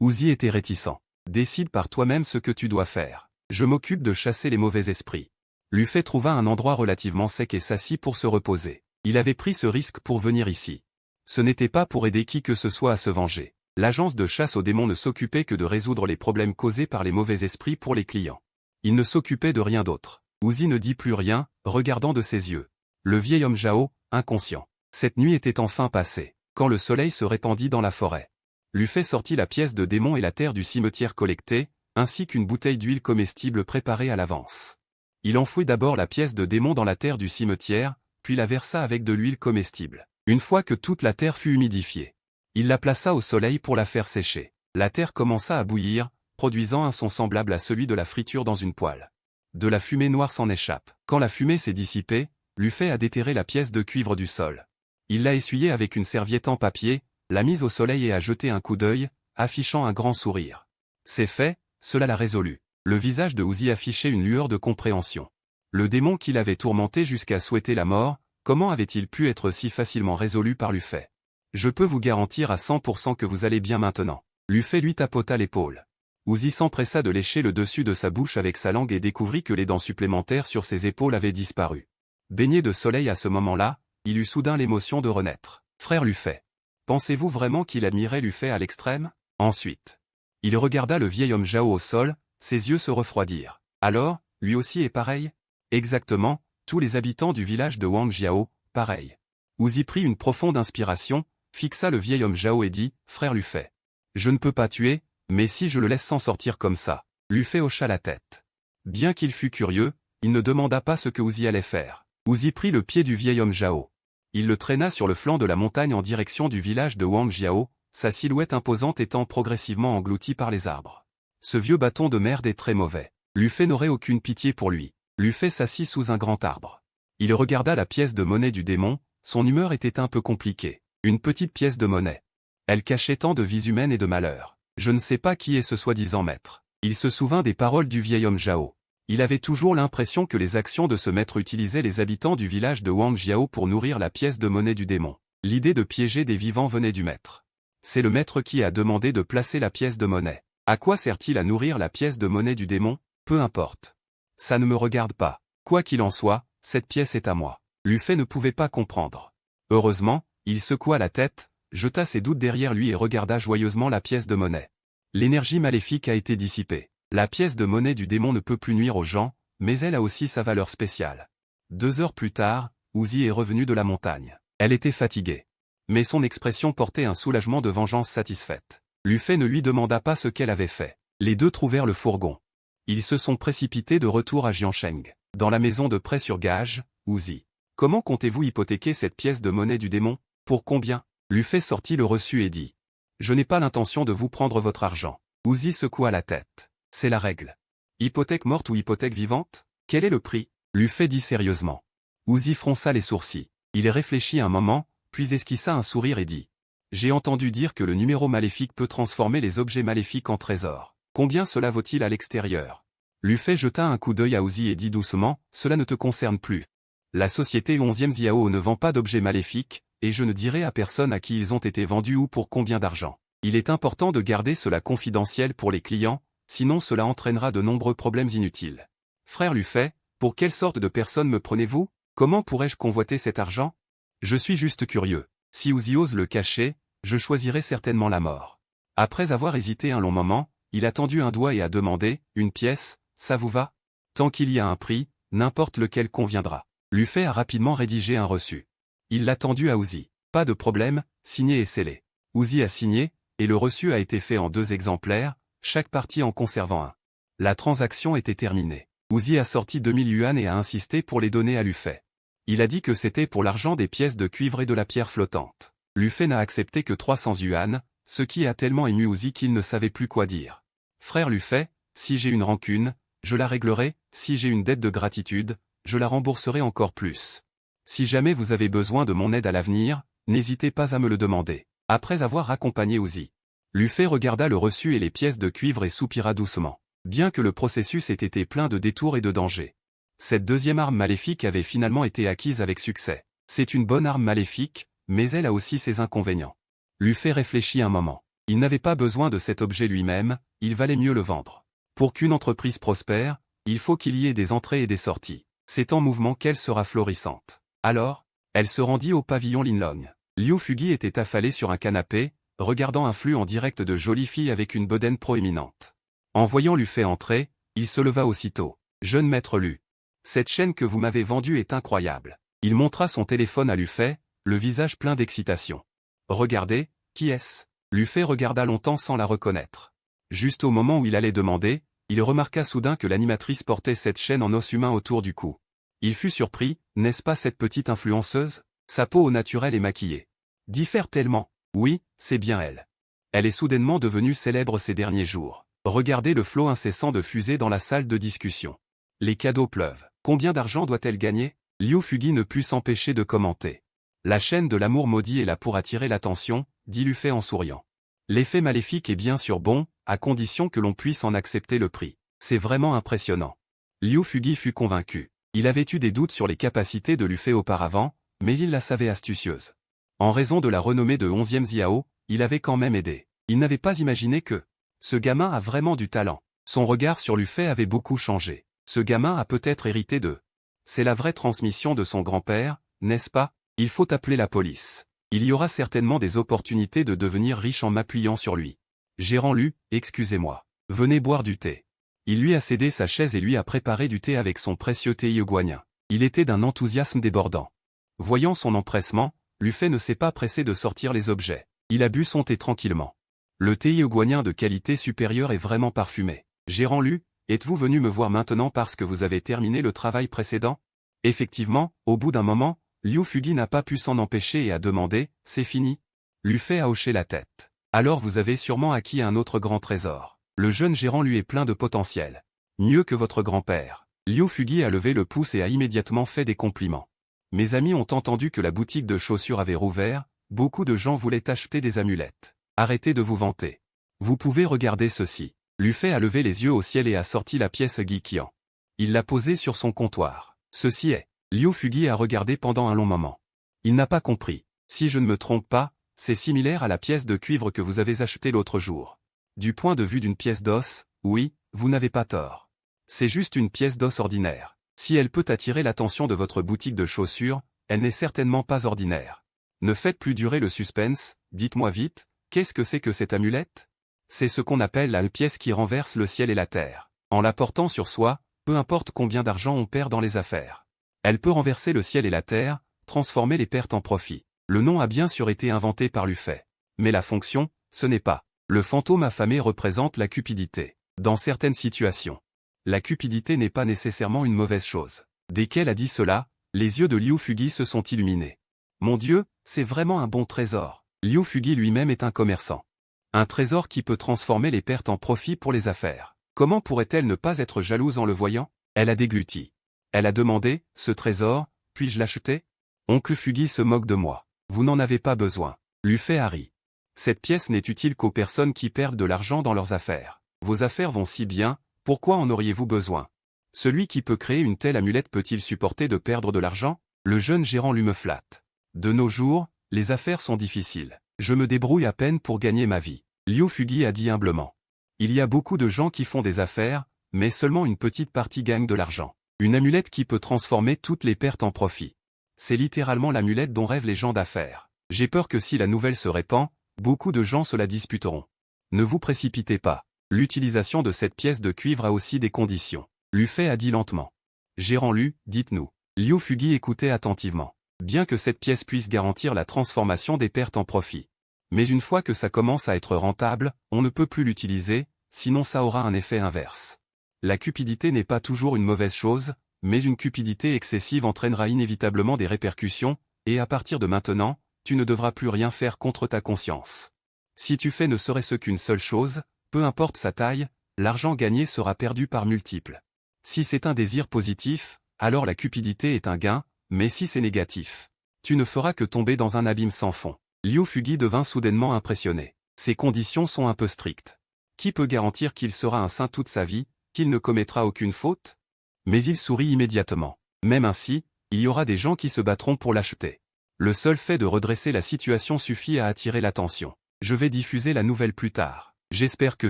Uzi était réticent. Décide par toi-même ce que tu dois faire. Je m'occupe de chasser les mauvais esprits. Lu-fei trouva un endroit relativement sec et s'assit pour se reposer. Il avait pris ce risque pour venir ici. Ce n'était pas pour aider qui que ce soit à se venger. L'agence de chasse aux démons ne s'occupait que de résoudre les problèmes causés par les mauvais esprits pour les clients. Il ne s'occupait de rien d'autre. Uzi ne dit plus rien, regardant de ses yeux. Le vieil homme Zhao, inconscient. Cette nuit était enfin passée, quand le soleil se répandit dans la forêt. Lu-fei sortit la pièce de démon et la terre du cimetière collectée, ainsi qu'une bouteille d'huile comestible préparée à l'avance. Il enfouit d'abord la pièce de démon dans la terre du cimetière, puis la versa avec de l'huile comestible. Une fois que toute la terre fut humidifiée, il la plaça au soleil pour la faire sécher. La terre commença à bouillir, produisant un son semblable à celui de la friture dans une poêle. De la fumée noire s'en échappe. Quand la fumée s'est dissipée, Lu-fei a déterré la pièce de cuivre du sol. Il l'a essuyée avec une serviette en papier, l'a mise au soleil et a jeté un coup d'œil, affichant un grand sourire. C'est fait, cela l'a résolu. Le visage de Uzi affichait une lueur de compréhension. Le démon qui l'avait tourmenté jusqu'à souhaiter la mort, comment avait-il pu être si facilement résolu par Lu-fei? Je peux vous garantir à 100% que vous allez bien maintenant. Lu-fei lui tapota l'épaule. Uzi s'empressa de lécher le dessus de sa bouche avec sa langue et découvrit que les dents supplémentaires sur ses épaules avaient disparu. Baigné de soleil à ce moment-là, il eut soudain l'émotion de renaître. Frère Lu-fei. Pensez-vous vraiment qu'il admirait Lu-fei à l'extrême? Ensuite, il regarda le vieil homme Zhao au sol, ses yeux se refroidirent. Alors, lui aussi est pareil? Exactement, tous les habitants du village de Wangjiao, pareil. Uzi prit une profonde inspiration, fixa le vieil homme Zhao et dit, frère Lu-fei. Je ne peux pas tuer, mais si je le laisse s'en sortir comme ça. Lu-fei hocha la tête. Bien qu'il fût curieux, il ne demanda pas ce que Uzi allait faire. Uzi prit le pied du vieil homme Zhao. Il le traîna sur le flanc de la montagne en direction du village de Wangjiao, sa silhouette imposante étant progressivement engloutie par les arbres. Ce vieux bâton de merde est très mauvais. Lu-fei n'aurait aucune pitié pour lui. Lu-fei s'assit sous un grand arbre. Il regarda la pièce de monnaie du démon, son humeur était un peu compliquée. Une petite pièce de monnaie. Elle cachait tant de vies humaines et de malheurs. Je ne sais pas qui est ce soi-disant maître. Il se souvint des paroles du vieil homme Zhao. Il avait toujours l'impression que les actions de ce maître utilisaient les habitants du village de Wangjiao pour nourrir la pièce de monnaie du démon. L'idée de piéger des vivants venait du maître. C'est le maître qui a demandé de placer la pièce de monnaie. À quoi sert-il à nourrir la pièce de monnaie du démon? Peu importe. Ça ne me regarde pas. Quoi qu'il en soit, cette pièce est à moi. Lu-fei ne pouvait pas comprendre. Heureusement, il secoua la tête, jeta ses doutes derrière lui et regarda joyeusement la pièce de monnaie. L'énergie maléfique a été dissipée. La pièce de monnaie du démon ne peut plus nuire aux gens, mais elle a aussi sa valeur spéciale. 2 heures plus tard, Uzi est revenu de la montagne. Elle était fatiguée. Mais son expression portait un soulagement de vengeance satisfaite. Lu-fei ne lui demanda pas ce qu'elle avait fait. Les deux trouvèrent le fourgon. Ils se sont précipités de retour à Jiansheng. Dans la maison de prêt sur gage, Uzi. Comment comptez-vous hypothéquer cette pièce de monnaie du démon? Pour combien? Lu-fei sortit le reçu et dit. Je n'ai pas l'intention de vous prendre votre argent. Uzi secoua la tête. C'est la règle. Hypothèque morte ou hypothèque vivante? Quel est le prix? Lu-fei dit sérieusement. Uzi fronça les sourcils. Il réfléchit un moment, puis esquissa un sourire et dit. J'ai entendu dire que le numéro maléfique peut transformer les objets maléfiques en trésors. Combien cela vaut-il à l'extérieur? Lu-fei jeta un coup d'œil à Uzi et dit doucement, cela ne te concerne plus. La société 11e Ziao ne vend pas d'objets maléfiques, et je ne dirai à personne à qui ils ont été vendus ou pour combien d'argent. Il est important de garder cela confidentiel pour les clients, sinon cela entraînera de nombreux problèmes inutiles. Frère Luffet, pour quelle sorte de personne me prenez-vous? Comment pourrais-je convoiter cet argent? Je suis juste curieux. Si Uzi ose le cacher, je choisirai certainement la mort. Après avoir hésité un long moment, il a tendu un doigt et a demandé, une pièce, ça vous va? Tant qu'il y a un prix, n'importe lequel conviendra. Luffet a rapidement rédigé un reçu. Il l'a tendu à Uzi. Pas de problème, signé et scellé. Uzi a signé, et le reçu a été fait en 2 exemplaires, chaque partie en conservant un. La transaction était terminée. Uzi a sorti 2000 yuan et a insisté pour les donner à Luffet. Il a dit que c'était pour l'argent des pièces de cuivre et de la pierre flottante. Luffet n'a accepté que 300 yuan, ce qui a tellement ému Uzi qu'il ne savait plus quoi dire. Frère Luffet, si j'ai une rancune, je la réglerai, si j'ai une dette de gratitude, je la rembourserai encore plus. Si jamais vous avez besoin de mon aide à l'avenir, n'hésitez pas à me le demander. Après avoir accompagné Uzi, Luffet regarda le reçu et les pièces de cuivre et soupira doucement. Bien que le processus ait été plein de détours et de dangers, cette deuxième arme maléfique avait finalement été acquise avec succès. C'est une bonne arme maléfique, mais elle a aussi ses inconvénients. Luffet réfléchit un moment. Il n'avait pas besoin de cet objet lui-même, il valait mieux le vendre. Pour qu'une entreprise prospère, il faut qu'il y ait des entrées et des sorties. C'est en mouvement qu'elle sera florissante. Alors, elle se rendit au pavillon Linlong. Liu Fugi était affalé sur un canapé, regardant un flux en direct de jolies filles avec une bedaine proéminente. En voyant Luffet entrer, il se leva aussitôt. « Jeune maître Lu, cette chaîne que vous m'avez vendue est incroyable. » Il montra son téléphone à Luffet, le visage plein d'excitation. « Regardez, qui est-ce » Luffet regarda longtemps sans la reconnaître. Juste au moment où il allait demander, il remarqua soudain que l'animatrice portait cette chaîne en os humain autour du cou. Il fut surpris, n'est-ce pas cette petite influenceuse? Sa peau au naturel est maquillée. Diffère tellement. Oui, c'est bien elle. Elle est soudainement devenue célèbre ces derniers jours. Regardez le flot incessant de fusées dans la salle de discussion. Les cadeaux pleuvent. Combien d'argent doit-elle gagner? Liu Fugi ne put s'empêcher de commenter. La chaîne de l'amour maudit est là pour attirer l'attention, dit Luffet en souriant. L'effet maléfique est bien sûr bon, à condition que l'on puisse en accepter le prix. C'est vraiment impressionnant. Liu Fugi fut convaincu. Il avait eu des doutes sur les capacités de Luffet auparavant, mais il la savait astucieuse. En raison de la renommée de 11e Xiao, il avait quand même aidé. Il n'avait pas imaginé que ce gamin a vraiment du talent. Son regard sur Luffet avait beaucoup changé. Ce gamin a peut-être hérité de. C'est la vraie transmission de son grand-père, n'est-ce pas? Il faut appeler la police. Il y aura certainement des opportunités de devenir riche en m'appuyant sur lui. Gérant Lu, excusez-moi. Venez boire du thé. Il lui a cédé sa chaise et lui a préparé du thé avec son précieux thé ioguanien. Il était d'un enthousiasme débordant. Voyant son empressement, Luffet ne s'est pas pressé de sortir les objets. Il a bu son thé tranquillement. Le thé ioguanien de qualité supérieure est vraiment parfumé. Gérant Lu, êtes-vous venu me voir maintenant parce que vous avez terminé le travail précédent? Effectivement, au bout d'un moment, Liu Fugi n'a pas pu s'en empêcher et a demandé, c'est fini? Luffet a hoché la tête. Alors vous avez sûrement acquis un autre grand trésor. Le jeune gérant lui est plein de potentiel. Mieux que votre grand-père. Liu Fugi a levé le pouce et a immédiatement fait des compliments. Mes amis ont entendu que la boutique de chaussures avait rouvert, beaucoup de gens voulaient acheter des amulettes. Arrêtez de vous vanter. Vous pouvez regarder ceci. Luffet a levé les yeux au ciel et a sorti la pièce Guiqian. Il l'a posée sur son comptoir. Ceci est. Liu Fugi a regardé pendant un long moment. Il n'a pas compris. Si je ne me trompe pas, c'est similaire à la pièce de cuivre que vous avez achetée l'autre jour. Du point de vue d'une pièce d'os, oui, vous n'avez pas tort. C'est juste une pièce d'os ordinaire. Si elle peut attirer l'attention de votre boutique de chaussures, elle n'est certainement pas ordinaire. Ne faites plus durer le suspense, dites-moi vite, qu'est-ce que c'est que cette amulette? C'est ce qu'on appelle la pièce qui renverse le ciel et la terre. En la portant sur soi, peu importe combien d'argent on perd dans les affaires. Elle peut renverser le ciel et la terre, transformer les pertes en profit. Le nom a bien sûr été inventé par Luffet. Mais la fonction, ce n'est pas. Le fantôme affamé représente la cupidité. Dans certaines situations, la cupidité n'est pas nécessairement une mauvaise chose. Dès qu'elle a dit cela, les yeux de Liu Fugi se sont illuminés. Mon Dieu, c'est vraiment un bon trésor. Liu Fugi lui-même est un commerçant. Un trésor qui peut transformer les pertes en profit pour les affaires. Comment pourrait-elle ne pas être jalouse en le voyant? Elle a dégluti. Elle a demandé, ce trésor, puis-je l'acheter? Oncle Fugi se moque de moi. Vous n'en avez pas besoin. Luffet a ri. Cette pièce n'est utile qu'aux personnes qui perdent de l'argent dans leurs affaires. Vos affaires vont si bien, pourquoi en auriez-vous besoin? Celui qui peut créer une telle amulette peut-il supporter de perdre de l'argent? Le jeune gérant lui me flatte. De nos jours, les affaires sont difficiles. Je me débrouille à peine pour gagner ma vie. Liu Fugi a dit humblement. Il y a beaucoup de gens qui font des affaires, mais seulement une petite partie gagne de l'argent. Une amulette qui peut transformer toutes les pertes en profit. C'est littéralement l'amulette dont rêvent les gens d'affaires. J'ai peur que si la nouvelle se répand, beaucoup de gens se la disputeront. Ne vous précipitez pas. L'utilisation de cette pièce de cuivre a aussi des conditions. Lu Fei a dit lentement. Gérant Lu, dites-nous. Liu Fugi écoutait attentivement. Bien que cette pièce puisse garantir la transformation des pertes en profit. Mais une fois que ça commence à être rentable, on ne peut plus l'utiliser, sinon ça aura un effet inverse. La cupidité n'est pas toujours une mauvaise chose, mais une cupidité excessive entraînera inévitablement des répercussions, et à partir de maintenant, tu ne devras plus rien faire contre ta conscience. Si tu fais ne serait-ce qu'une seule chose, peu importe sa taille, l'argent gagné sera perdu par multiples. Si c'est un désir positif, alors la cupidité est un gain, mais si c'est négatif, tu ne feras que tomber dans un abîme sans fond. Liu Fugi devint soudainement impressionné. Ces conditions sont un peu strictes. Qui peut garantir qu'il sera un saint toute sa vie, qu'il ne commettra aucune faute? Mais il sourit immédiatement. Même ainsi, il y aura des gens qui se battront pour l'acheter. Le seul fait de redresser la situation suffit à attirer l'attention. Je vais diffuser la nouvelle plus tard. J'espère que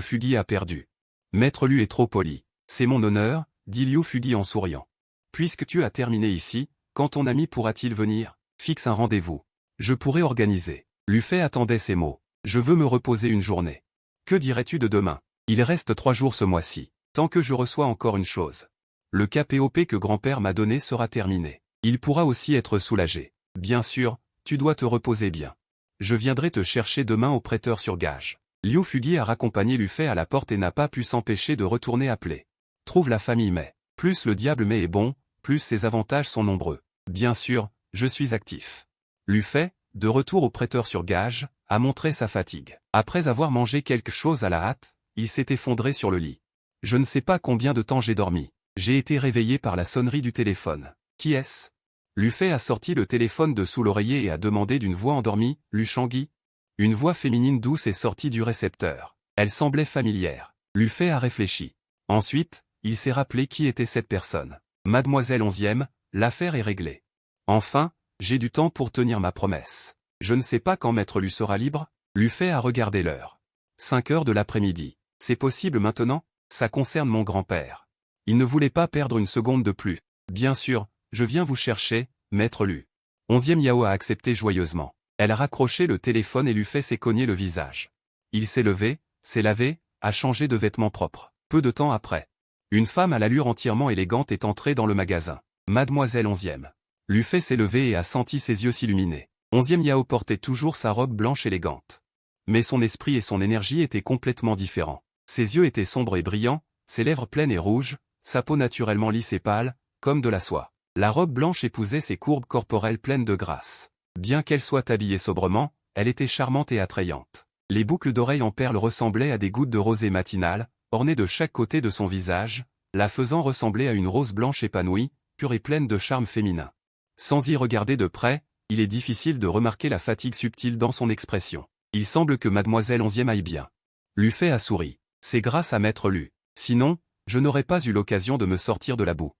Fugi a perdu. Maître Lu est trop poli. C'est mon honneur, dit Liu Fugi en souriant. Puisque tu as terminé ici, quand ton ami pourra-t-il venir? Fixe un rendez-vous. Je pourrai organiser. Lu Fei attendait ces mots. Je veux me reposer une journée. Que dirais-tu de demain? Il reste 3 jours ce mois-ci. Tant que je reçois encore une chose. Le KPOP que grand-père m'a donné sera terminé. Il pourra aussi être soulagé. Bien sûr, tu dois te reposer bien. Je viendrai te chercher demain au prêteur sur gage. Liu Fugi a raccompagné Lu Fei à la porte et n'a pas pu s'empêcher de retourner appeler. Trouve la famille Mei. Plus le diable Mei est bon, plus ses avantages sont nombreux. Bien sûr, je suis actif. Lu Fei, de retour au prêteur sur gage, a montré sa fatigue. Après avoir mangé quelque chose à la hâte, il s'est effondré sur le lit. Je ne sais pas combien de temps j'ai dormi. J'ai été réveillé par la sonnerie du téléphone. Qui est-ce? Lu Fei a sorti le téléphone de sous l'oreiller et a demandé d'une voix endormie, Lu Shangyi. Une voix féminine douce est sortie du récepteur. Elle semblait familière. Lu Fei a réfléchi. Ensuite, il s'est rappelé qui était cette personne. Mademoiselle 11e, l'affaire est réglée. Enfin, j'ai du temps pour tenir ma promesse. Je ne sais pas quand Maître Lu sera libre. Lu Fei a regardé l'heure. 5 heures de l'après-midi. C'est possible maintenant? Ça concerne mon grand-père. Il ne voulait pas perdre une seconde de plus. Bien sûr, je viens vous chercher, Maître Lu. 11e Yao a accepté joyeusement. Elle a raccroché le téléphone et Lu Fei s'est cogné le visage. Il s'est levé, s'est lavé, a changé de vêtements propres. Peu de temps après, une femme à l'allure entièrement élégante est entrée dans le magasin. Mademoiselle 11e. Lu Fei s'est levée et a senti ses yeux s'illuminer. 11e Yao portait toujours sa robe blanche élégante. Mais son esprit et son énergie étaient complètement différents. Ses yeux étaient sombres et brillants, ses lèvres pleines et rouges, sa peau naturellement lisse et pâle, comme de la soie. La robe blanche épousait ses courbes corporelles pleines de grâce. Bien qu'elle soit habillée sobrement, elle était charmante et attrayante. Les boucles d'oreilles en perles ressemblaient à des gouttes de rosée matinale, ornées de chaque côté de son visage, la faisant ressembler à une rose blanche épanouie, pure et pleine de charme féminin. Sans y regarder de près, il est difficile de remarquer la fatigue subtile dans son expression. Il semble que Mademoiselle 11e aille bien. Lu Fei a souri. C'est grâce à Maître Lu. Sinon, je n'aurais pas eu l'occasion de me sortir de la boue.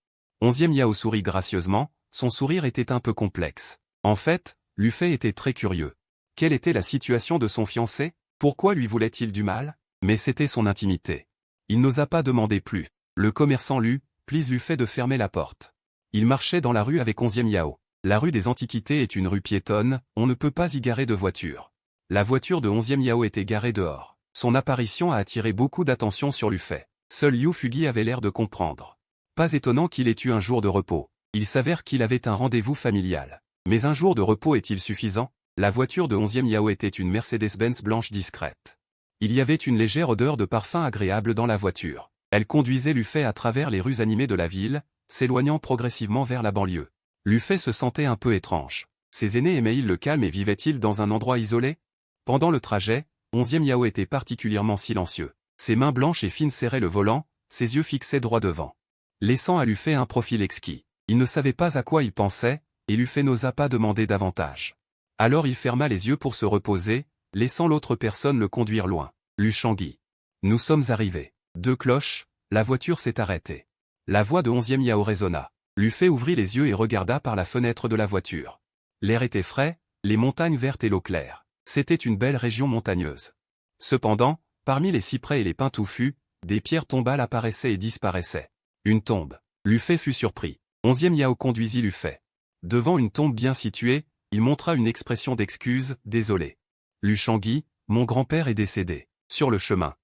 11e Yao sourit gracieusement, son sourire était un peu complexe. En fait, Lu Fei était très curieux. Quelle était la situation de son fiancé? Pourquoi lui voulait-il du mal? Mais c'était son intimité. Il n'osa pas demander plus. Le commerçant Lu Fei de fermer la porte. Il marchait dans la rue avec 11e Yao. La rue des Antiquités est une rue piétonne, on ne peut pas y garer de voiture. La voiture de 11e Yao était garée dehors. Son apparition a attiré beaucoup d'attention sur Lu Fei. Seul Liu Fugi avait l'air de comprendre. Pas étonnant qu'il ait eu un jour de repos. Il s'avère qu'il avait un rendez-vous familial. Mais un jour de repos est-il suffisant? La voiture de 11e Yao était une Mercedes-Benz blanche discrète. Il y avait une légère odeur de parfum agréable dans la voiture. Elle conduisait Lu Fei à travers les rues animées de la ville, s'éloignant progressivement vers la banlieue. Lu Fei se sentait un peu étrange. Ses aînés aimaient-ils le calme et vivaient-ils dans un endroit isolé? Pendant le trajet, 11e Yao était particulièrement silencieux. Ses mains blanches et fines serraient le volant, ses yeux fixaient droit devant. Laissant à Lu Fei un profil exquis. Il ne savait pas à quoi il pensait, et Lu Fei n'osa pas demander davantage. Alors il ferma les yeux pour se reposer, laissant l'autre personne le conduire loin. Lu Shangyi. Nous sommes arrivés. 2 cloches, la voiture s'est arrêtée. La voix de 11e Yao résonna. Lu Fei ouvrit les yeux et regarda par la fenêtre de la voiture. L'air était frais, les montagnes vertes et l'eau claire. C'était une belle région montagneuse. Cependant, parmi les cyprès et les pins touffus, des pierres tombales apparaissaient et disparaissaient. Une tombe. Lu Fei fut surpris. 11e Yao conduisit Lu Fei. Devant une tombe bien située, il montra une expression d'excuse, désolé. Lu Shangui, mon grand-père est décédé. Sur le chemin.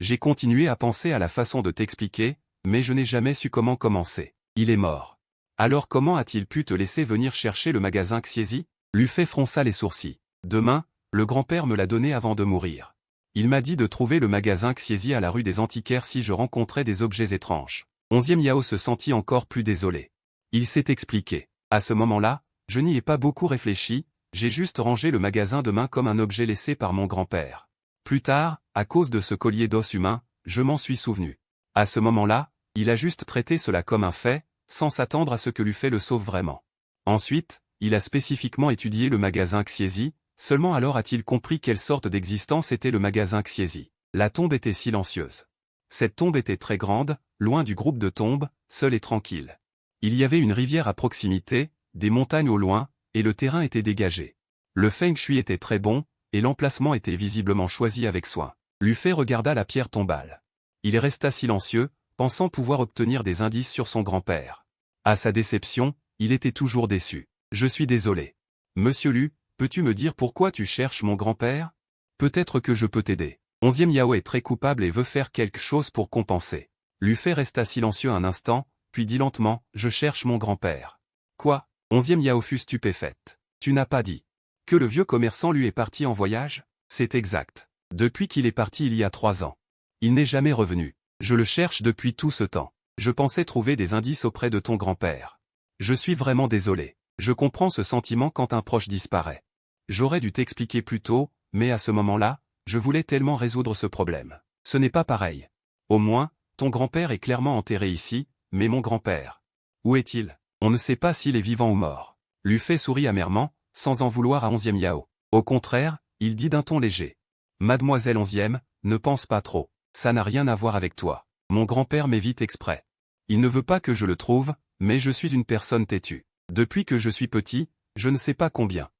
J'ai continué à penser à la façon de t'expliquer, mais je n'ai jamais su comment commencer. Il est mort. Alors comment a-t-il pu te laisser venir chercher le magasin Xiezi? Lu Fei fronça les sourcils. Demain, le grand-père me l'a donné avant de mourir. Il m'a dit de trouver le magasin Xiezi à la rue des Antiquaires si je rencontrais des objets étranges. 11e Yao se sentit encore plus désolé. Il s'est expliqué. À ce moment-là, je n'y ai pas beaucoup réfléchi, j'ai juste rangé le magasin de main comme un objet laissé par mon grand-père. Plus tard, à cause de ce collier d'os humain, je m'en suis souvenu. À ce moment-là, il a juste traité cela comme un fait, sans s'attendre à ce que Lu Fei le sauve vraiment. Ensuite, il a spécifiquement étudié le magasin Xiezi, seulement alors a-t-il compris quelle sorte d'existence était le magasin Xiezi. La tombe était silencieuse. Cette tombe était très grande, loin du groupe de tombes, seule et tranquille. Il y avait une rivière à proximité, des montagnes au loin, et le terrain était dégagé. Le feng shui était très bon, et l'emplacement était visiblement choisi avec soin. Lu Fei regarda la pierre tombale. Il resta silencieux, pensant pouvoir obtenir des indices sur son grand-père. À sa déception, il était toujours déçu. Je suis désolé. Monsieur Lu, peux-tu me dire pourquoi tu cherches mon grand-père? Peut-être que je peux t'aider. 11e Yao est très coupable et veut faire quelque chose pour compenser. Lu Fei resta silencieux un instant, puis dit lentement, je cherche mon grand-père. Quoi? 11e Yao fut stupéfaite. Tu n'as pas dit que le vieux commerçant lui est parti en voyage? C'est exact. Depuis qu'il est parti il y a 3 ans. Il n'est jamais revenu. Je le cherche depuis tout ce temps. Je pensais trouver des indices auprès de ton grand-père. Je suis vraiment désolé. Je comprends ce sentiment quand un proche disparaît. J'aurais dû t'expliquer plus tôt, mais à ce moment-là, je voulais tellement résoudre ce problème. Ce n'est pas pareil. Au moins, ton grand-père est clairement enterré ici, mais mon grand-père. Où est-il? On ne sait pas s'il est vivant ou mort. Lu Fei sourit amèrement, sans en vouloir à 11e Yao. Au contraire, il dit d'un ton léger. Mademoiselle 11e, ne pense pas trop. Ça n'a rien à voir avec toi. Mon grand-père m'évite exprès. Il ne veut pas que je le trouve, mais je suis une personne têtue. Depuis que je suis petit, je ne sais pas combien